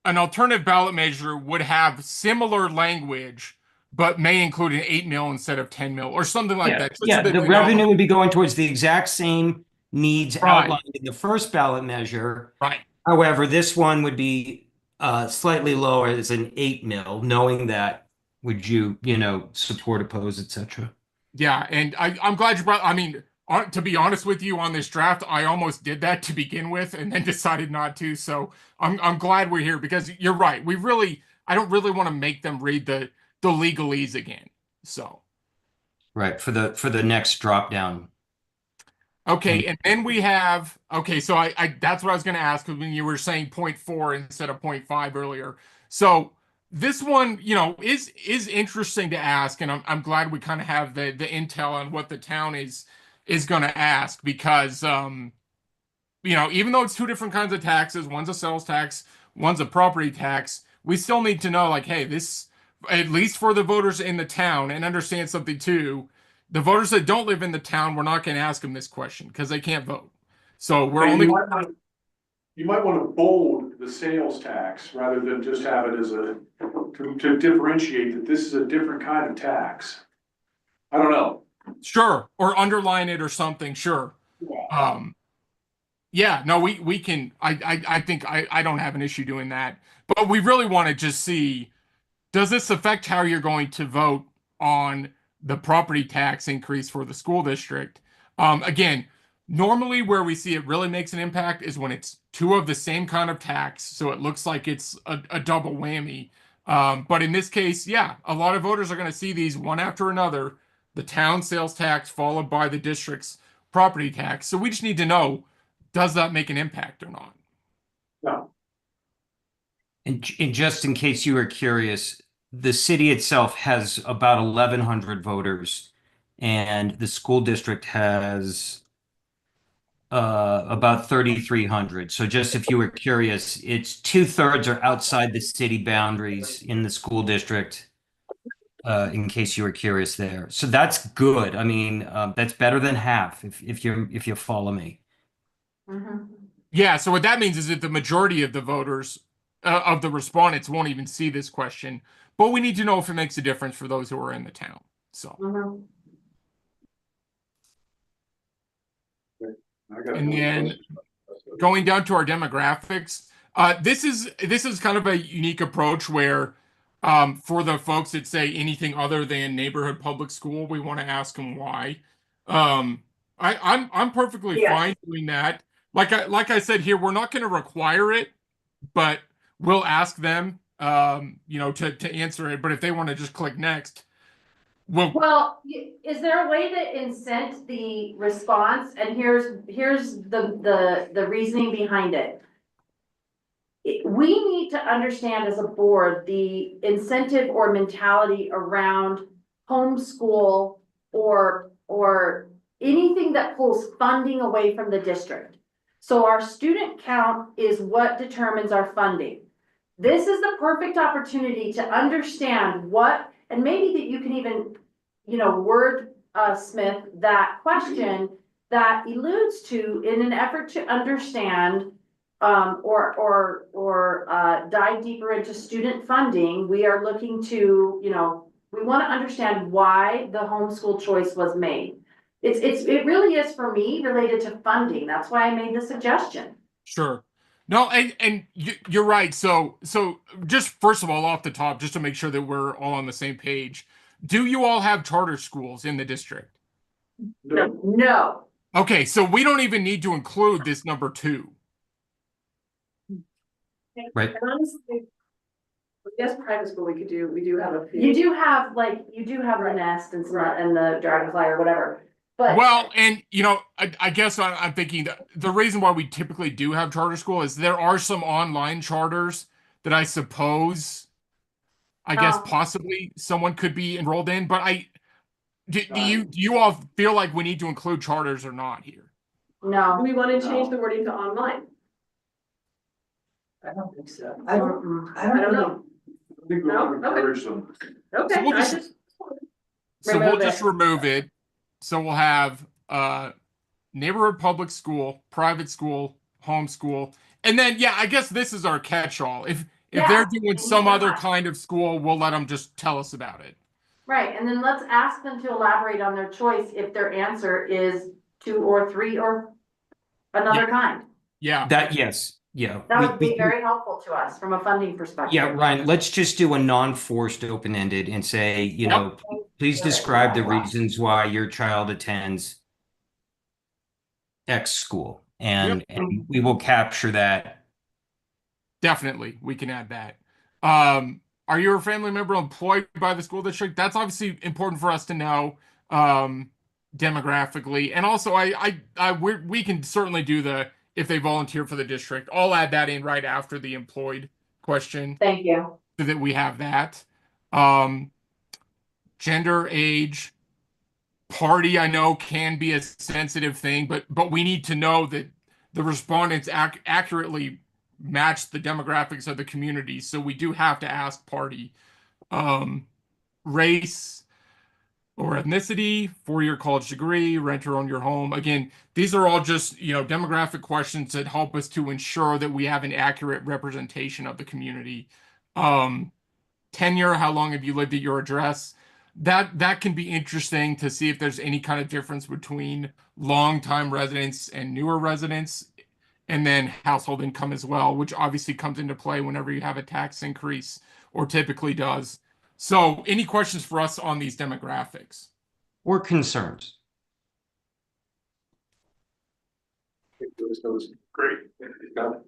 an alternative ballot measure would have similar language, but may include an 8 mil instead of 10 mil or something like that. Just so Yeah, that the we know. revenue would be going towards the exact same needs Right. outlined in the first ballot measure. Right. However, this one would be slightly lower as an 8 mil, knowing that would you, support, oppose, etc. Yeah, and I'm glad you brought. I mean, to be honest with you, on this draft, I almost did that to begin with, and then decided not to. So I'm glad we're here because you're right. I don't really want to make them read the legalese again. So Right, for the next drop down. okay, and then we have so I that's what I was going to ask when you were saying 0.4 instead of 0.5 earlier. So this one, is interesting to ask, and I'm glad we kind of have the intel on what the town is going to ask because even though it's two different kinds of taxes, one's a sales tax, one's a property tax, we still need to know, like, hey, this, at least for the voters in the town, and understand something too. The voters that don't live in the town, we're not going to ask them this question because they can't vote. So we're And only. you might want to bold the sales tax rather than just have it as to differentiate that this is a different kind of tax. I don't know. Sure, or underline it or something. Sure. Yeah, no, we can. I think I don't have an issue doing that, but we really want to just see, does this affect how you're going to vote on the property tax increase for the school district? Again, normally where we see it really makes an impact is when it's two of the same kind of tax, so it looks like it's a double whammy. But in this case, yeah, a lot of voters are going to see these one after another, the town sales tax followed by the district's property tax. So we just need to know, does that make an impact or not? No. And just in case you were curious, the city itself has about 1,100 voters, and the school district has about 3,300. So just if you were curious, it's 2/3 are outside the city boundaries in the school district. In case you were curious there, so that's good. I mean, that's better than half if you follow me. Yeah, so what that means is that the majority of the voters, of the respondents, won't even see this question. But we need to know if it makes a difference for those who are in the town. So. And then going down to our demographics, this is kind of a unique approach where, for the folks that say anything other than neighborhood public school, we want to ask them why. I'm perfectly fine doing that. Like I said here, we're not going to require it, but we'll ask them, to answer it. But if they want to just click next, well, is there a way to incent the response? And here's the reasoning behind it. We need to understand as a board the incentive or mentality around homeschool or anything that pulls funding away from the district. So our student count is what determines our funding. This is the perfect opportunity to understand what, and maybe that you can even, word Smith that question that alludes to in an effort to understand or dive deeper into student funding. We are looking to, we want to understand why the homeschool choice was made. It really is, for me, related to funding. That's why I made the suggestion. Sure. No, and you're right. So just first of all, off the top, just to make sure that we're all on the same page, do you all have charter schools in the district? No. Okay, so we don't even need to include this number 2. Right. And honestly, I guess private school we do have a few. You do have the Nest and the Dragonfly or whatever. But well, and I guess I'm thinking that the reason why we typically do have charter school is there are some online charters that I suppose, guess possibly someone could be enrolled in. But do you all feel like we need to include charters or not here? No. Do we want to change the wording to online? I don't think so. I don't know. I think we No? want to Okay. encourage them. Okay, we'll I just- just, So we'll Remove just it. remove it. So we'll have neighborhood public school, private school, homeschool. And then yeah, I guess this is our catch-all. If Yeah. they're doing some Yeah. other kind of school, we'll let them just tell us about it. Right, and then let's ask them to elaborate on their choice if their answer is 2 or 3 or another kind. Yeah. Yes, yeah. That we- would we be can- very helpful to us from a funding perspective. Yeah, Ryan, let's just do a non-forced open-ended and say, you know, please describe the reasons why your child attends X school. And we will capture that. Definitely, we can add that. Are you a family member employed by the school district? That's obviously important for us to know demographically. And also, we can certainly do the if they volunteer for the district. I'll add that in right after the employed question Thank you. so that we have that. Gender, age, party, I know can be a sensitive thing, but we need to know that the respondents accurately match the demographics of the community. So we do have to ask party, race or ethnicity, 4-year college degree, rent or own your home. Again, these are all just, demographic questions that help us to ensure that we have an accurate representation of the community. Tenure, how long have you lived at your address? That can be interesting to see if there's any kind of difference between longtime residents and newer residents, and then household income as well, which obviously comes into play whenever you have a tax increase, or typically does. So any questions for us on these demographics? Or concerns. That was great. Got it.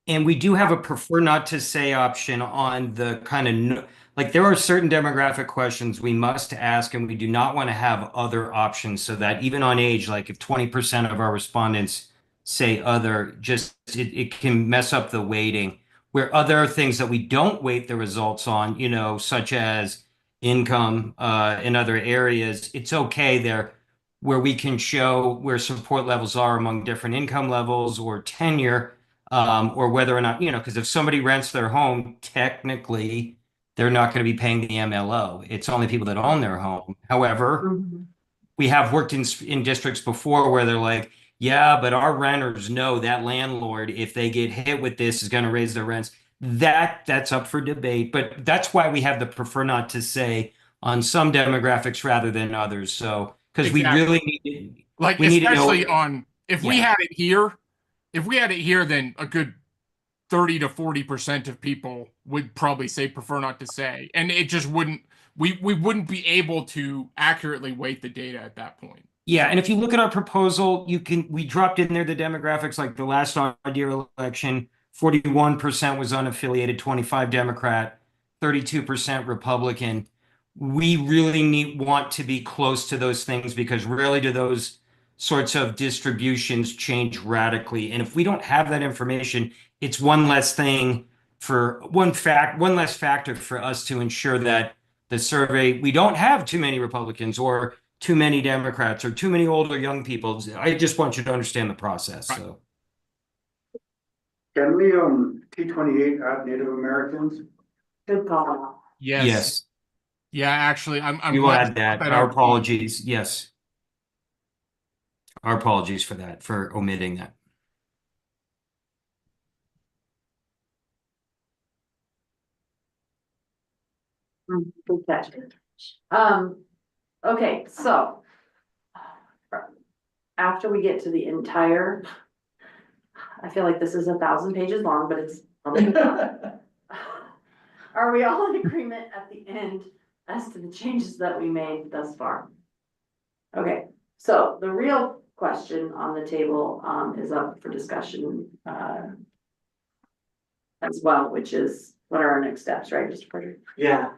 And we do have a prefer not to say option on the kind of, like there are certain demographic questions we must ask and we do not want to have other options so that even on age, like if 20% of our respondents say other, just it can mess up the weighting. Where other things that we don't weight the results on, such as income in other areas, it's okay there where we can show where support levels are among different income levels or tenure. Or whether or not, because if somebody rents their home, technically, they're not going to be paying the MLO. It's only people that own their home. However, we have worked in districts before where they're like, yeah, but our renters know that landlord, if they get hit with this, is going to raise their rents. That's up for debate. But that's why we have the prefer not to say on some demographics rather than others. So, because we really need like, we need to know, especially on, if we had it here, then a good 30 to 40% of people would probably say prefer not to say. And it just wouldn't, we wouldn't be able to accurately weight the data at that point. Yeah, and if you look at our proposal, we dropped in there the demographics like the last odd year election, 41% was unaffiliated, 25 Democrat, 32% Republican. We really want to be close to those things because rarely do those sorts of distributions change radically. And if we don't have that information, it's one less thing one less factor for us to ensure that the survey, we don't have too many Republicans or too many Democrats or too many older young people. I just want you to understand the process. So Can we, T28 add Native Americans? Good call. Yes. Yeah, actually, I'm We will glad add that. that Our apologies. Yes. Our apologies for that, for omitting that. Good catch. Okay, so after we get to the entire, I feel like this is 1,000 pages long, but it's probably not. Are we all in agreement at the end as to the changes that we made thus far? Okay, so the real question on the table is up for discussion as well, which is what are our next steps, right, Mr. Porter? Yeah,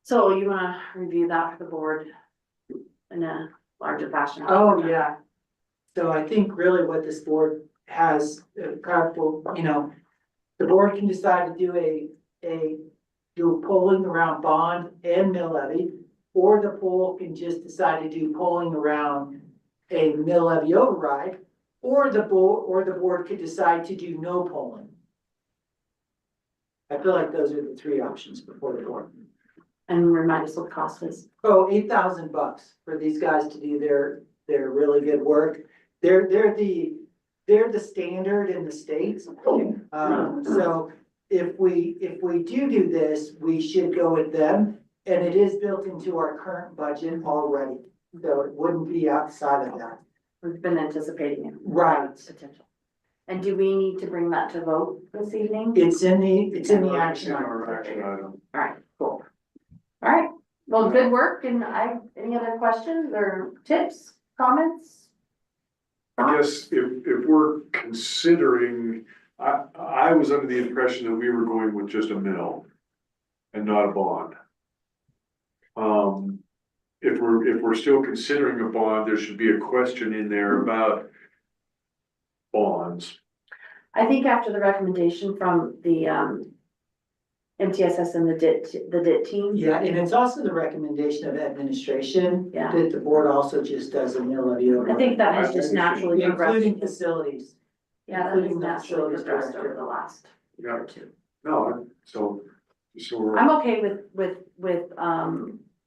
So you wanna review that for the board in a larger fashion? oh, yeah. So I think really what this board has, practical, the board can decide to do polling around bond and mill levy, or the poll can just decide to do polling around a mill levy override, or the board could decide to do no polling. I feel like those are the three options before the board. And remind us what the cost is. Oh, $8,000 for these guys to do their really good work. They're the standard in the States. So if we do this, we should go with them. And it is built into our current budget already. So it wouldn't be outside of that. We've been anticipating it. Right. Potential. And do we need to bring that to vote this evening? It's in the action Our item. action item. All right, cool. All right, well, good work. And any other questions or tips, comments? I guess if we're considering, I was under the impression that we were going with just a mill and not a bond. If we're still considering a bond, there should be a question in there about bonds. I think after the recommendation from the MTSS and the DIT team. Yeah, and it's also the recommendation of administration Yeah. that the board also just does a mill levy over. I think that has just naturally progressed. Including facilities. Yeah, that has including the naturally facilities progressed director. over the last year or two. No, so we're. I'm okay with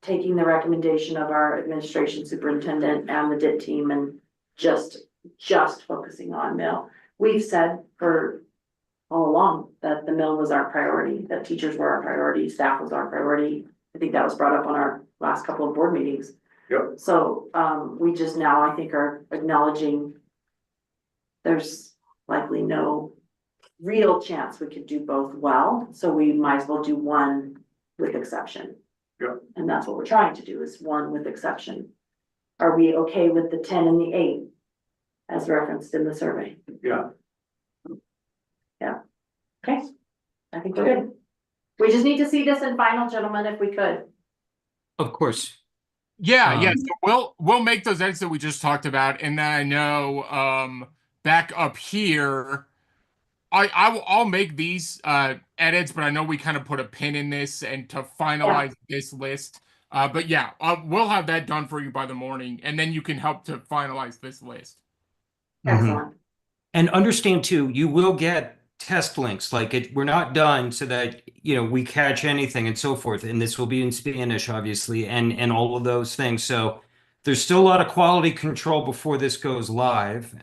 taking the recommendation of our administration superintendent and the DIT team and just focusing on mill. We've said for all along that the mill was our priority, that teachers were our priority, staff was our priority. I think that was brought up on our last couple of board meetings. Yep. So we just now, I think, are acknowledging there's likely no real chance we could do both well, so we might as well do one with exception. Yep. And that's what we're trying to do, is one with exception. Are we okay with the 10 and the 8 as referenced in the survey? Yeah. Yeah. Okay, I think we're good. We just need to see this in final, gentlemen, if we could. Of course. Yeah, so we'll make those edits that we just talked about, and then I know back up here, I'll make these edits, but I know we kind of put a pin in this and to finalize this list. But yeah, we'll have that done for you by the morning, and then you can help to finalize this list. Excellent. And understand too, you will get test links. Like we're not done so that we catch anything and so forth. And this will be in Spanish, obviously, and all of those things. So there's still a lot of quality control before this goes live.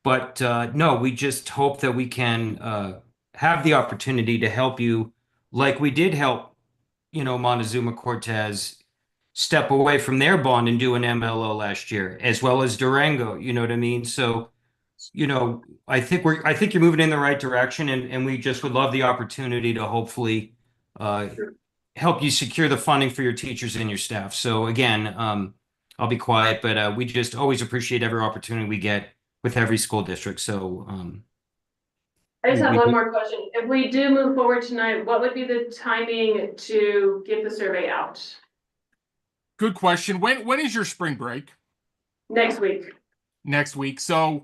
But no, we just hope that we can have the opportunity to help you, like we did help, Montezuma Cortez step away from their bond and do an MLO last year, as well as Durango. You know what I mean? So, I think you're moving in the right direction, and we just would love the opportunity to hopefully help you secure the funding for your teachers and your staff. So again, I'll be quiet, but we just always appreciate every opportunity we get with every school district. So I just have one more question. If we do move forward tonight, what would be the timing to get the survey out? Good question. When is your spring break? Next week. Next week. So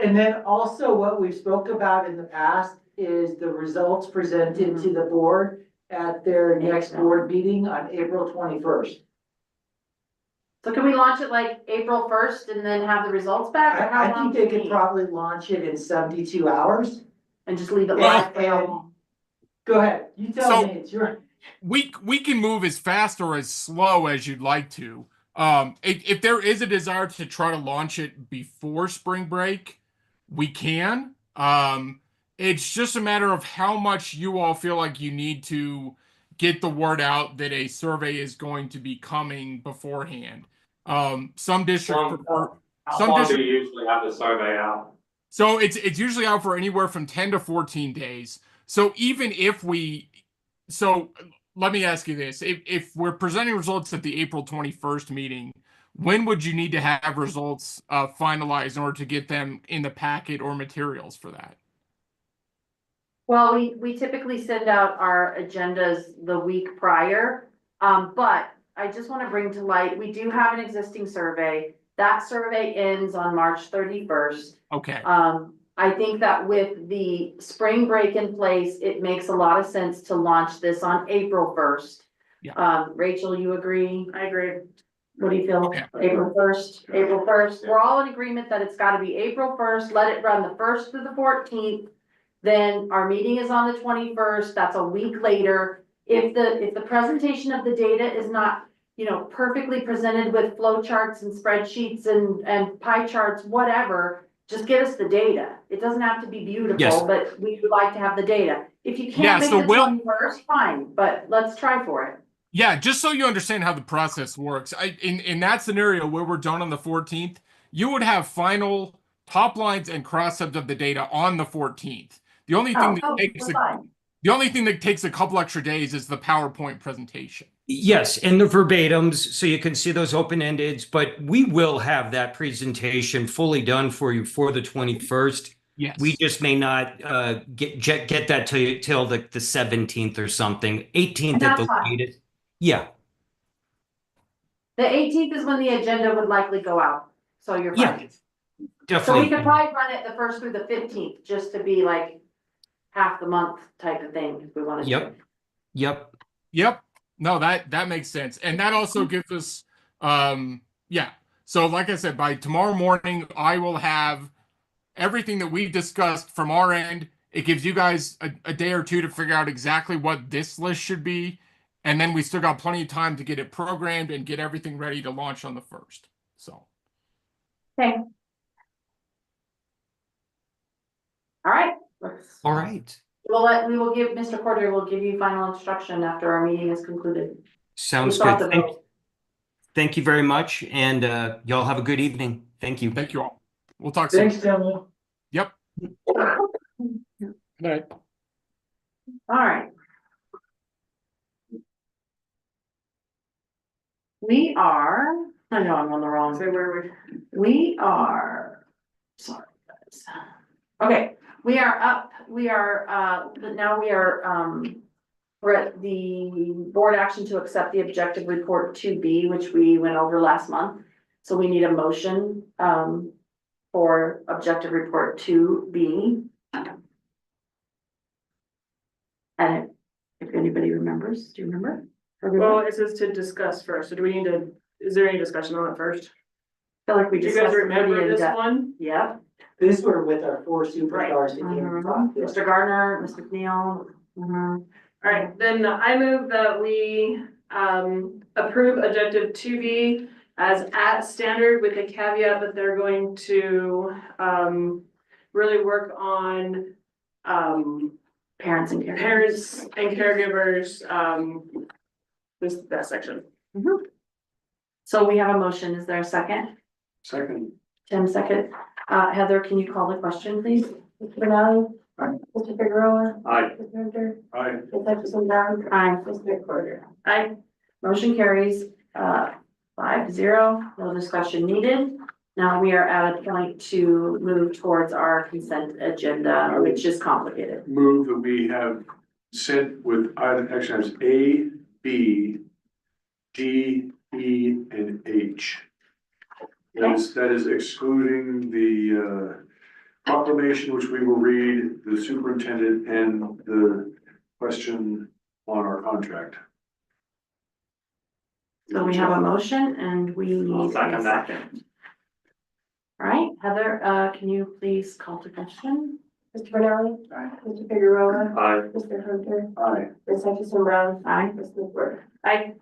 And then also what we spoke about in the past is the results presented to the board at their next board meeting on April 21st. So can we launch it like April 1st and then have the results back? Or how I long think they do we could need? probably launch it in 72 hours. And just leave it Well, live for how long? Go ahead, you tell So- me, it's your. we can move as fast or as slow as you'd like to. If there is a desire to try to launch it before spring break, we can. It's just a matter of how much you all feel like you need to get the word out that a survey is going to be coming beforehand. Some districts How long do you usually have the survey out? So it's usually out for anywhere from 10 to 14 days. So even if let me ask you this. If we're presenting results at the April 21st meeting, when would you need to have results finalized in order to get them in the packet or materials for that? Well, we typically send out our agendas the week prior, but I just want to bring to light, we do have an existing survey. That survey ends on March 31st. Okay. I think that with the spring break in place, it makes a lot of sense to launch this on April 1st. Yeah. Rachel, you agree? I agree. What do you feel? Okay. April 1st, April 1st. We're all in agreement that it's gotta be April 1st. Let it run the 1st through the 14th. Then our meeting is on the 21st. That's a week later. If the presentation of the data is not, you know, perfectly presented with flow charts and spreadsheets and pie charts, whatever, just give us the data. It doesn't have to be beautiful, Yes. but we would like to have the data. If you Yeah, can't make so the we'll- 21st, fine, but let's try for it. Yeah, just so you understand how the process works, in that scenario where we're done on the 14th, you would have final top lines and cross subs of the data on the 14th. The only thing the only thing that takes a couple extra days is the PowerPoint presentation. Yes, and the verbatims, so you can see those open-endeds, but we will have that presentation fully done for you for the 21st. Yes. We just may not get that to you till the 17th or something, 18th at the latest. Yeah. The 18th is when the agenda would likely go out, so you're Yeah, fine. So we definitely. could probably run it the 1st through the 15th, just to be like half the month type of thing, if we wanted to. Yep. Yep. No, that makes sense. And that also gives us yeah. So like I said, by tomorrow morning, I will have everything that we discussed from our end. It gives you guys a day or two to figure out exactly what this list should be. And then we still got plenty of time to get it programmed and get everything ready to launch on the 1st. So. Okay. All right. All right. We will give, Mr. Porter will give you final instruction after our meeting is concluded. Sounds We thought good. Thank you very much. And y'all have a good evening. Thank you. Thank you all. We'll talk soon. Thanks, Tim. Yep. Good night. All right. We are, I know I'm on the wrong. So where are we? We are, sorry guys. Okay, we are up, now we are, we're at the board action to accept the objective report 2B, which we went over last month. So we need a motion, for objective report 2B. And if anybody remembers, do you remember? Well, it says to discuss first, so do we need to, is there any discussion on it first? I feel like we Do you discussed guys it remember pretty in this depth. one? Yeah. This were with our 4 superstars that came and talked to us. Mr. Gardner, Mr. McNeil. All right, then I move that we approve objective 2B as at standard with the caveat that they're going to really work on Parents and caregivers. That section. So we have a motion. Is there a second? Second. Tim, second. Heather, can you call the question, please? Mr. Benali? Aye. Mr. Figueroa? Aye. Mr. Hunter? Aye. Ms. Hutchinson Brown? Aye. Mr. Porter? Aye. Motion carries 5-0. No discussion needed. Now we are at a point to move towards our consent agenda, which is complicated. Move that we have sent with action items A, B, D, E, and H. That is excluding the proclamation, which we will read, the superintendent, and the question on our contract. So we have a motion and we need a second. All right, Heather, can you please call to question? Mr. Benali? Aye. Mr. Figueroa? Aye. Mr. Hunter? Aye. Ms. Hutchinson Brown? Aye. Mr. Porter? Aye.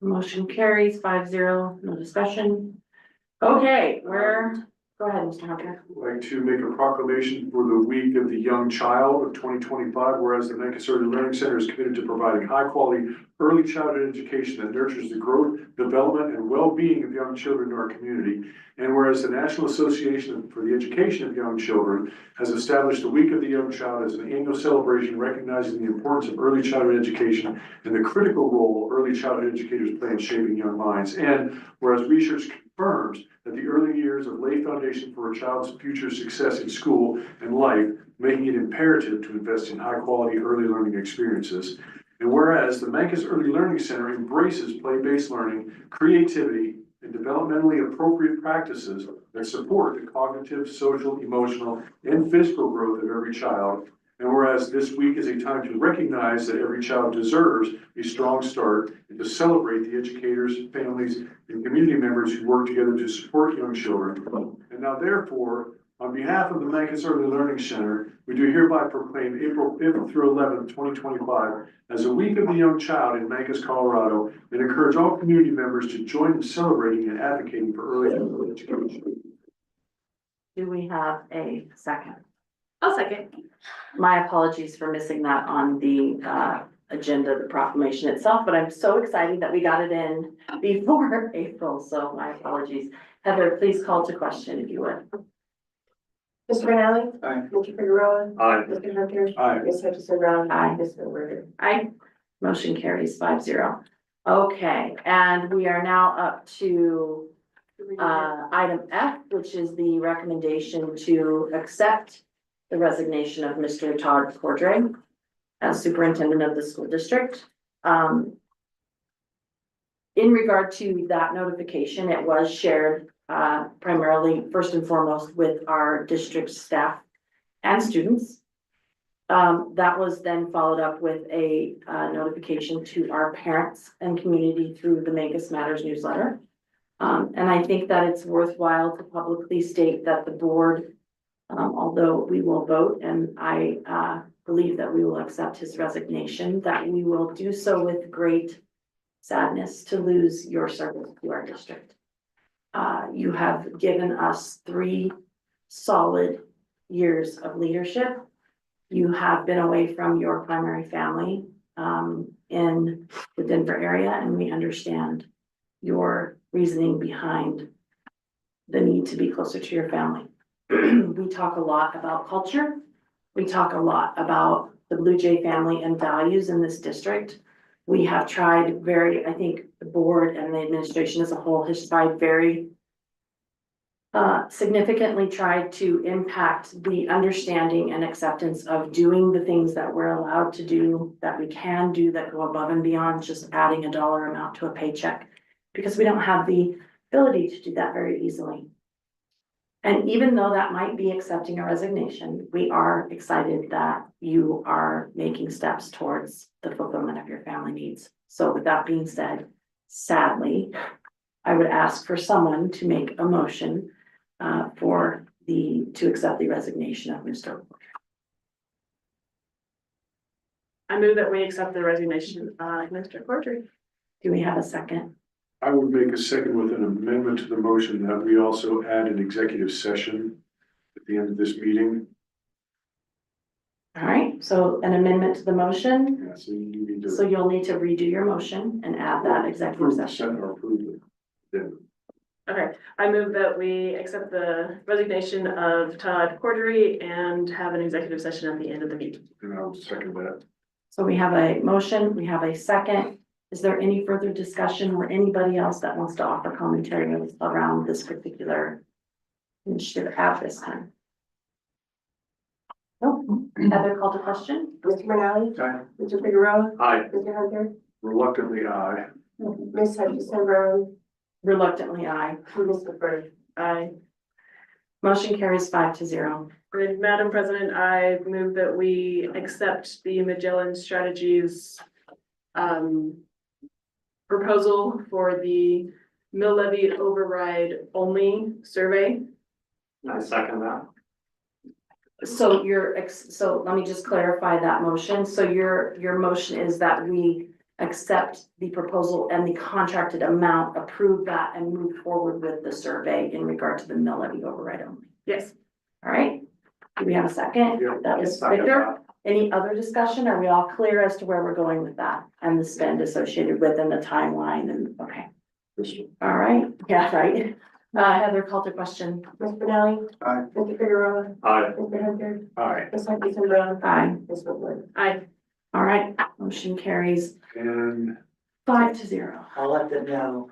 Motion carries 5-0, no discussion. Okay, go ahead, Mr. Hunter. I'd like to make a proclamation for the Week of the Young Child of 2025, whereas the Memphis Early Learning Center is committed to providing high-quality early childhood education that nurtures the growth, development, and well-being of young children in our community. And whereas the National Association for the Education of Young Children has established the Week of the Young Child as an annual celebration recognizing the importance of early childhood education and the critical role early childhood educators play in shaping young minds. And whereas research confirms that the early years are lay foundation for a child's future success in school and life, making it imperative to invest in high-quality early learning experiences. And whereas the Memphis Early Learning Center embraces play-based learning, creativity, and developmentally appropriate practices that support the cognitive, social, emotional, and physical growth of every child. And whereas this week is a time to recognize that every child deserves a strong start and to celebrate the educators, families, and community members who work together to support young children. And now therefore, on behalf of the Mancos Early Learning Center, we do hereby proclaim April 5th through 11th, 2025 as a week of the young child in Mancos, Colorado, and encourage all community members to join in celebrating and advocating for early childhood education. Do we have a second? I'll second. My apologies for missing that on the agenda, the proclamation itself, but I'm so excited that we got it in before April, so my apologies. Heather, please call to question if you would. Mr. Rinaldi? Aye. Mr. Figueroa? Aye. Mr. Hunter? Aye. Ms. Hutchinson Brown? Aye. Ms. Whitworth? Aye. Motion carries 5-0. Okay, and we are now up to item F, which is the recommendation to accept the resignation of Mr. Todd Cordray as superintendent of the school district. In regard to that notification, it was shared primarily, first and foremost, with our district staff and students. That was then followed up with a notification to our parents and community through the Mancos Matters newsletter. And I think that it's worthwhile to publicly state that the board, although we will vote, and I believe that we will accept his resignation, that we will do so with great sadness to lose your service to our district. You have given us 3 solid years of leadership. You have been away from your primary family in the Denver area, and we understand your reasoning behind the need to be closer to your family. We talk a lot about culture. We talk a lot about the Blue Jay family and values in this district. We have tried I think the board and the administration as a whole has tried very significantly tried to impact the understanding and acceptance of doing the things that we're allowed to do, that we can do, that go above and beyond just adding a dollar amount to a paycheck, because we don't have the ability to do that very easily. And even though that might be accepting a resignation, we are excited that you are making steps towards the fulfillment of your family needs. So with that being said, sadly, I would ask for someone to make a motion to accept the resignation of Mr. I move that we accept the resignation of Mr. Cordray. Do we have a second? I would make a second with an amendment to the motion that we also add an executive session at the end of this meeting. All right, so an amendment to the motion. Yeah, so you need to. So you'll need to redo your motion and add that executive session. Or approve it. Then. Okay, I move that we accept the resignation of Todd Cordery and have an executive session at the end of the meeting. And I'll second that. So we have a motion, we have a second. Is there any further discussion or anybody else that wants to offer commentary around this particular initiative at this time? No, Heather, call to question. Mr. Rinaldi? Aye. Mr. Figueroa? Aye. Mr. Hunter? Reluctantly, aye. Ms. Hutchinson Brown? Reluctantly, aye. Ms. Whitworth? Aye. Motion carries 5-0. And Madam President, I move that we accept the Magellan Strategies proposal for the mill levy override only survey. I second that. So so let me just clarify that motion. So your motion is that we accept the proposal and the contracted amount, approve that and move forward with the survey in regard to the mill levy override only. Yes. All right. Do we have a second? Yeah. That was Second Victor. Any other discussion? Are we all clear as to where we're going with that and the spend associated with and the timeline and, okay. Crystal. All right. Yeah, right. Heather, call to question. Mr. Rinaldi? Aye. Mr. Figueroa? Aye. Mr. Hunter? Aye. Ms. Hutchinson Brown? Aye. Ms. Whitworth? Aye. All right. Motion carries And 5-0. I'll let them know,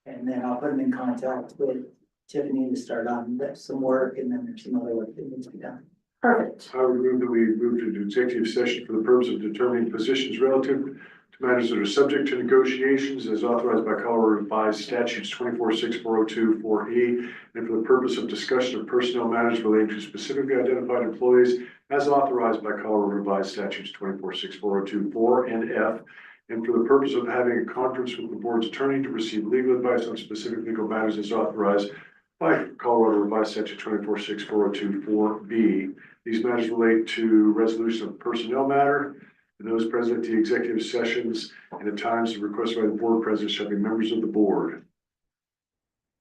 and then I'll put them in contact with Tiffany to start on some work, and then there's some other work that needs to be done. Perfect. I would move that we move to the executive session for the purpose of determining positions relative to matters that are subject to negotiations as authorized by Colorado Revised Statutes 246402-4E, and for the purpose of discussion of personnel matters relating to specifically identified employees as authorized by Colorado Revised Statutes 246402-4 and F, and for the purpose of having a conference with the board's attorney to receive legal advice on specific legal matters as authorized by Colorado Revised Statute 246402-4B. These matters relate to resolution of personnel matter, and those present at the executive sessions and at times requested by the board president shall be members of the board.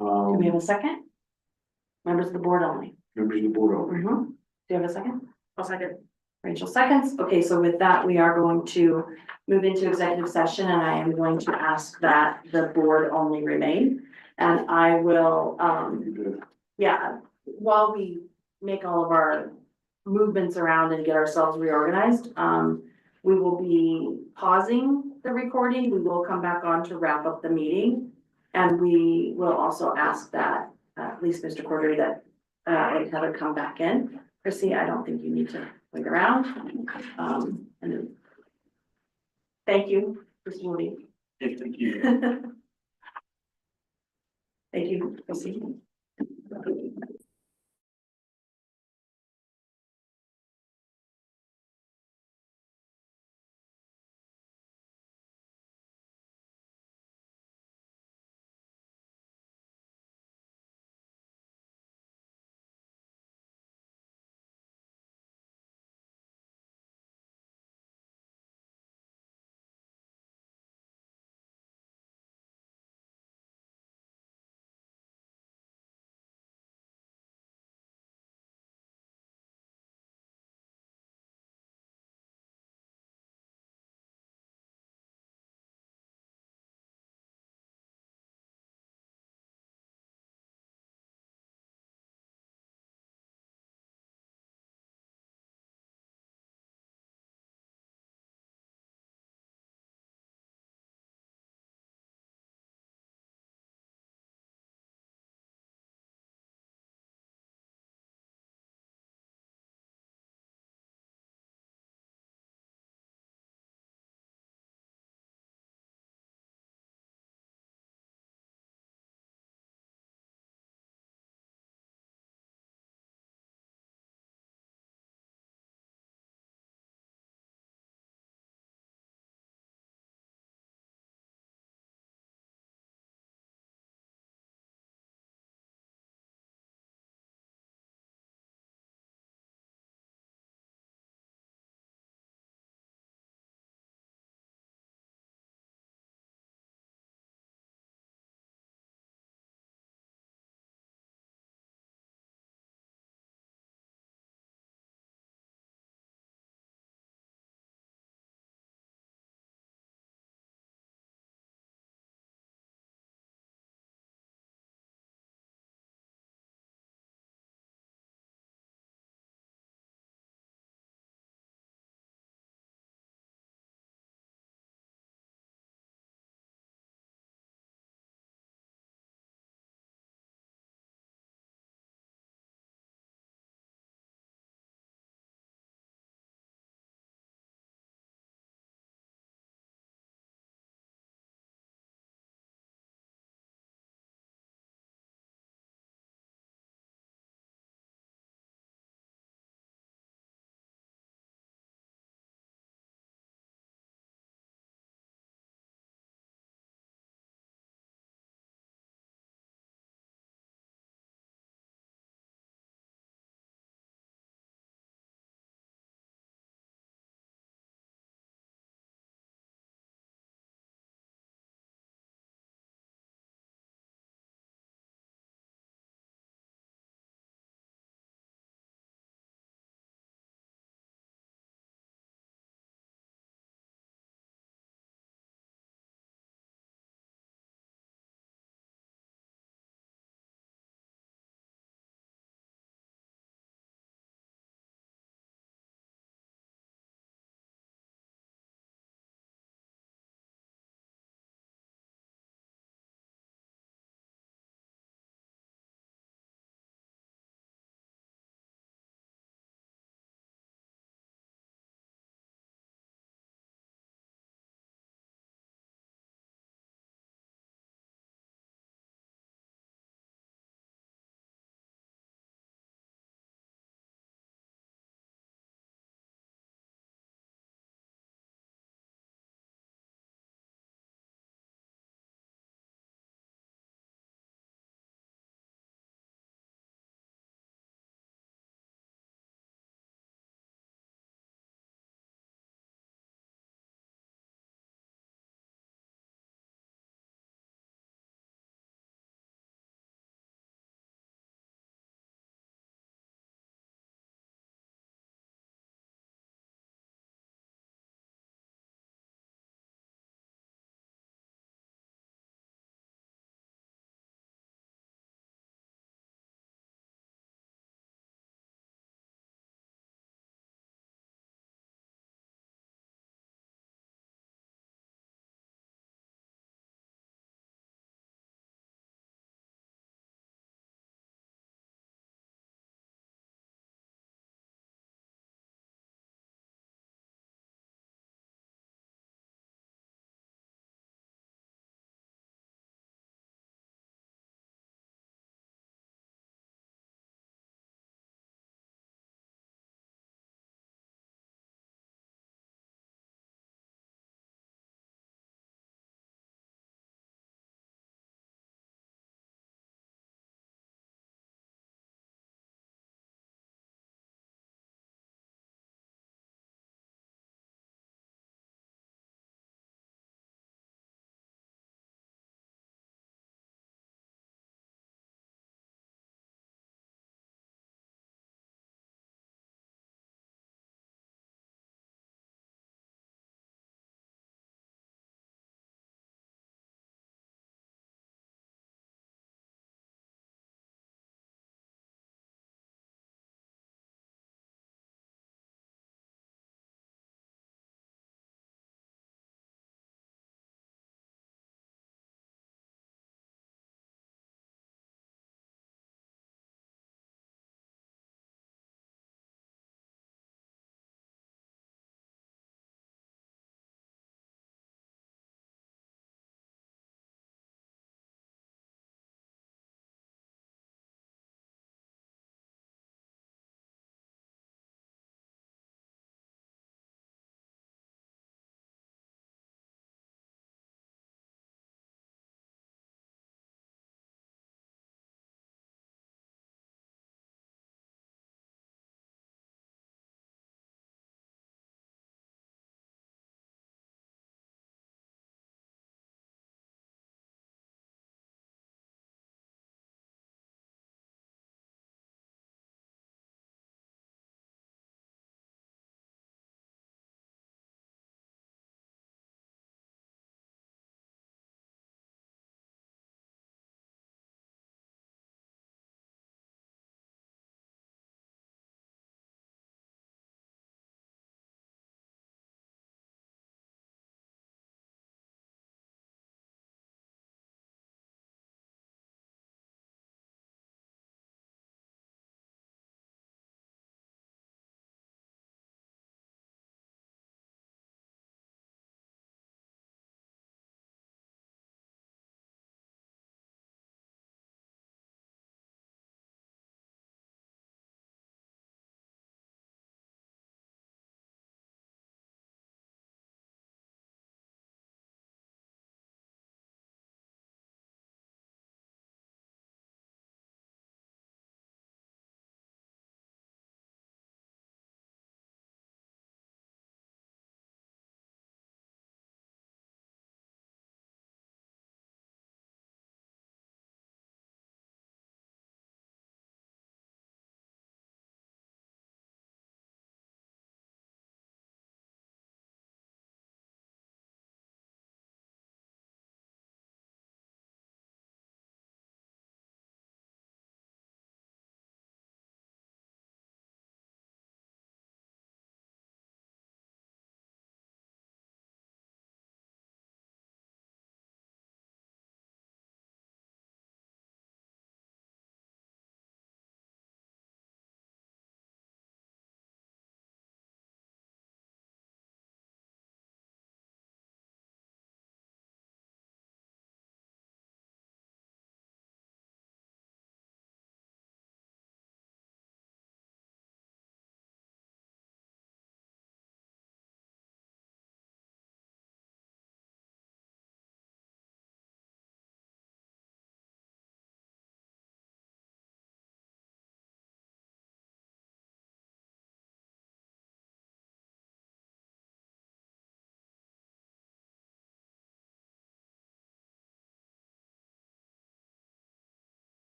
Do we have a second? Members of the board only. Members of the board only. Do you have a second? I'll second. Rachel seconds. Okay, so with that, we are going to move into executive session and I am going to ask that the board only remain. And I will, yeah, while we make all of our movements around and get ourselves reorganized, we will be pausing the recording. We will come back on to wrap up the meeting. And we will also ask that, at least Mr. Cordery, that and Heather come back in. Chrissy, I don't think you need to wait around. And thank you, Mr. Moody. Thank you. Thank you, Chrissy.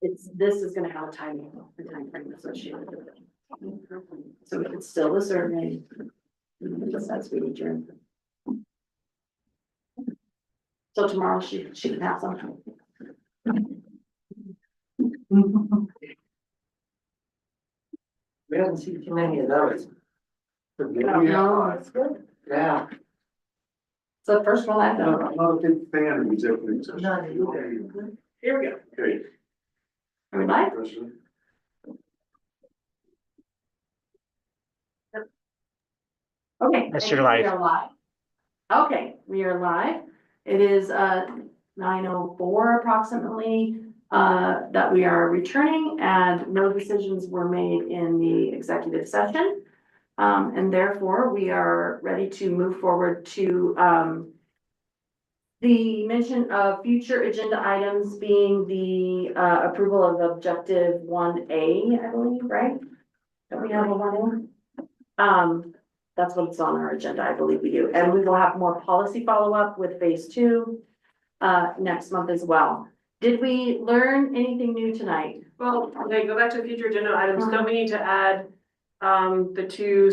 This is gonna have a time frame associated with it. So it's still the survey. Just as we adjourn. So tomorrow she can have some. We haven't seen too many of those. No, that's good. Yeah. So the first one I've done. I'm not a big fan of executive session. None either. Here we go. Okay. Are we live? President. Okay. Yes, I you're think we live. are live. Okay, we are live. It is 9:04 approximately that we are returning, and no decisions were made in the executive session. And therefore, we are ready to move forward to the mention of future agenda items being the approval of objective 1A, I believe, right? Don't we have a 1A? That's what's on our agenda, I believe we do. And we will have more policy follow-up with phase 2 next month as well. Did we learn anything new tonight? Well, okay, go back to future agenda items. Don't we need to add the two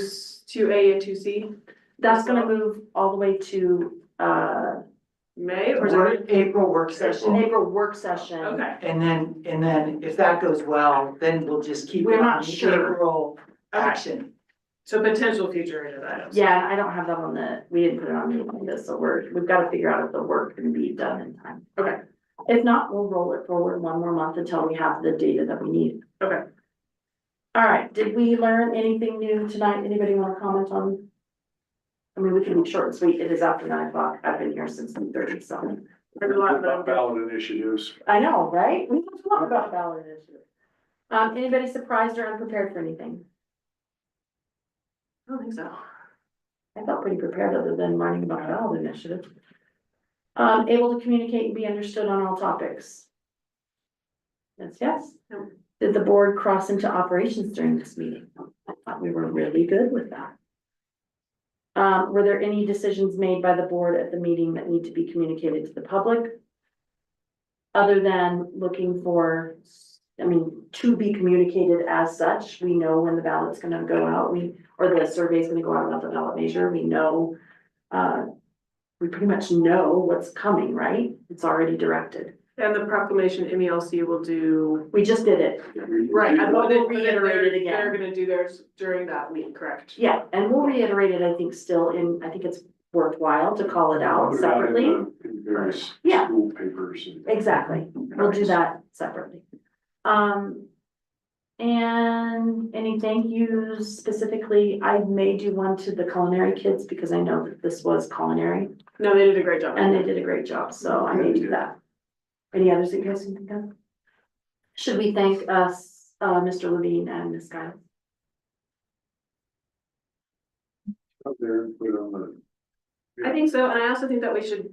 A and 2C? That's gonna move all the way to May or is Work, it? April work session. April work session. Okay, And then if that goes well, then we'll just keep We're it not on the sure. April action. so potential future agenda items. Yeah, I don't have that on we didn't put it on the agenda, so we've got to figure out if the work can be done in time. Okay, If not, we'll roll it forward one more month until we have the data that we need. okay. All right, did we learn anything new tonight? Anybody want to comment on? I mean, we can be short and sweet. It is after 9 o'clock. I've been here since 9:30, so. There's a lot, but I'm About good. ballot initiatives. I know, right? We have to talk about ballot initiative. Anybody surprised or unprepared for anything? I don't think so. I felt pretty prepared other than learning about ballot initiative. Able to communicate and be understood on all topics. Yes. No. Did the board cross into operations during this meeting? I thought we were really good with that. Were there any decisions made by the board at the meeting that need to be communicated to the public? Other than looking for, to be communicated as such, we know when the ballot's gonna go out, or the survey's gonna go out about the ballot measure, we know, we pretty much know what's coming, right? It's already directed. And the proclamation MELC will do. We just did it. Right, I thought We'll they reiterate it again. They're gonna do theirs during that week, correct? Yeah, and we'll reiterate it, I think, I think it's worthwhile to call it out Put it out in separately. in various Yeah. school papers. And Exactly, we'll do that separately. And any thank yous specifically, I may do one to the culinary kids because I know that this was culinary No, they did a great job. and they did a great job, so I may do that. Any others that you guys can think of? Should we thank us, Mr. Levine and Ms. Giles? Up there, and put it on the. I think so, and I also think that we should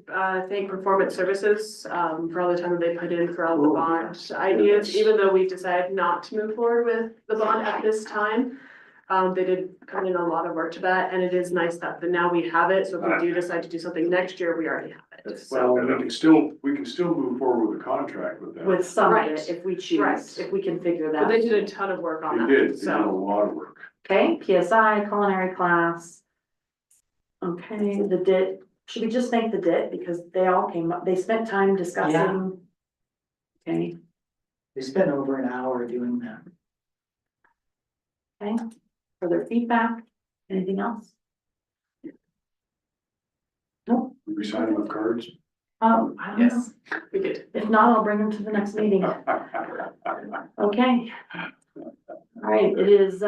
thank Performance Services for all the time that they put in for all the bond ideas, even though we've decided not to move forward with the bond at this time. They did come in a lot of work to that, and it is nice that now we have it, so if we do decide to do something next year, we already have it. Well, we can still move forward with a contract with them. With some of Right. it, if we choose, Right. if we can figure But they that. did a ton of work on They that, did a so. lot of work. Okay, PSI, culinary class. Okay, the DIT, should we just thank the DIT because they all came up, they spent time discussing. Okay, They spent over an hour doing that. okay, for their feedback, anything else? Nope. Did we sign enough cards? I don't know. Yes, we did. If not, I'll bring them to the next meeting. Okay. All right, it is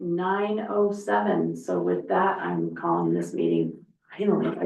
9:07, so with that, I'm calling this meeting finally.